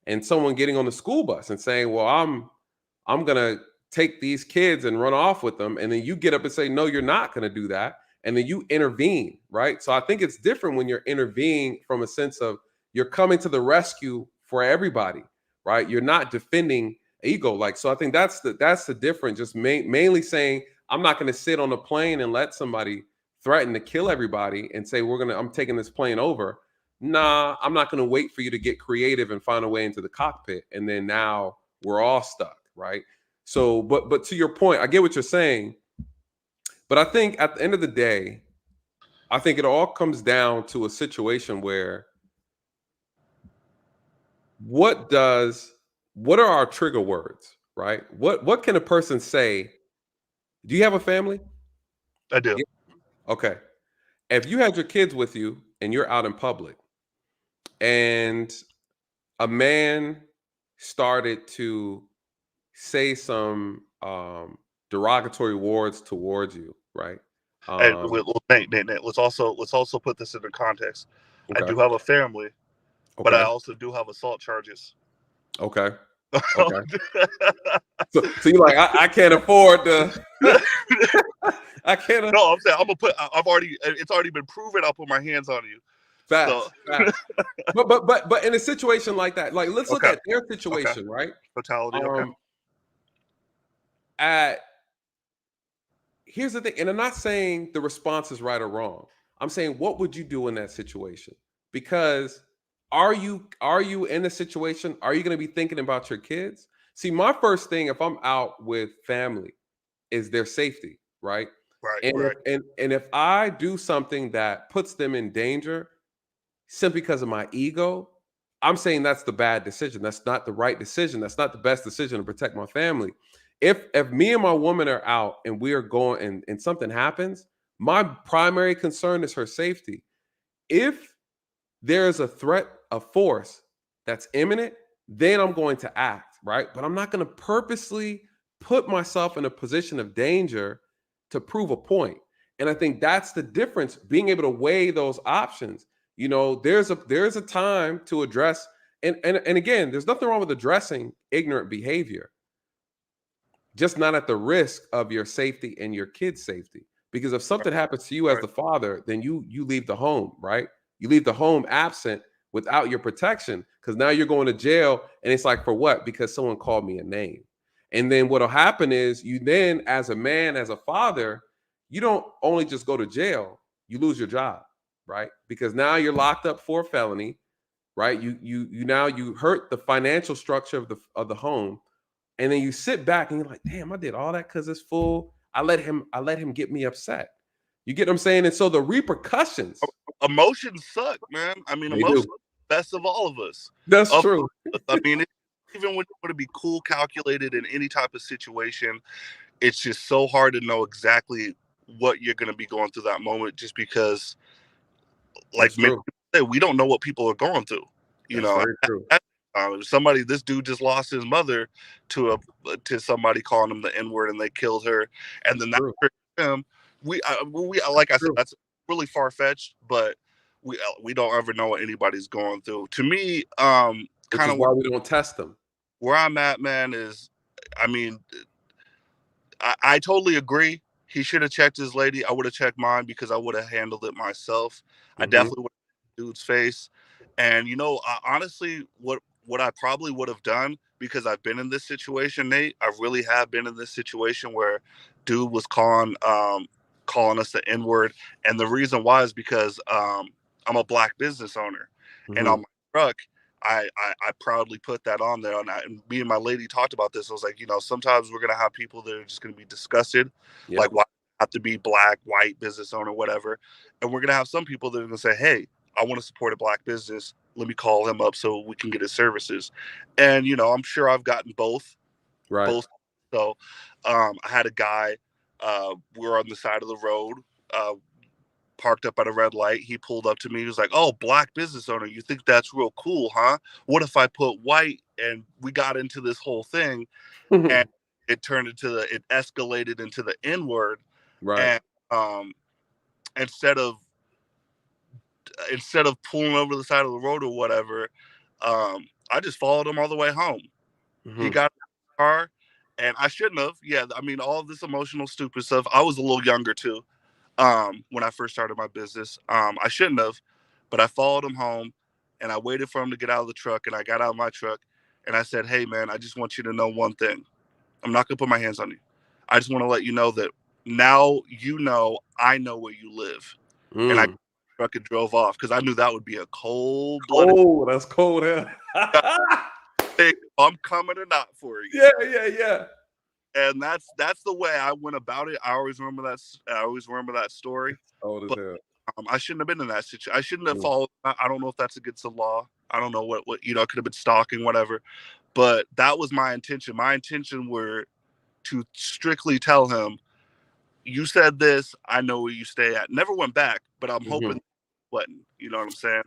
and someone getting on the school bus and saying, "Well, I'm gonna take these kids and run off with them," and then you get up and say, "No, you're not gonna do that," and then you intervene, right? So I think it's different when you're intervening from a sense of you're coming to the rescue for everybody, right? You're not defending ego. Like, so I think that's the difference. Just mainly saying, I'm not going to sit on a plane and let somebody threaten to kill everybody and say I'm taking this plane over. Nah, I'm not going to wait for you to get creative and find a way into the cockpit, and then now we're all stuck, right? So, but to your point, I get what you're saying, but I think at the end of the day, I think it all comes down to a situation where what does what are our trigger words, right? What can a person say? Do you have a family? I do. Yeah. Okay. If you had your kids with you and you're out in public and a man started to say some derogatory words towards you, right? And Um, Nate, let's also put this into context. I okay. do have a family, but I Okay. also do have assault charges. Okay. Okay. So you're like, I can't afford to I can't No, I'm saying it's already been proven. I'll put my hands on you. So facts. But in a situation like that, like let's look okay, at their okay, situation, right? totality. Okay, Um, at Here's the thing, and I'm not saying the response is right or wrong. I'm saying what would you do in that situation? Because are you in a situation? Are you going to be thinking about your kids? See, my first thing, if I'm out with family is their safety, right? Right, And right. and if I do something that puts them in danger simply because of my ego, I'm saying that's the bad decision. That's not the right decision. That's not the best decision to protect my family. If me and my woman are out and we are going and something happens, my primary concern is her safety. If there's a threat of force that's imminent, then I'm going to act, right? But I'm not going to purposely put myself in a position of danger to prove a point. And I think that's the difference, being able to weigh those options. You know, there's a time to address, and again, there's nothing wrong with addressing ignorant behavior, just not at the risk of your safety and your kids' safety. Because if something happens to you as Right. the father, then you leave the home, right? You leave the home absent without your protection, because now you're going to jail, and it's like, for what? Because someone called me a name. And then what'll happen is, you then, as a man, as a father, you don't only just go to jail, you lose your job, right? Because now you're locked up for a felony, right? You hurt the financial structure of the home, and then you sit back and you're like, damn, I did all that because it's full. I let him get me upset. You get what I'm saying? And so the repercussions, Emotions suck, man. I mean, they emotions do. best of all of us. That's Of true. I mean, even when you want to be cool, calculated in any type of situation, it's just so hard to know exactly what you're going to be going through that moment, just because, That's like many true. people say, we don't know what people are going through. You That's know, very true. somebody, this dude just lost his mother to somebody calling him the N word, and they killed her, and That's then that true. triggered him. We That's like I said, true. that's really far fetched, but we don't ever know what anybody's going through. To me, Which kind is of why we don't test them. where I'm at, man, is, I mean, I totally agree. He should have checked his lady. I would have checked mine, because I would have handled it myself. I Hmm. definitely would have dude's face. And honestly, what I probably would have done, because I've been in this situation, Nate. I really have been in this situation where dude was calling us the N word, and the reason why is because I'm a black business owner, and Hmm. on my truck, I proudly put that on there. And me and my lady talked about this. I was like, sometimes we're gonna have people that are just gonna be disgusted, like, Yep. why have to be black, white, business owner, whatever. And we're gonna have some people that are gonna say, hey, I want to support a black business. Let me call him up so we can get his services. And I'm sure I've gotten both, Right. both. So I had a guy. We were on the side of the road. Parked up at a red light. He pulled up to me. He was like, "Oh, black business owner, you think that's real cool, huh? What if I put white?" And we got into this whole thing, and it escalated into the N word. Right. And um, instead of pulling over the side of the road or whatever, I just followed him all the way home. He Hmm. got in the car, and I shouldn't have. Yeah, I mean, all this emotional, stupid stuff. I was a little younger too. When I first started my business. I shouldn't have, but I followed him home, and I waited for him to get out of the truck, and I got out of my truck, and I said, "Hey, man, I just want you to know one thing. I'm not gonna put my hands on you. I just want to let you know that now I know where you live." And I Mm. truck and drove off, because I knew that would be a cold-blooded Oh, that's cold, huh? thing. I'm coming or not for you. Yeah, yeah, yeah. And that's the way I went about it. I always remember that. I always remember that story. Cold as But hell. I shouldn't have been in that situation. I shouldn't have Mm. followed. I don't know if that's against the law. I don't know what it could have been stalking, whatever. But that was my intention. My intention were to strictly tell him, "You said this. I know where you stay at." Never went back, but I'm Mhm. hoping, button. You know what I'm saying?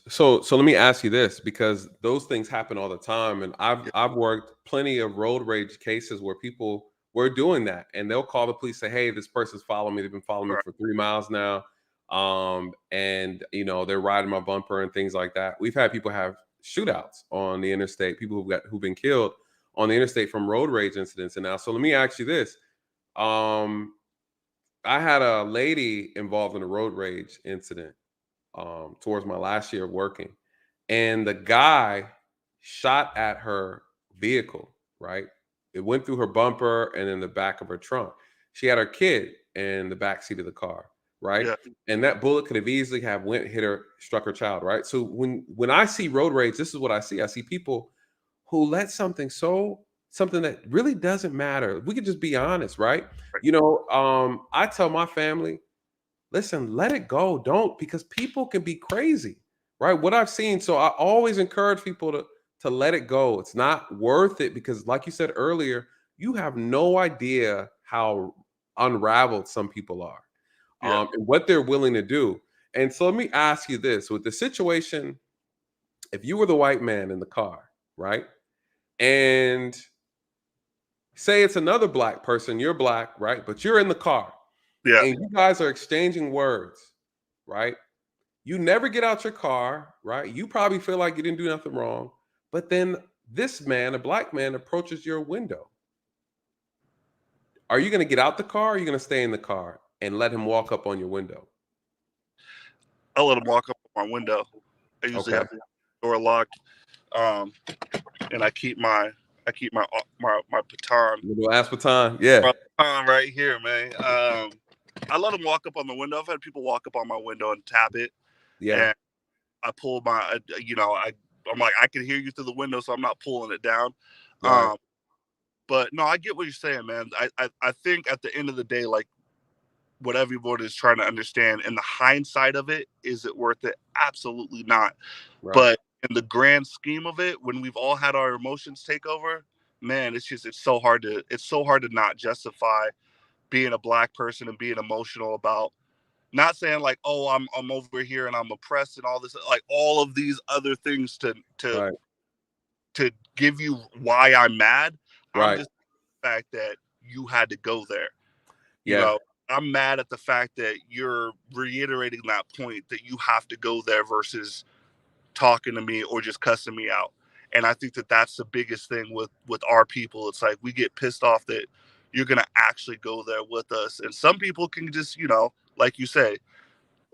So let me ask you this, because those things happen all the time, and I've Yeah, I've worked plenty of road rage cases where people were doing that, and they'll call the police, say, "Hey, this person's following me. They've been following me right. for 3 miles now, and they're riding my bumper and things like that." We've had people have shootouts on the interstate. People who've been killed on the interstate from road rage incidents. And now, so let me ask you this: um, I had a lady involved in a road rage incident towards my last year of working, and the guy shot at her vehicle. Right, it went through her bumper and in the back of her trunk. She had her kid in the back seat of the car. Right, Yeah, and that bullet could have easily have struck her child. Right, so when I see road rage, this is what I see. I see people who let something so something that really doesn't matter. We could just be honest, right? Right. You know, I tell my family, listen, let it go. Don't, because people can be crazy, right? What I've seen. So I always encourage people to let it go. It's not worth it because, like you said earlier, you have no idea how unraveled some people are, Yeah. and what they're willing to do. And so let me ask you this: with the situation, if you were the white man in the car, right, and say it's another black person, you're black, right, but you're in the car, Yeah. and you guys are exchanging words, right? You never get out your car, right? You probably feel like you didn't do nothing wrong. But then this man, a black man, approaches your window. Are you going to get out the car or are you going to stay in the car and let him walk up on your window? I let him walk up on my window. I usually Okay. have the door locked, um, and I keep my my baton Little Aspeton. Yeah. right here, man. I let him walk up on the window. I've had people walk up on my window and tap it, Yeah. and I pull my, I'm like, I can hear you through the window, so I'm not pulling it down. Right. But no, I get what you're saying, man. I think at the end of the day, like, what everyone is trying to understand in the hindsight of it, is it worth it? Absolutely not. Right. But in the grand scheme of it, when we've all had our emotions take over, man, it's so hard to not justify being a black person and being emotional about, not saying like, oh, I'm over here and I'm oppressed and all this, like all of these other things Right. to give you why I'm mad. I'm Right. just the fact that you had to go there. You Yeah. know, I'm mad at the fact that you're reiterating that point that you have to go there versus talking to me or just cussing me out. And I think that that's the biggest thing with our people. It's like we get pissed off that you're gonna actually go there with us, and some people can just, like you say,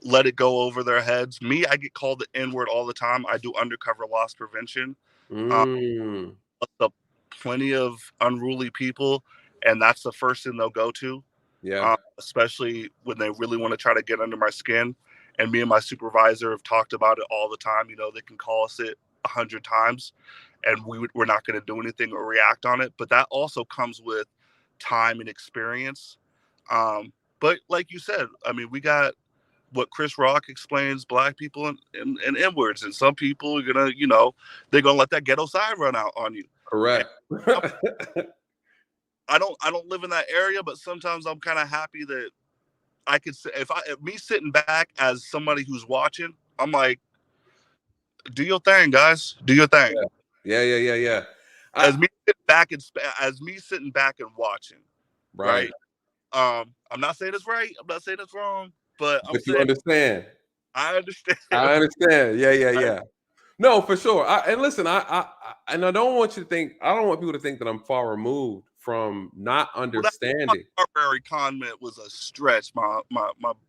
let it go over their heads. Me, I get called the N word all the time. I do undercover loss prevention. Um, Mm. the plenty of unruly people, and that's the first thing they'll go to, Yeah. especially when they really want to try to get under my skin. And me and my supervisor have talked about it all the time. They can call us it 100 times, and we're not going to do anything or react on it. But that also comes with time and experience. But like you said, I mean, we got what Chris Rock explains: black people and N words, and some people are gonna, they're gonna let that ghetto side run out on you. And Correct. I don't live in that area, but sometimes I'm kind of happy that I could say, if me sitting back as somebody who's watching, I'm like, do your thing, guys, do your thing. Yeah. Yeah. Yeah. Yeah. I, As me sitting back and watching, right. right? I'm not saying it's right. I'm not saying it's wrong, but I'm But you saying understand. I understand. I understand. Yeah. Yeah. I, Yeah. No, for sure. And listen, and I don't want you to think. I don't want people to think that I'm far removed from not well, that understanding. Arbery comment was a stretch, my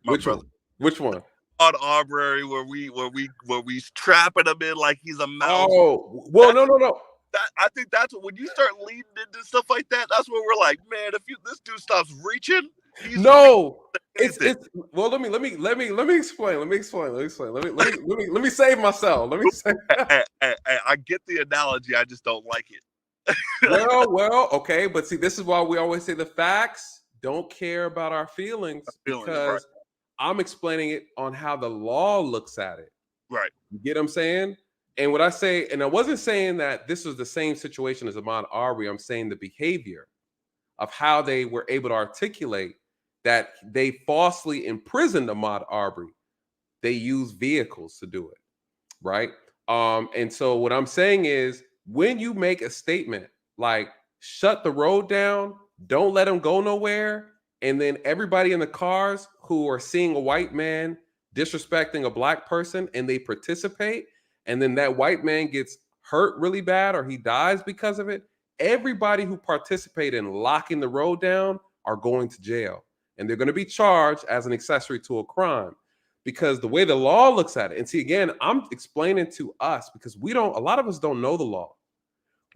Which brother. one? Which one? On Arbery, where we trapping him in like he's a mouse. Oh, well, That's no, no, no. I think that's when you start leading into stuff like that. That's where we're like, man, if this dude stops reaching, he's reaching No. anything. It's well. Let me explain. Let me save myself. Let me say. I get the analogy. I just don't like it. Well, okay, but see, this is why we always say the facts don't care about our feelings, Feelings, right? because I'm explaining it on how the law looks at it. Right. You get what I'm saying? And what I say, and I wasn't saying that this was the same situation as Ahmaud Arbery. I'm saying the behavior of how they were able to articulate that they falsely imprisoned Ahmaud Arbery. They used vehicles to do it, right? And so what I'm saying is, when you make a statement like shut the road down, don't let them go nowhere, and then everybody in the cars who are seeing a white man disrespecting a black person and they participate, and then that white man gets hurt really bad or he dies because of it, everybody who participated in locking the road down are going to jail, and they're going to be charged as an accessory to a crime, because the way the law looks at it. And see, again, I'm explaining to us because a lot of us don't know the law.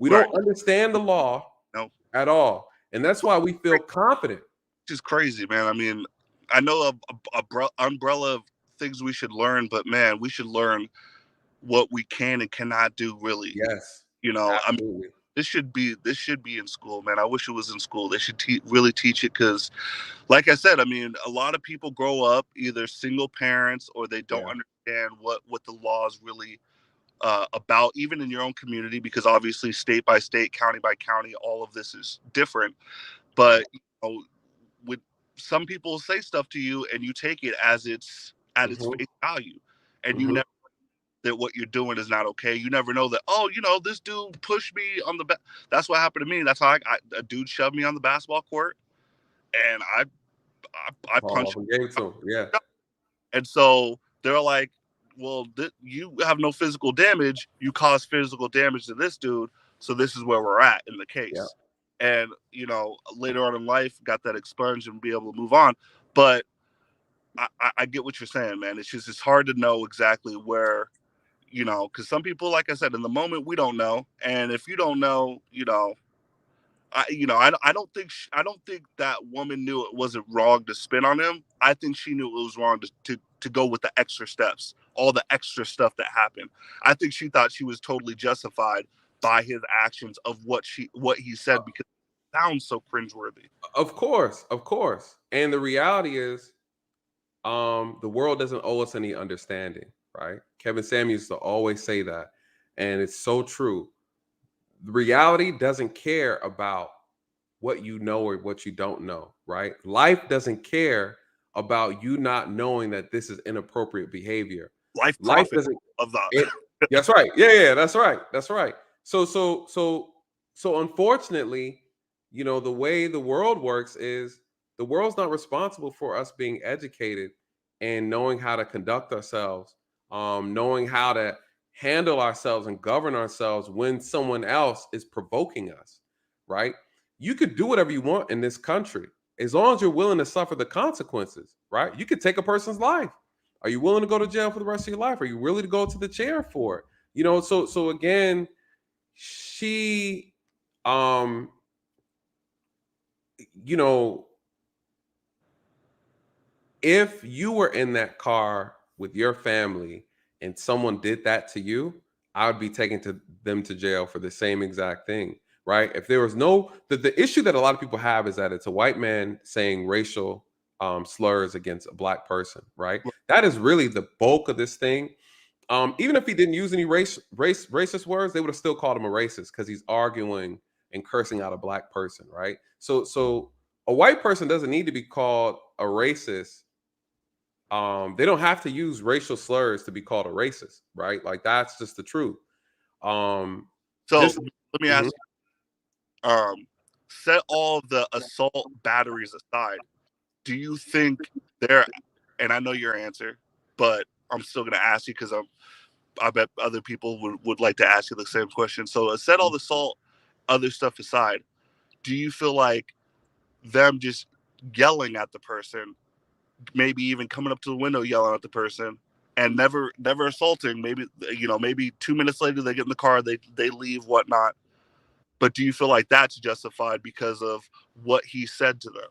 We Right. don't understand the law No. at all. And that's why we feel confident. Which is crazy, man. I mean, I know a umbrella of things we should learn, but man, we should learn what we can and cannot do, really. Yes, I mean, absolutely. This should be in school, man. I wish it was in school. They should really teach it because, like I said, I mean, a lot of people grow up either single parents or they don't understand what the laws really about, even in your own community, because obviously state by state, county by county, all of this is different. But you know, with some people say stuff to you and you take it as its face value, and you never that what you're doing is not okay. You never know that, oh, you know, this dude pushed me on the back. That's what happened to me. That's how a dude shoved me on the basketball court, and I punched him. Gave it to him. Yeah. And so they're like, well, you have no physical damage. You caused physical damage to this dude. So this is where we're at in the case. Yeah. And, you know, later on in life, got that expunged and be able to move on. But I get what you're saying, man. It's hard to know exactly where, you know, because some people, like I said, in the moment, we don't know. And if you don't know, you know, I don't think that woman knew it wasn't wrong to spin on him. I think she knew it was wrong to go with the extra steps, all the extra stuff that happened. I think she thought she was totally justified by his actions of what he said, because it sounds so cringeworthy. Of course. And the reality is, the world doesn't owe us any understanding, right? Kevin Samuels used to always say that, and it's so true. The reality doesn't care about what you know or what you don't know, right? Life doesn't care about you not knowing that this is inappropriate behavior. Life doesn't of that. That's right. Yeah, that's right. So unfortunately, you know, the way the world works is the world's not responsible for us being educated and knowing how to conduct ourselves, knowing how to handle ourselves and govern ourselves when someone else is provoking us, right? You could do whatever you want in this country as long as you're willing to suffer the consequences, right? You could take a person's life. Are you willing to go to jail for the rest of your life? Are you willing to go to the chair for it? You know, so again, she, you know, if you were in that car with your family and someone did that to you, I would be taking them to jail for the same exact thing, right? If there was the issue that a lot of people have is that it's a white man saying racial slurs against a black person, right? That is really the bulk of this thing. Even if he didn't use any racist words, they would have still called him a racist because he's arguing and cursing out a black person, right? So a white person doesn't need to be called a racist. They don't have to use racial slurs to be called a racist, right? Like that's just the truth. So let me ask you, set all the assault batteries aside. Do you think and I know your answer, but I'm still going to ask you because I bet other people would like to ask you the same question. So set all the assault, other stuff aside. Do you feel like them just yelling at the person, maybe even coming up to the window yelling at the person, and never assaulting, maybe 2 minutes later they get in the car, they leave, whatnot, but do you feel like that's justified because of what he said to them?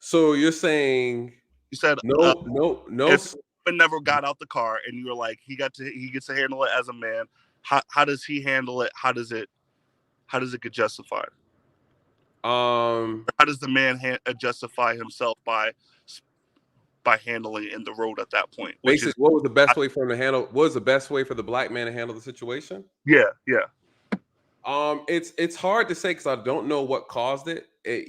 So you're saying you said no. If someone never got out the car and you were like, he gets to handle it as a man, how does he handle it? How does it get justified? How does the man justify himself by handling it in the road at that point? Basically, what was the best way for him to handle? What was the best way for the black man to handle the situation? Yeah. It's hard to say because I don't know what caused it.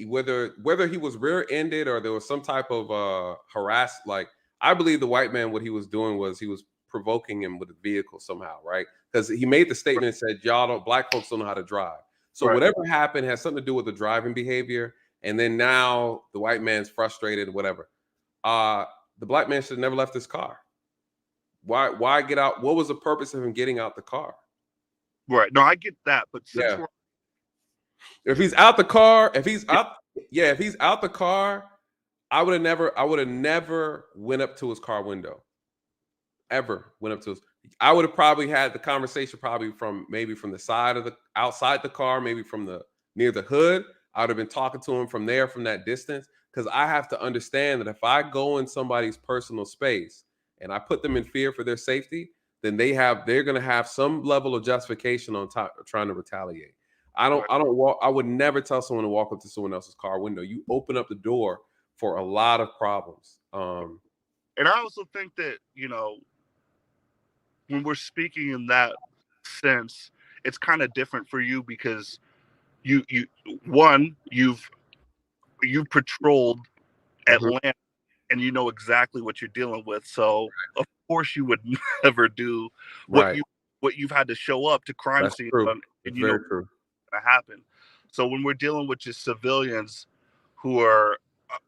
Whether he was rear-ended or there was some type of harass. Like I believe the white man, what he was doing was he was provoking him with a vehicle somehow, right? Because he made the statement and said, black folks don't know how to drive. So whatever happened has something to do with the driving behavior. And then now the white man's frustrated, whatever. The black man should have never left his car. Why get out? What was the purpose of him getting out the car? Right. No, I get that, but if he's out the car, if he's out the car, I would have never went up to his car window. Ever went up to his. I would have probably had the conversation from the side of outside the car, maybe from near the hood. I would have been talking to him from that distance, because I have to understand that if I go in somebody's personal space and I put them in fear for their safety, then they're going to have some level of justification on top of trying to retaliate. I would never tell someone to walk up to someone else's car window. You open up the door for a lot of problems. And I also think that, you know, when we're speaking in that sense, it's kind of different for you because you've patrolled Atlanta and you know exactly what you're dealing with. So of course you would never do Right. what you've had to show up to crime That's scene true. and It's you know very true. what's gonna happen. So when we're dealing with just civilians who are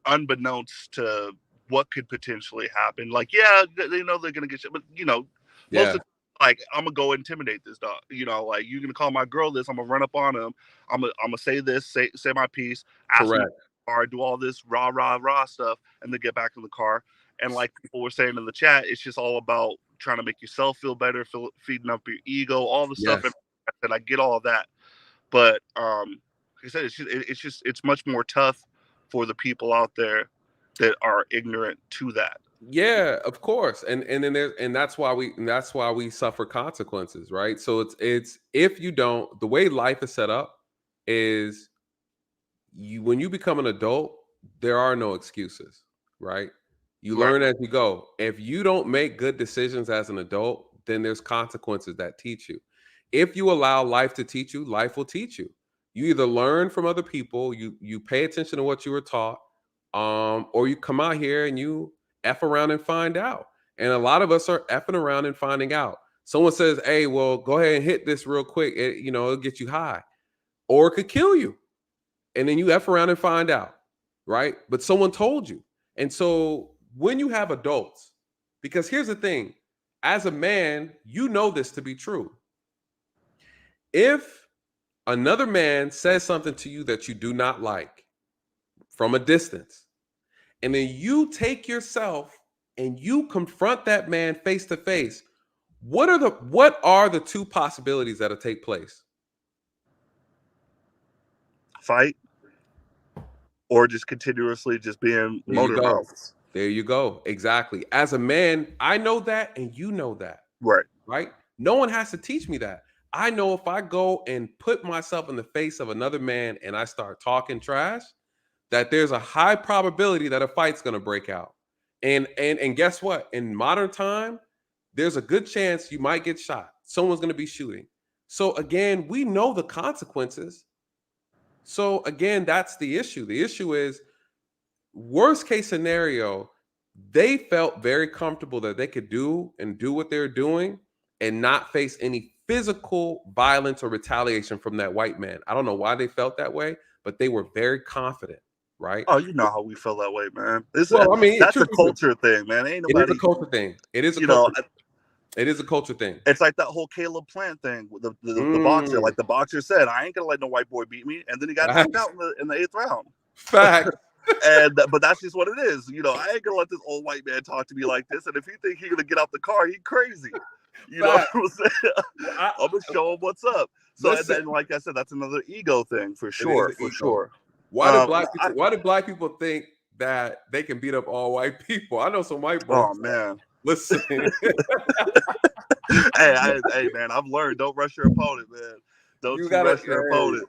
unbeknownst to what could potentially happen, like they know they're gonna get shit, but you know, most of like I'm gonna go intimidate this dog. You know, like you're gonna call my girl this, I'm gonna run up on him, I'm gonna say this, say my piece, ask him or do all this rah stuff, and then get back in the car. And like people were saying in the chat, it's just all about trying to make yourself feel better, feeding up your ego, all the stuff. And I get all of that, but like I said, it's much more tough for the people out there that are ignorant to that. Yeah, of course. And then that's why we suffer consequences, right? So it's if you don't, the way life is set up is when you become an adult, there are no excuses, right? You learn as you go. If you don't make good decisions as an adult, then there's consequences that teach you. If you allow life to teach you, life will teach you. You either learn from other people, you pay attention to what you were taught, or you come out here and you F around and find out. And a lot of us are effing around and finding out. Someone says, hey, well, go ahead and hit this real quick. It'll get you high. Or it could kill you. And then you F around and find out, right? But someone told you. And so when you have adults, because here's the thing, as a man, you know this to be true. If another man says something to you that you do not like from a distance, and then you take yourself and you confront that man face to face, what are the two possibilities that'll take place? Fight, or just continuously just being motor mouths. There you go. Exactly. As a man, I know that and you know that. Right? No one has to teach me that. I know if I go and put myself in the face of another man and I start talking trash, that there's a high probability that a fight's going to break out. And guess what? In modern time, there's a good chance you might get shot. Someone's going to be shooting. So again, we know the consequences. So again, that's the issue. The issue is, worst case scenario, they felt very comfortable that they could do what they're doing and not face any physical violence or retaliation from that white man. I don't know why they felt that way, but they were very confident, right? Oh, you know how we feel that way, man. That's a culture thing, man. Ain't nobody. It is a culture thing. It is a culture. It is a culture thing. It's like that whole Caleb Plant thing with the boxer. Like the boxer said, I ain't gonna let no white boy beat me, and then he got knocked out in the 8th round. Fact. But that's just what it is. You know, I ain't gonna let this old white man talk to me like this. And if he think he's gonna get out the car, he crazy. You know what I'm saying? I'm gonna show him what's up. So and then, like I said, that's another ego thing for sure. For sure. Why do black people think that they can beat up all white people? I know some white boys. Oh man. Listen. hey, man, I've learned, don't rush your opponent, man. Don't you rush your opponent.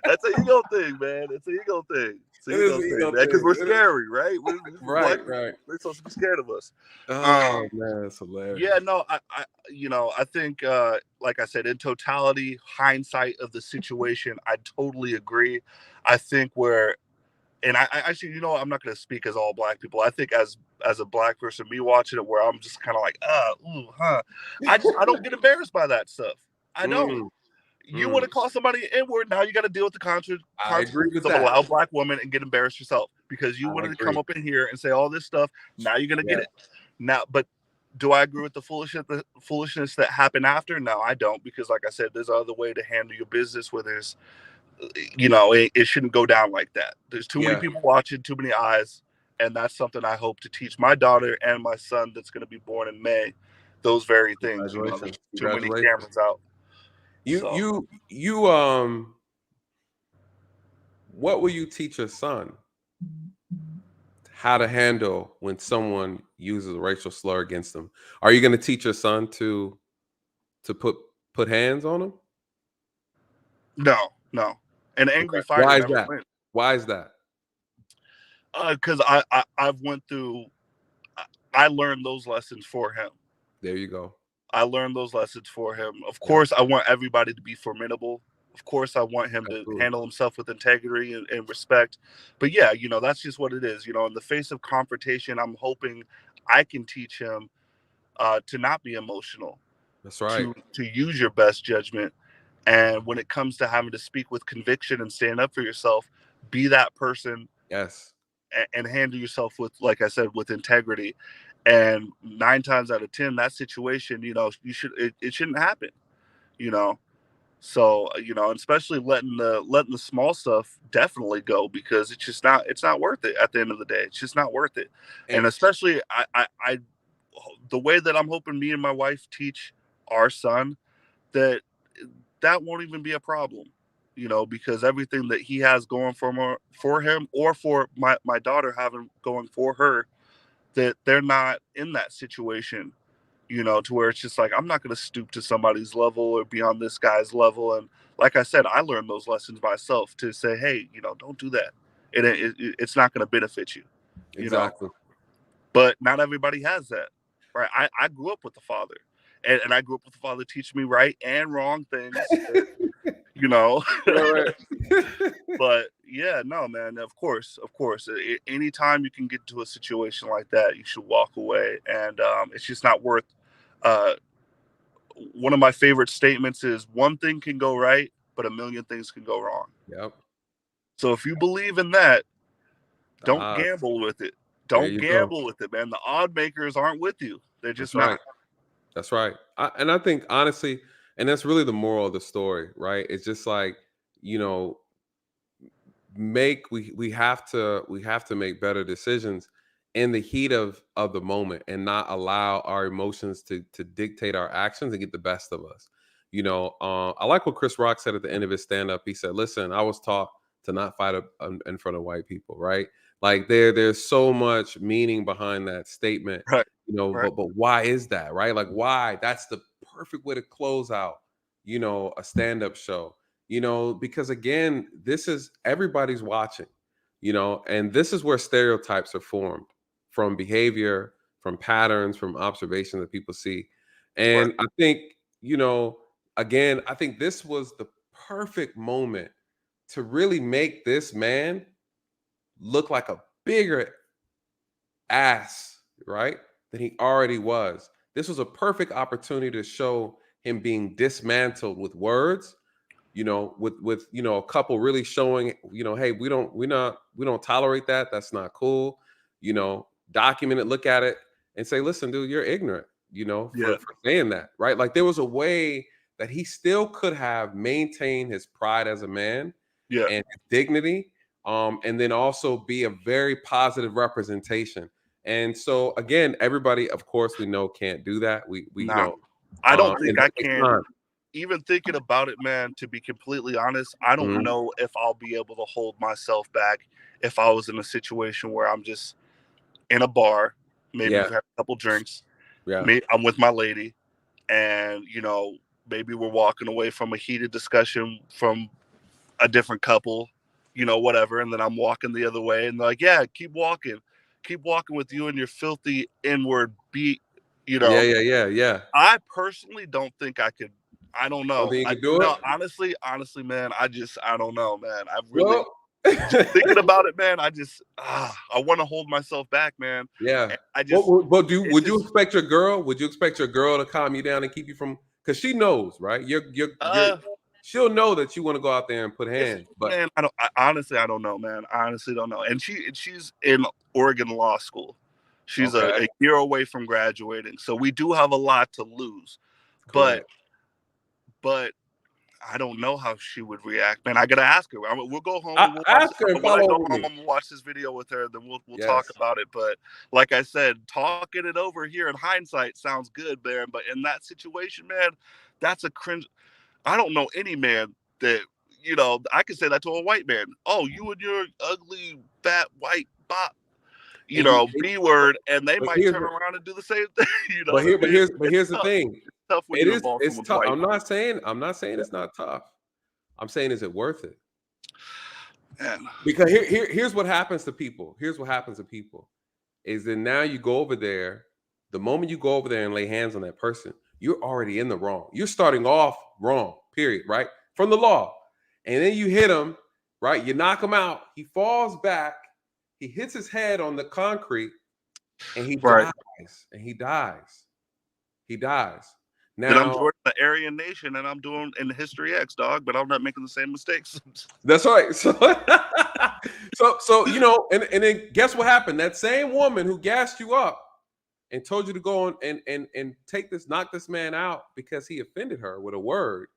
That's an ego thing, man. It's an ego thing. It's an ego thing, man. Because we're scary, right? Right. They're supposed to be scared of us. Oh man, that's hilarious. Yeah, no, I think, like I said, in totality, hindsight of the situation, I totally agree. I think and I actually, you know, I'm not going to speak as all black people. I think as a black person, me watching it, where I'm just kind of like, I don't get embarrassed by that stuff. I don't. You want to call somebody N-word, now you got to deal with the consequences of a loud black woman and get embarrassed yourself because you wanted to come up in here and say all this stuff. Now you're going to get it. Now, but do I agree with the foolishness that happened after? No, I don't, because like I said, there's other way to handle your business where there's, you know, it shouldn't go down like that. There's too many people watching, too many eyes, and that's something I hope to teach my daughter and my son that's going to be born in May. Those very things. You know, there's too many cameras out. What will you teach your son? how to handle when someone uses a racial slur against them. Are you going to teach your son to put hands on him? No, no. An angry Okay. fighter Why is never that? wins. Why is that? Because I've went through. I learned those lessons for him. There you go. I learned those lessons for him. Of Yep. course, I want everybody to be formidable. Of course, I want him to Absolutely. handle himself with integrity and respect. But yeah, that's just what it is. In the face of confrontation, I'm hoping I can teach him to not be emotional, That's right. to use your best judgment. And when it comes to having to speak with conviction and stand up for yourself, be that person Yes. and handle yourself with, like I said, with integrity. And 9 times out of 10, that situation, it shouldn't happen, you know. So, especially letting the small stuff definitely go, because it's not worth it at the end of the day. It's just not worth it. And And especially the way that I'm hoping me and my wife teach our son, that won't even be a problem, because everything that he has going for him, or for my daughter having going for her, that they're not in that situation, to where it's just like, I'm not going to stoop to somebody's level or be on this guy's level. And like I said, I learned those lessons myself, to say, hey, don't do that. It's not going to benefit you, you know. exactly. But not everybody has that, right? I grew up with the father, and I grew up with the father teaching me right and wrong things, you know. Right, right. But yeah, no, man. Of course. Anytime you can get to a situation like that, you should walk away, and it's just not worth. Uh, One of my favorite statements is, "One thing can go right, but a million things can go wrong." Yep. So if you believe in that, The don't odds. gamble with it. There Don't you go. gamble with it, man. The odd makers aren't with you. They're That's just right. not. That's right. And I think honestly, and that's really the moral of the story, right? It's just like, you know, we have to make better decisions in the heat of the moment, and not allow our emotions to dictate our actions and get the best of us. I like what Chris Rock said at the end of his stand-up. He said, listen, I was taught to not fight in front of white people, right? Like there's so much meaning behind that statement, Right. Right. but why is that, right? Like, why? That's the perfect way to close out, a stand-up show, because again, this is everybody's watching, and this is where stereotypes are formed from behavior, from patterns, from observation that people see. Right. And I think, again, I think this was the perfect moment to really make this man look like a bigger ass, right, than he already was. This was a perfect opportunity to show him being dismantled with words, with a couple really showing, hey, we don't tolerate that. That's not cool. Document it, look at it, and say, listen, dude, you're ignorant, Yeah. for saying that, right? Like there was a way that he still could have maintained his pride as a man Yeah. and his dignity, and then also be a very positive representation. And so again, everybody, of course, we know can't do that. We Nah. I don't and think that I takes can. time. Even thinking about it, man, to be completely honest, I don't Mhm. know if I'll be able to hold myself back if I was in a situation where I'm just in a bar, maybe Yeah, we've had a couple drinks, yeah, maybe I'm with my lady, and maybe we're walking away from a heated discussion from a different couple, whatever, and then I'm walking the other way, and they're like, "Yeah, keep walking with you and your filthy inward beat." You yeah, know, yeah, yeah, yeah. I personally don't think I could. I don't Don't know. think you I can do it? no, honestly, man, I don't know, man. I really Well, just thinking about it, man. I want to hold myself back, man. yeah. And I What just, would it's would you just, expect your girl? Would you expect your girl to calm you down and keep you from? Because she knows, right? You're. uh, She'll know that you want to go out there and put it's hands, but man. I don't know, man. I honestly don't know. And she's in Oregon Law School. She's okay, a year away from graduating, so we do have a lot to lose. But correct. but I don't know how she would react, man. I gotta ask her. We'll go home and we'll watch. Ask her and When I follow go up with home, me. I'm gonna watch this video with her. Then we'll talk Yes, about it. But like I said, talking it over here in hindsight sounds good, man. But in that situation, man, that's a cringe. I don't know any man that I could say that to a white man. Oh, you and your ugly fat white bop. you know, B word, and they but might here's turn what- around and do the same thing. You know but what I mean? here's the tough. thing. It's tough when It you is involve it's someone's tough. wife. I'm not saying it's not tough. I'm saying, is it worth it? Man. Because here's what happens to people. Here's what happens to people is that now you go over there. The moment you go over there and lay hands on that person, you're already in the wrong. You're starting off wrong, period, right? From the law. And then you hit him, right? You knock him out. He falls back. He hits his head on the concrete and he Right. dies. And he dies. He dies. Then I'm Now, joining the Aryan Nation and I'm doing in History X, dog, but I'm not making the same mistakes. that's right. So, so you know, and then guess what happened? That same woman who gassed you up and told you to go on and knock this man out because he offended her with a word.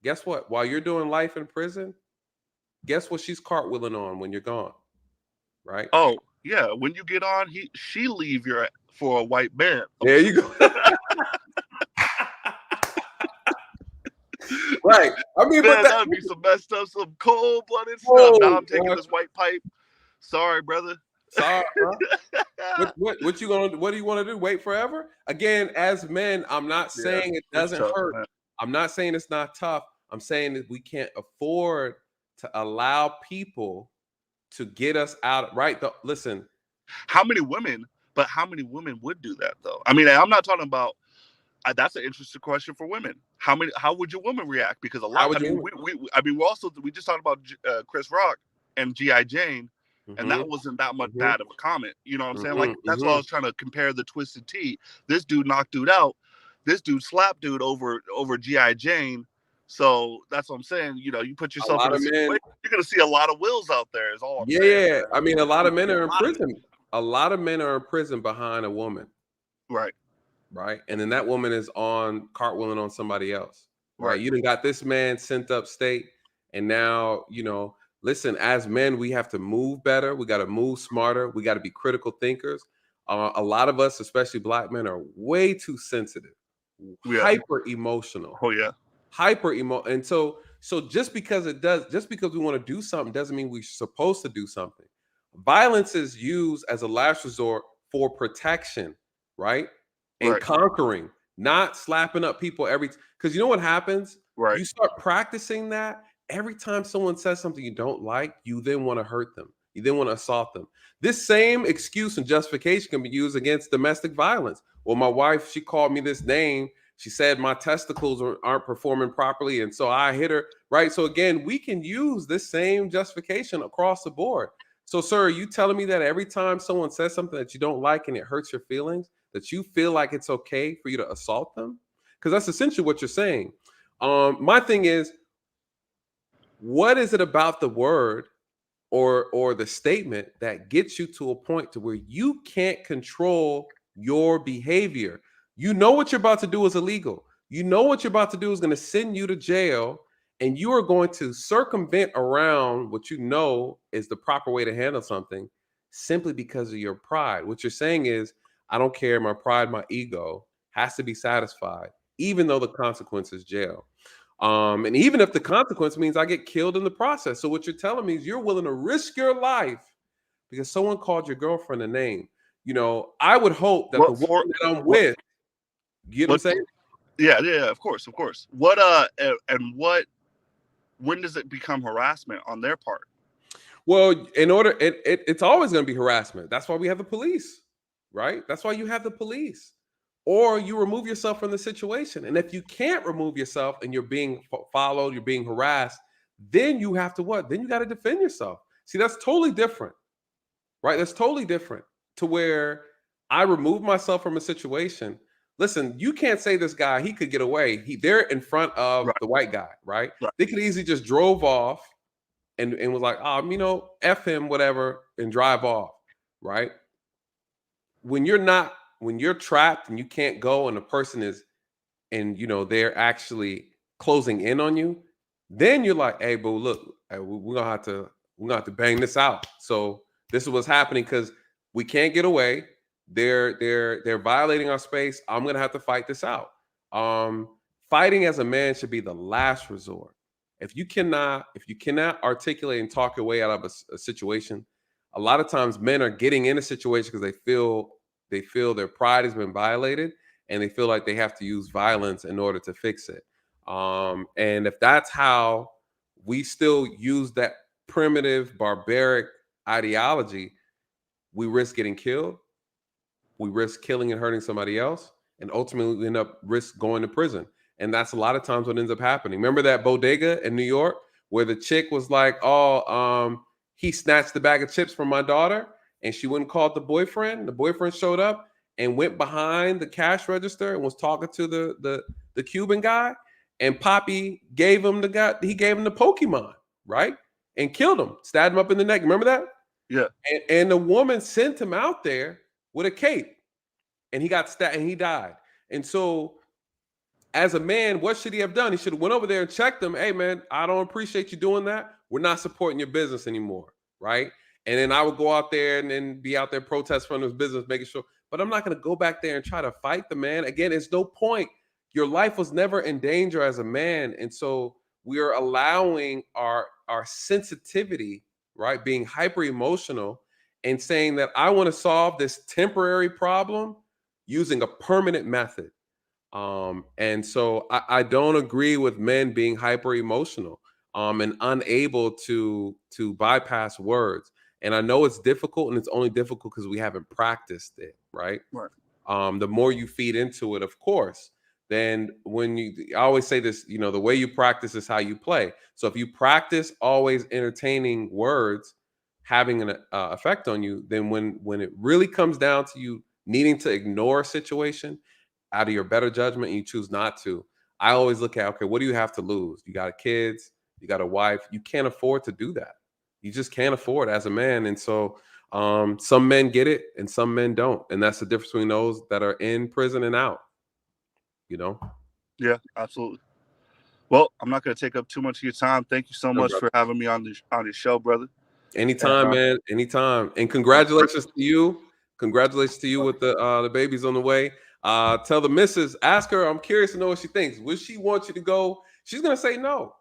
Guess what? While you're doing life in prison, guess what she's cartwheeling on when you're gone, right? Oh, yeah. When you get on, she leave you for a white man. There you go. Right. I mean, Man, but that would be some messed up, some cold-blooded Whoa, stuff. Now I'm taking gosh. this white pipe. Sorry, brother. Sorry, bro. What you gonna? What do you want to do? Wait forever? Again, as men, I'm not saying it doesn't tough, hurt. man. I'm not saying it's not tough. I'm saying that we can't afford to allow people to get us out. Right? Listen. How many women would do that though? I mean, I'm not talking about. That's an interesting question for women. How would your woman react? Because a lot. We just talked about Chris Rock and G.I. Jane, and that wasn't that much bad of a comment. You know what I'm saying? Like that's why I was trying to compare the Twisted Tea. This dude knocked dude out. This dude slapped dude over G.I. Jane. So that's what I'm saying. You know, you put yourself in a situation, you're gonna see a lot of wills out there. Is all I'm saying. Yeah, I mean, a lot of men are in prison. A lot of men are in prison behind a woman. Right. Right. And then that woman is on cartwheeling on somebody else. Right. You done got this man sent upstate. And now, you know, listen, as men, we have to move better. We got to move smarter. We got to be critical thinkers. A lot of us, especially Black men, are way too sensitive, hyper emotional. Oh, yeah. Hyper emo. And so just because we want to do something doesn't mean we're supposed to do something. Violence is used as a last resort for protection, right? And conquering, not slapping up people because you know what happens? Right. You start practicing that every time someone says something you don't like, you then want to hurt them. You then want to assault them. This same excuse and justification can be used against domestic violence. Well, my wife, she called me this name. She said my testicles aren't performing properly. And so I hit her, right? So again, we can use this same justification across the board. So, sir, are you telling me that every time someone says something that you don't like and it hurts your feelings, that you feel like it's okay for you to assault them? Because that's essentially what you're saying. My thing is, what is it about the word or the statement that gets you to a point to where you can't control your behavior? You know what you're about to do is illegal. You know what you're about to do is going to send you to jail, and you are going to circumvent around what you know is the proper way to handle something simply because of your pride. What you're saying is, I don't care. My pride, my ego has to be satisfied, even though the consequence is jail. And even if the consequence means I get killed in the process. So what you're telling me is you're willing to risk your life because someone called your girlfriend a name. You know, I would hope that the woman that I'm with, you get what I'm saying? Yeah, of course. What when does it become harassment on their part? Well, it's always going to be harassment. That's why we have the police, right? That's why you have the police. Or you remove yourself from the situation. And if you can't remove yourself and you're being followed, you're being harassed, then you have to what? Then you got to defend yourself. See, that's totally different, right? That's totally different to where I remove myself from a situation. Listen, you can't say this guy, he could get away. They're in front of the white guy, right? They could easily just drove off and was like, you know, F him, whatever, and drive off, right? When you're trapped and you can't go and the person is, and you know, they're actually closing in on you, then you're like, hey, boo, look, we're gonna have to bang this out. So this is what's happening because we can't get away. They're violating our space. I'm gonna have to fight this out. Fighting as a man should be the last resort. If you cannot articulate and talk your way out of a situation, a lot of times men are getting in a situation because they feel their pride has been violated, and they feel like they have to use violence in order to fix it. And if that's how we still use that primitive, barbaric ideology, we risk getting killed, we risk killing and hurting somebody else, and ultimately we end up risk going to prison. And that's a lot of times what ends up happening. Remember that bodega in New York where the chick was like, "Oh, he snatched the bag of chips from my daughter," and she wouldn't call it the boyfriend. The boyfriend showed up and went behind the cash register and was talking to the Cuban guy. And Poppy gave him the guy. He gave him the Pokemon, right, and killed him, stabbed him up in the neck. Remember that? Yeah. And the woman sent him out there with a cape, and he got stabbed and he died. And so, as a man, what should he have done? He should have went over there and checked him. Hey, man, I don't appreciate you doing that. We're not supporting your business anymore, right? And then I would go out there and then be out there protest from his business, making sure. But I'm not going to go back there and try to fight the man. Again, it's no point. Your life was never in danger as a man, and so we are allowing our sensitivity, right, being hyper emotional, and saying that I want to solve this temporary problem using a permanent method. And so I don't agree with men being hyper emotional and unable to bypass words. And I know it's difficult, and it's only difficult because we haven't practiced it, right? Right. The more you feed into it, of course, then I always say this, the way you practice is how you play. So if you practice always entertaining words having an effect on you, then when it really comes down to you needing to ignore a situation out of your better judgment and you choose not to, I always look at, okay, what do you have to lose? You got kids, you got a wife. You can't afford to do that. You just can't afford as a man. And so some men get it and some men don't. And that's the difference between those that are in prison and out, Yeah, absolutely. Well, I'm not going to take up too much of your time. Thank you so No, much brother. for having me on the show, brother. Anytime, man. Anytime. And congratulations to you. Congratulations to you with the babies on the way. Tell the missus, ask her, I'm curious to know what she thinks. Would she want you to go? She's gonna say no.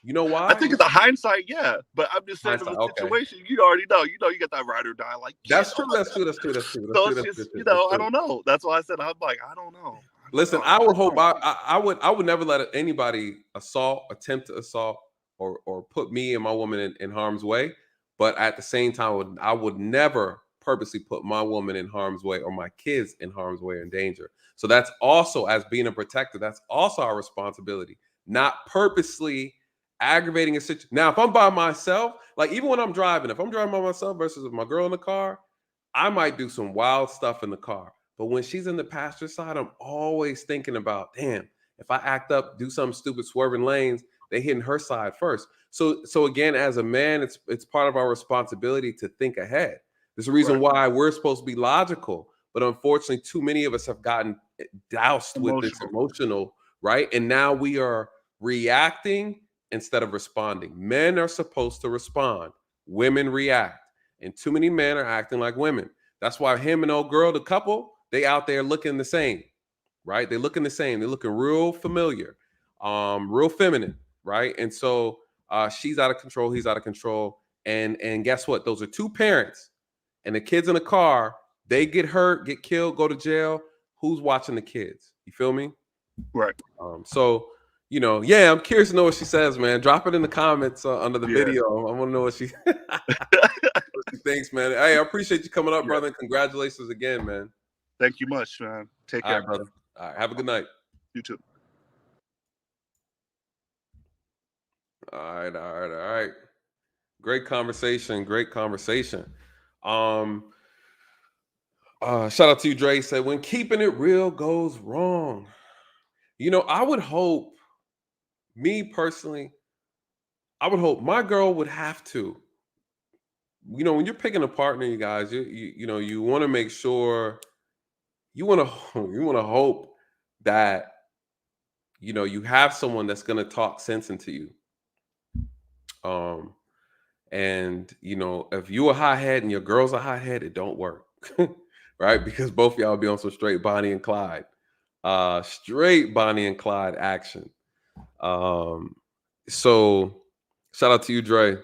You know why? I think it's a hindsight, yeah. But I'm just saying, in the Hindsight, okay. situation, you already know. You get that ride or die. Like, That's true. That's true. That's true. That's true. So it's just, I don't know. That's why I said, I'm like, I don't know. Listen, I would hope I would never let anybody attempt to assault or put me and my woman in harm's way. But at the same time, I would never purposely put my woman in harm's way or my kids in harm's way or in danger. So that's also, as being a protector, that's also our responsibility, not purposely aggravating a situation. Now, if I'm by myself, like even when I'm driving, if I'm driving by myself versus my girl in the car, I might do some wild stuff in the car. But when she's in the passenger side, I'm always thinking about, damn, if I act up, do something stupid, swerving lanes, they hitting her side first. So again, as a man, it's part of our responsibility to think ahead. There's a reason why we're supposed to be logical, but unfortunately, too many of us have gotten doused with this emotional, right? And now we are reacting instead of responding. Men are supposed to respond. Women react. And too many men are acting like women. That's why him and old girl, the couple, they out there looking the same, right? They're looking the same. They're looking real familiar, real feminine, right? And so she's out of control. He's out of control. And guess what? Those are two parents, and the kids in the car. They get hurt, get killed, go to jail. Who's watching the kids? You feel me? Right. So yeah, I'm curious to know what she says, man. Drop it in the comments under the video. I want to know what she thanks, man. Hey, I appreciate you coming up, brother. And congratulations again, man. Thank you much, man. Take care, brother. All right, have a good night. You too. All right. Great conversation. Shout out to you, Dre. Said, when keeping it real goes wrong. I would hope, me personally, I would hope my girl would have to. When you're picking a partner, you guys, you want to make sure, you want to hope that you have someone that's going to talk sense into you. And if you a hothead and your girl's a hothead, it don't work, right? Because both of y'all be on some straight Bonnie and Clyde, action. So shout out to you, Dre.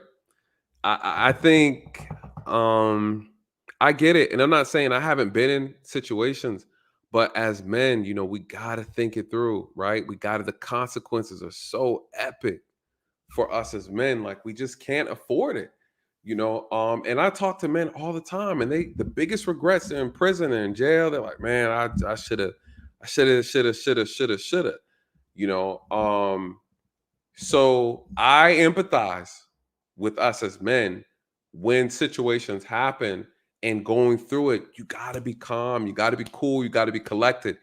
I think I get it. And I'm not saying I haven't been in situations, but as men, we gotta think it through, right? The consequences are so epic for us as men. Like we just can't afford it. And I talk to men all the time, and the biggest regrets, they're in prison and in jail. They're like, man, I shoulda. You know, so I empathize with us as men when situations happen and going through it. You gotta be calm, you gotta be cool, you gotta be collected.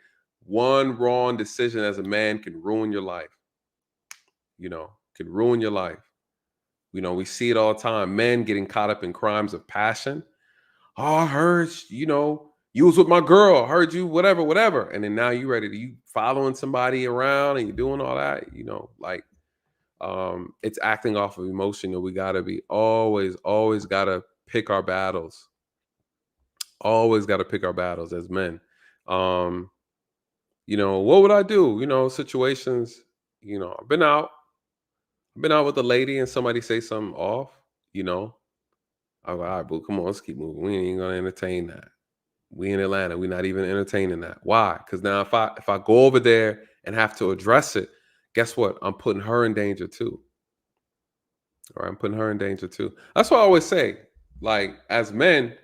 One wrong decision as a man can ruin your life, can ruin your life. We see it all the time. Men getting caught up in crimes of passion. Oh, I heard, you was with my girl. I heard you, whatever, whatever. And then now you following somebody around and you doing all that, like it's acting off of emotion. We gotta be always gotta pick our battles. Always gotta pick our battles as men. Um, what would I do? Situations, I've been out with a lady and somebody say something off, you know. I'm like, all right, boo, come on, let's keep moving. We ain't gonna entertain that. We in Atlanta, we're not even entertaining that. Why? Because now if I go over there and have to address it, guess what? I'm putting her in danger too. All right, I'm putting her in danger too. That's what I always say. Like, as men,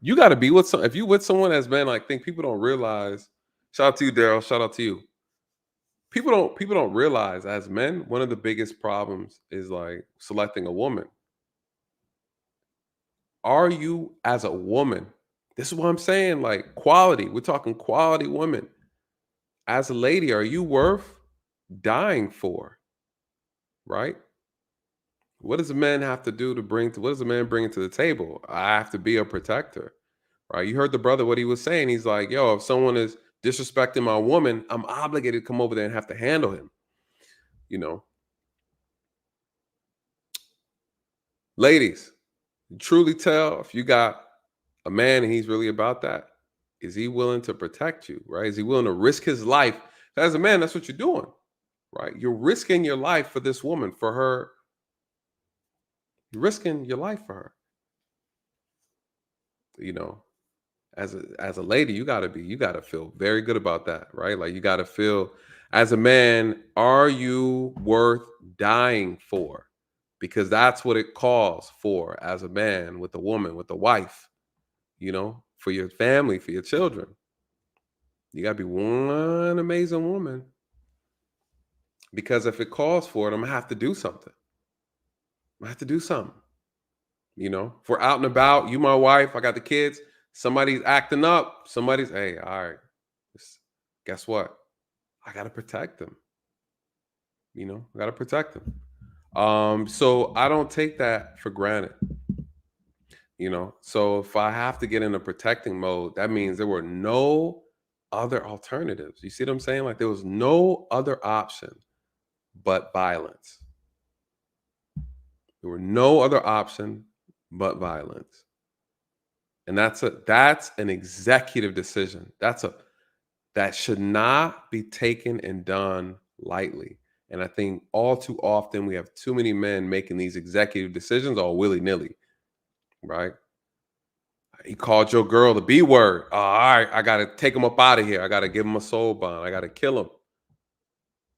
you got to be with some. If you with someone as men, like, think people don't realize. Shout out to you, Daryl. Shout out to you. People don't realize as men, one of the biggest problems is like selecting a woman. Are you as a woman? This is what I'm saying. Like quality. We're talking quality women. As a lady, are you worth dying for? Right? What does a man have to do to what does a man bring to the table? I have to be a protector, right? You heard the brother, what he was saying. He's like, yo, if someone is disrespecting my woman, I'm obligated to come over there and have to handle him, you know? Ladies, truly tell if you got a man and he's really about that. Is he willing to protect you, right? Is he willing to risk his life? As a man, that's what you're doing, right? You're risking your life for this woman, for her. You're risking your life for her, you know? As a lady, you gotta feel very good about that, right? Like you gotta feel, as a man, are you worth dying for? Because that's what it calls for as a man, with a woman, with a wife, for your family, for your children. You gotta be one amazing woman. Because if it calls for it, I'm gonna have to do something. I have to do something. If we're out and about, you, my wife, I got the kids, somebody's acting up, hey, all right, guess what? I got to protect them. I got to protect them. So I don't take that for granted. So if I have to get in a protecting mode, that means there were no other alternatives. You see what I'm saying? Like there was no other option but violence. There were no other option but violence. And that's an executive decision. That should not be taken and done lightly. And I think all too often we have too many men making these executive decisions all willy-nilly, right? He called your girl the B word. Oh, all right, I got to take him up out of here. I got to give him a soul bond. I got to kill him,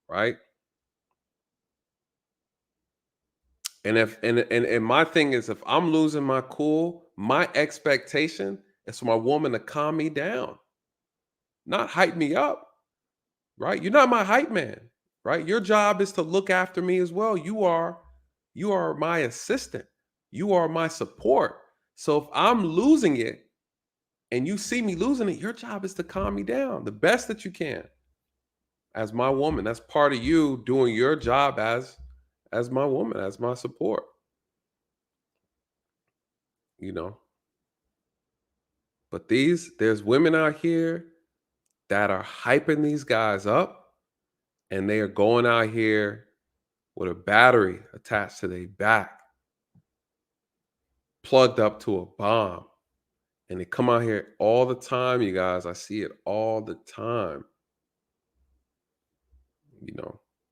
right? And my thing is, if I'm losing my cool, my expectation is for my woman to calm me down, not hype me up, right? You're not my hype man, right? Your job is to look after me as well. You are my assistant. You are my support. So if I'm losing it and you see me losing it, your job is to calm me down the best that you can as my woman. That's part of you doing your job as my woman, as my support, you know. But there's women out here that are hyping these guys up, and they are going out here with a battery attached to their back, plugged up to a bomb. And they come out here all the time, you guys. I see it all the time.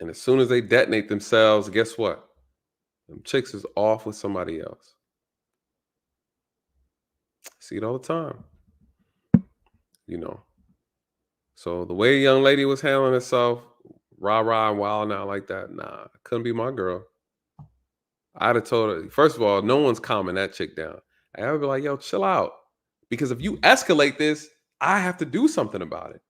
And as soon as they detonate themselves, guess what? Them chicks is off with somebody else. See it all the time. You know. So the way a young lady was handling herself, rah-rah and wilding out like that, nah, couldn't be my girl. I'd have told her, first of all, no one's calming that chick down. I would be like, yo, chill out. Because if you escalate this, I have to do something about it.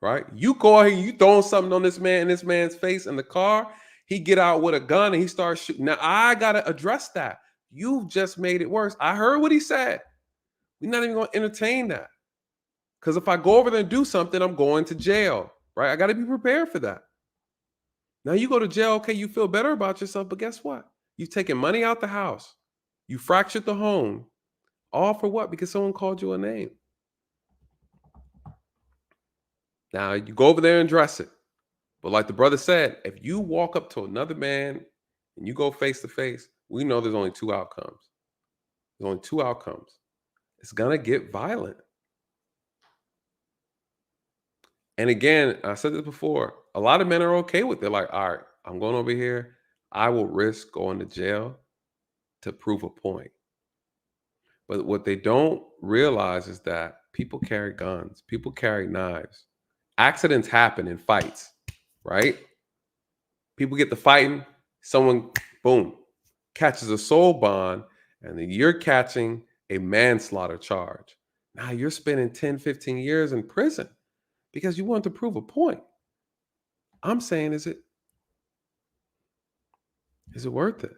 Right? You go ahead, you throwing something on this man in this man's face in the car, he get out with a gun and he starts shooting. Now I gotta address that. You've just made it worse. I heard what he said. We're not even gonna entertain that. Because if I go over there and do something, I'm going to jail. Right? I gotta be prepared for that. Now you go to jail, okay, you feel better about yourself, but guess what? You've taken money out the house. You fractured the home. All for what? Because someone called you a name. Now you go over there and address it. But like the brother said, if you walk up to another man and you go face to face, we know there's only two outcomes. There's only two outcomes. It's going to get violent. And again, I said this before, a lot of men are okay with it. Like, all right, I'm going over here. I will risk going to jail to prove a point. But what they don't realize is that people carry guns. People carry knives. Accidents happen in fights, right? People get to fighting, someone, boom, catches a soul bond, and then you're catching a manslaughter charge. Now you're spending 10, 15 years in prison because you want to prove a point. I'm saying, is it worth it?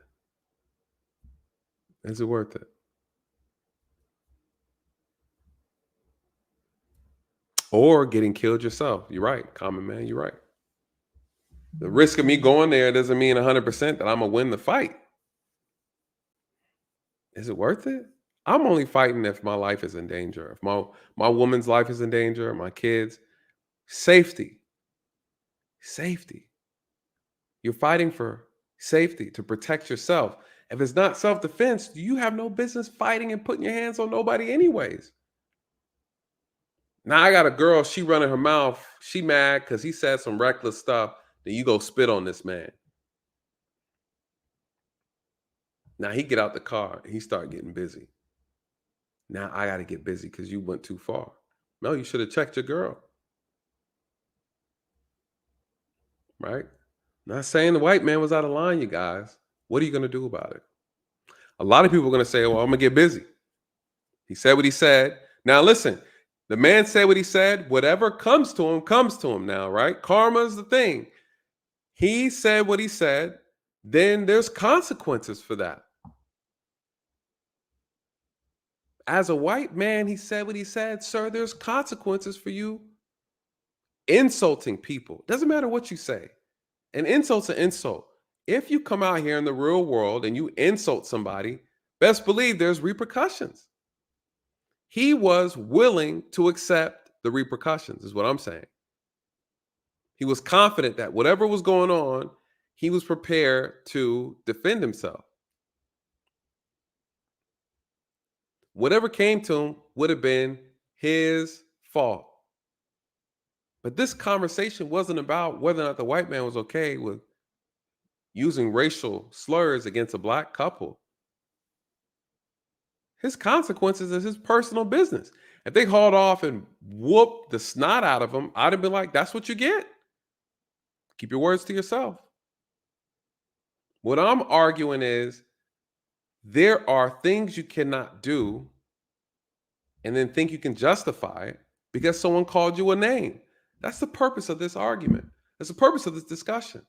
Is it worth it? Or getting killed yourself. You're right, common man, you're right. The risk of me going there doesn't mean 100% that I'm going to win the fight. Is it worth it? I'm only fighting if my life is in danger. If my woman's life is in danger, my kids, safety. Safety. You're fighting for safety to protect yourself. If it's not self-defense, you have no business fighting and putting your hands on nobody anyways. Now I got a girl, she running her mouth. She mad because he said some reckless stuff. Then you go spit on this man. Now he get out the car and he start getting busy. Now I got to get busy because you went too far. No, you should have checked your girl. Right? Not saying the white man was out of line, you guys. What are you going to do about it? A lot of people are going to say, well, I'm going to get busy. He said what he said. Now listen, the man said what he said. Whatever comes to him now, right? Karma is the thing. He said what he said. Then there's consequences for that. As a white man, he said what he said. Sir, there's consequences for you insulting people. Doesn't matter what you say. An insult's an insult. If you come out here in the real world and you insult somebody, best believe there's repercussions. He was willing to accept the repercussions, is what I'm saying. He was confident that whatever was going on, he was prepared to defend himself. Whatever came to him would have been his fault. But this conversation wasn't about whether or not the white man was okay with using racial slurs against a black couple. His consequences is his personal business. If they hauled off and whooped the snot out of him, I'd have been like, that's what you get. Keep your words to yourself. What I'm arguing is there are things you cannot do and then think you can justify it because someone called you a name. That's the purpose of this argument. That's the purpose of this discussion.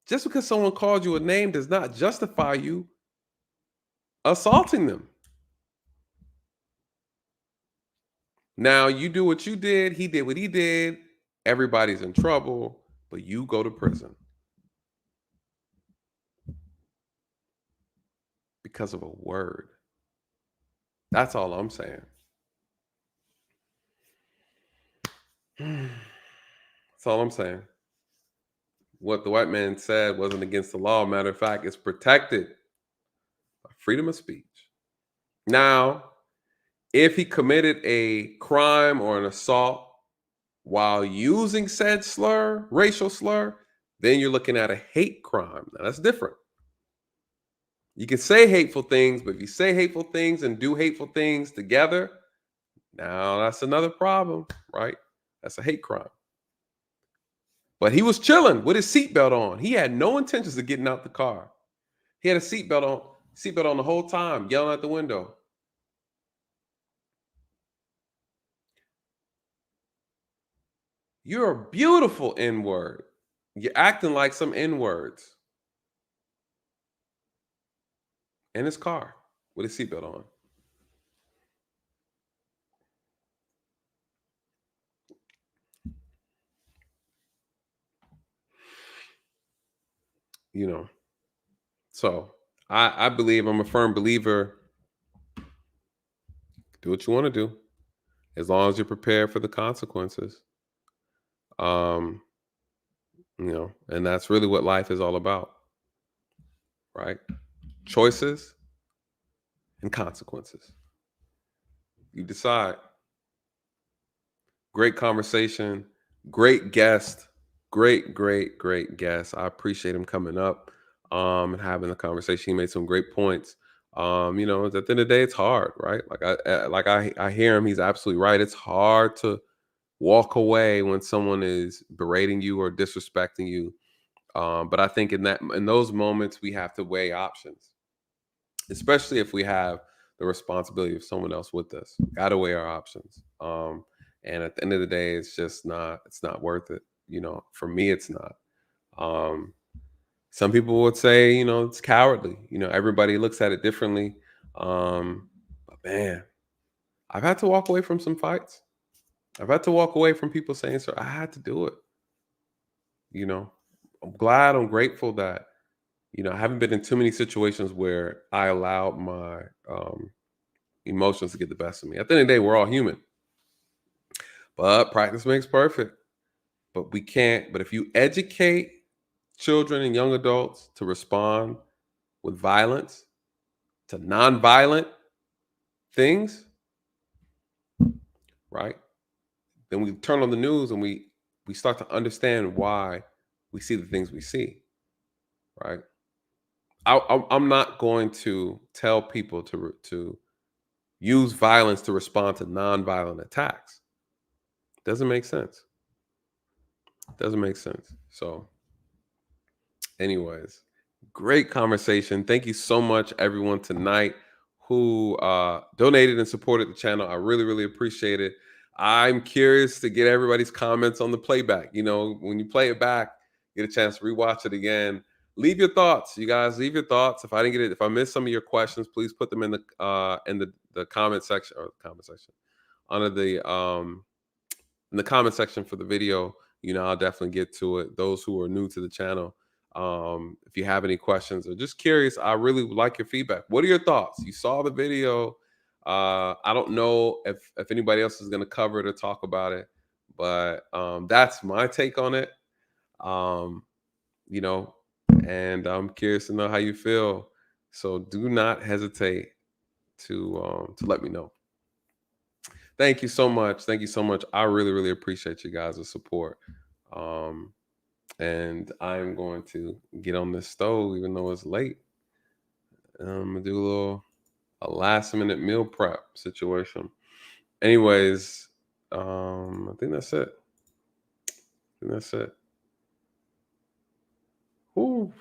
Just because someone called you a name does not justify you assaulting them. Now, you do what you did, he did what he did, everybody's in trouble, but you go to prison. Because of a word. That's all I'm saying. That's all I'm saying. What the white man said wasn't against the law. Matter of fact, it's protected by freedom of speech. Now, if he committed a crime or an assault while using said slur, racial slur, then you're looking at a hate crime. Now, that's different. You can say hateful things, but if you say hateful things and do hateful things together, now that's another problem, right? That's a hate crime. But he was chilling with his seatbelt on. He had no intentions of getting out the car. He had a seatbelt on the whole time, yelling out the window. You're a beautiful N-word. You're acting like some N-words in his car with his seatbelt on. You know, so I believe, I'm a firm believer, do what you want to do as long as you're prepared for the consequences. You know, and that's really what life is all about, right? Choices and consequences. You decide. Great conversation, great guest, great guest. I appreciate him coming up and having the conversation. He made some great points. You know, at the end of the day, it's hard, right? I hear him. He's absolutely right. It's hard to walk away when someone is berating you or disrespecting you. But I think in those moments, we have to weigh options, especially if we have the responsibility of someone else with us. Got to weigh our options. And at the end of the day, it's not worth it. You know, for me, it's not. Some people would say, you know, it's cowardly. You know, everybody looks at it differently. But man, I've had to walk away from some fights. I've had to walk away from people saying, "Sir, I had to do it." You know, I'm grateful that, you know, I haven't been in too many situations where I allowed my emotions to get the best of me. At the end of the day, we're all human, but practice makes perfect. But if you educate children and young adults to respond with violence to nonviolent things, right? Then we turn on the news and we start to understand why we see the things we see, right? I'm not going to tell people to use violence to respond to nonviolent attacks. Doesn't make sense. Doesn't make sense. So, anyways, great conversation. Thank you so much, everyone, tonight who donated and supported the channel. I really appreciate it. I'm curious to get everybody's comments on the playback. You know, when you play it back, get a chance to rewatch it again. Leave your thoughts, you guys. Leave your thoughts. If I didn't get it, if I missed some of your questions, please put them in the comment section, or comment section under the in the comment section for the video. You know, I'll definitely get to it. Those who are new to the channel, if you have any questions or just curious, I really would like your feedback. What are your thoughts? You saw the video. I don't know if anybody else is going to cover it or talk about it, but that's my take on it. You know, and I'm curious to know how you feel. So do not hesitate to let me know. Thank you so much. Thank you so much. I really appreciate you guys' support. And I'm going to get on this stove, even though it's late. I'm gonna do a last minute meal prep situation. Anyways, I think that's it. Ooh.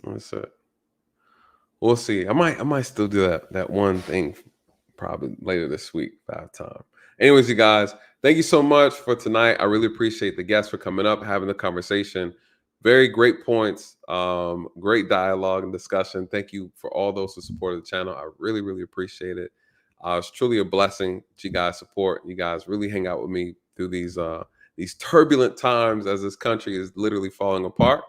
That's it. We'll see. I might still do that one thing probably later this week if I have time. Anyways, you guys, thank you so much for tonight. I really appreciate the guests for coming up, having the conversation. Very great points, great dialogue and discussion. Thank you for all those who supported the channel. I really appreciate it. It's truly a blessing that you guys support. You guys really hang out with me through these turbulent times as this country is literally falling apart.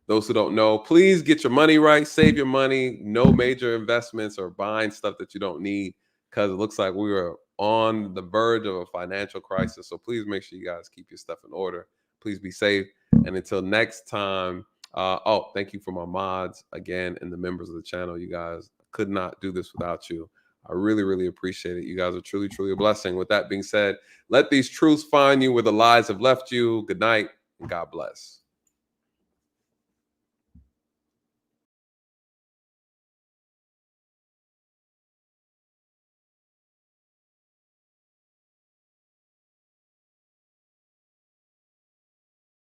Those who don't know, please get your money right, save your money, no major investments or buying stuff that you don't need, because it looks like we are on the verge of a financial crisis. So please make sure you guys keep your stuff in order. Please be safe. And until next time, thank you for my mods again and the members of the channel. You guys could not do this without you. I really appreciate it. You guys are truly a blessing. With that being said, let these truths find you where the lies have left you. Good night and God bless.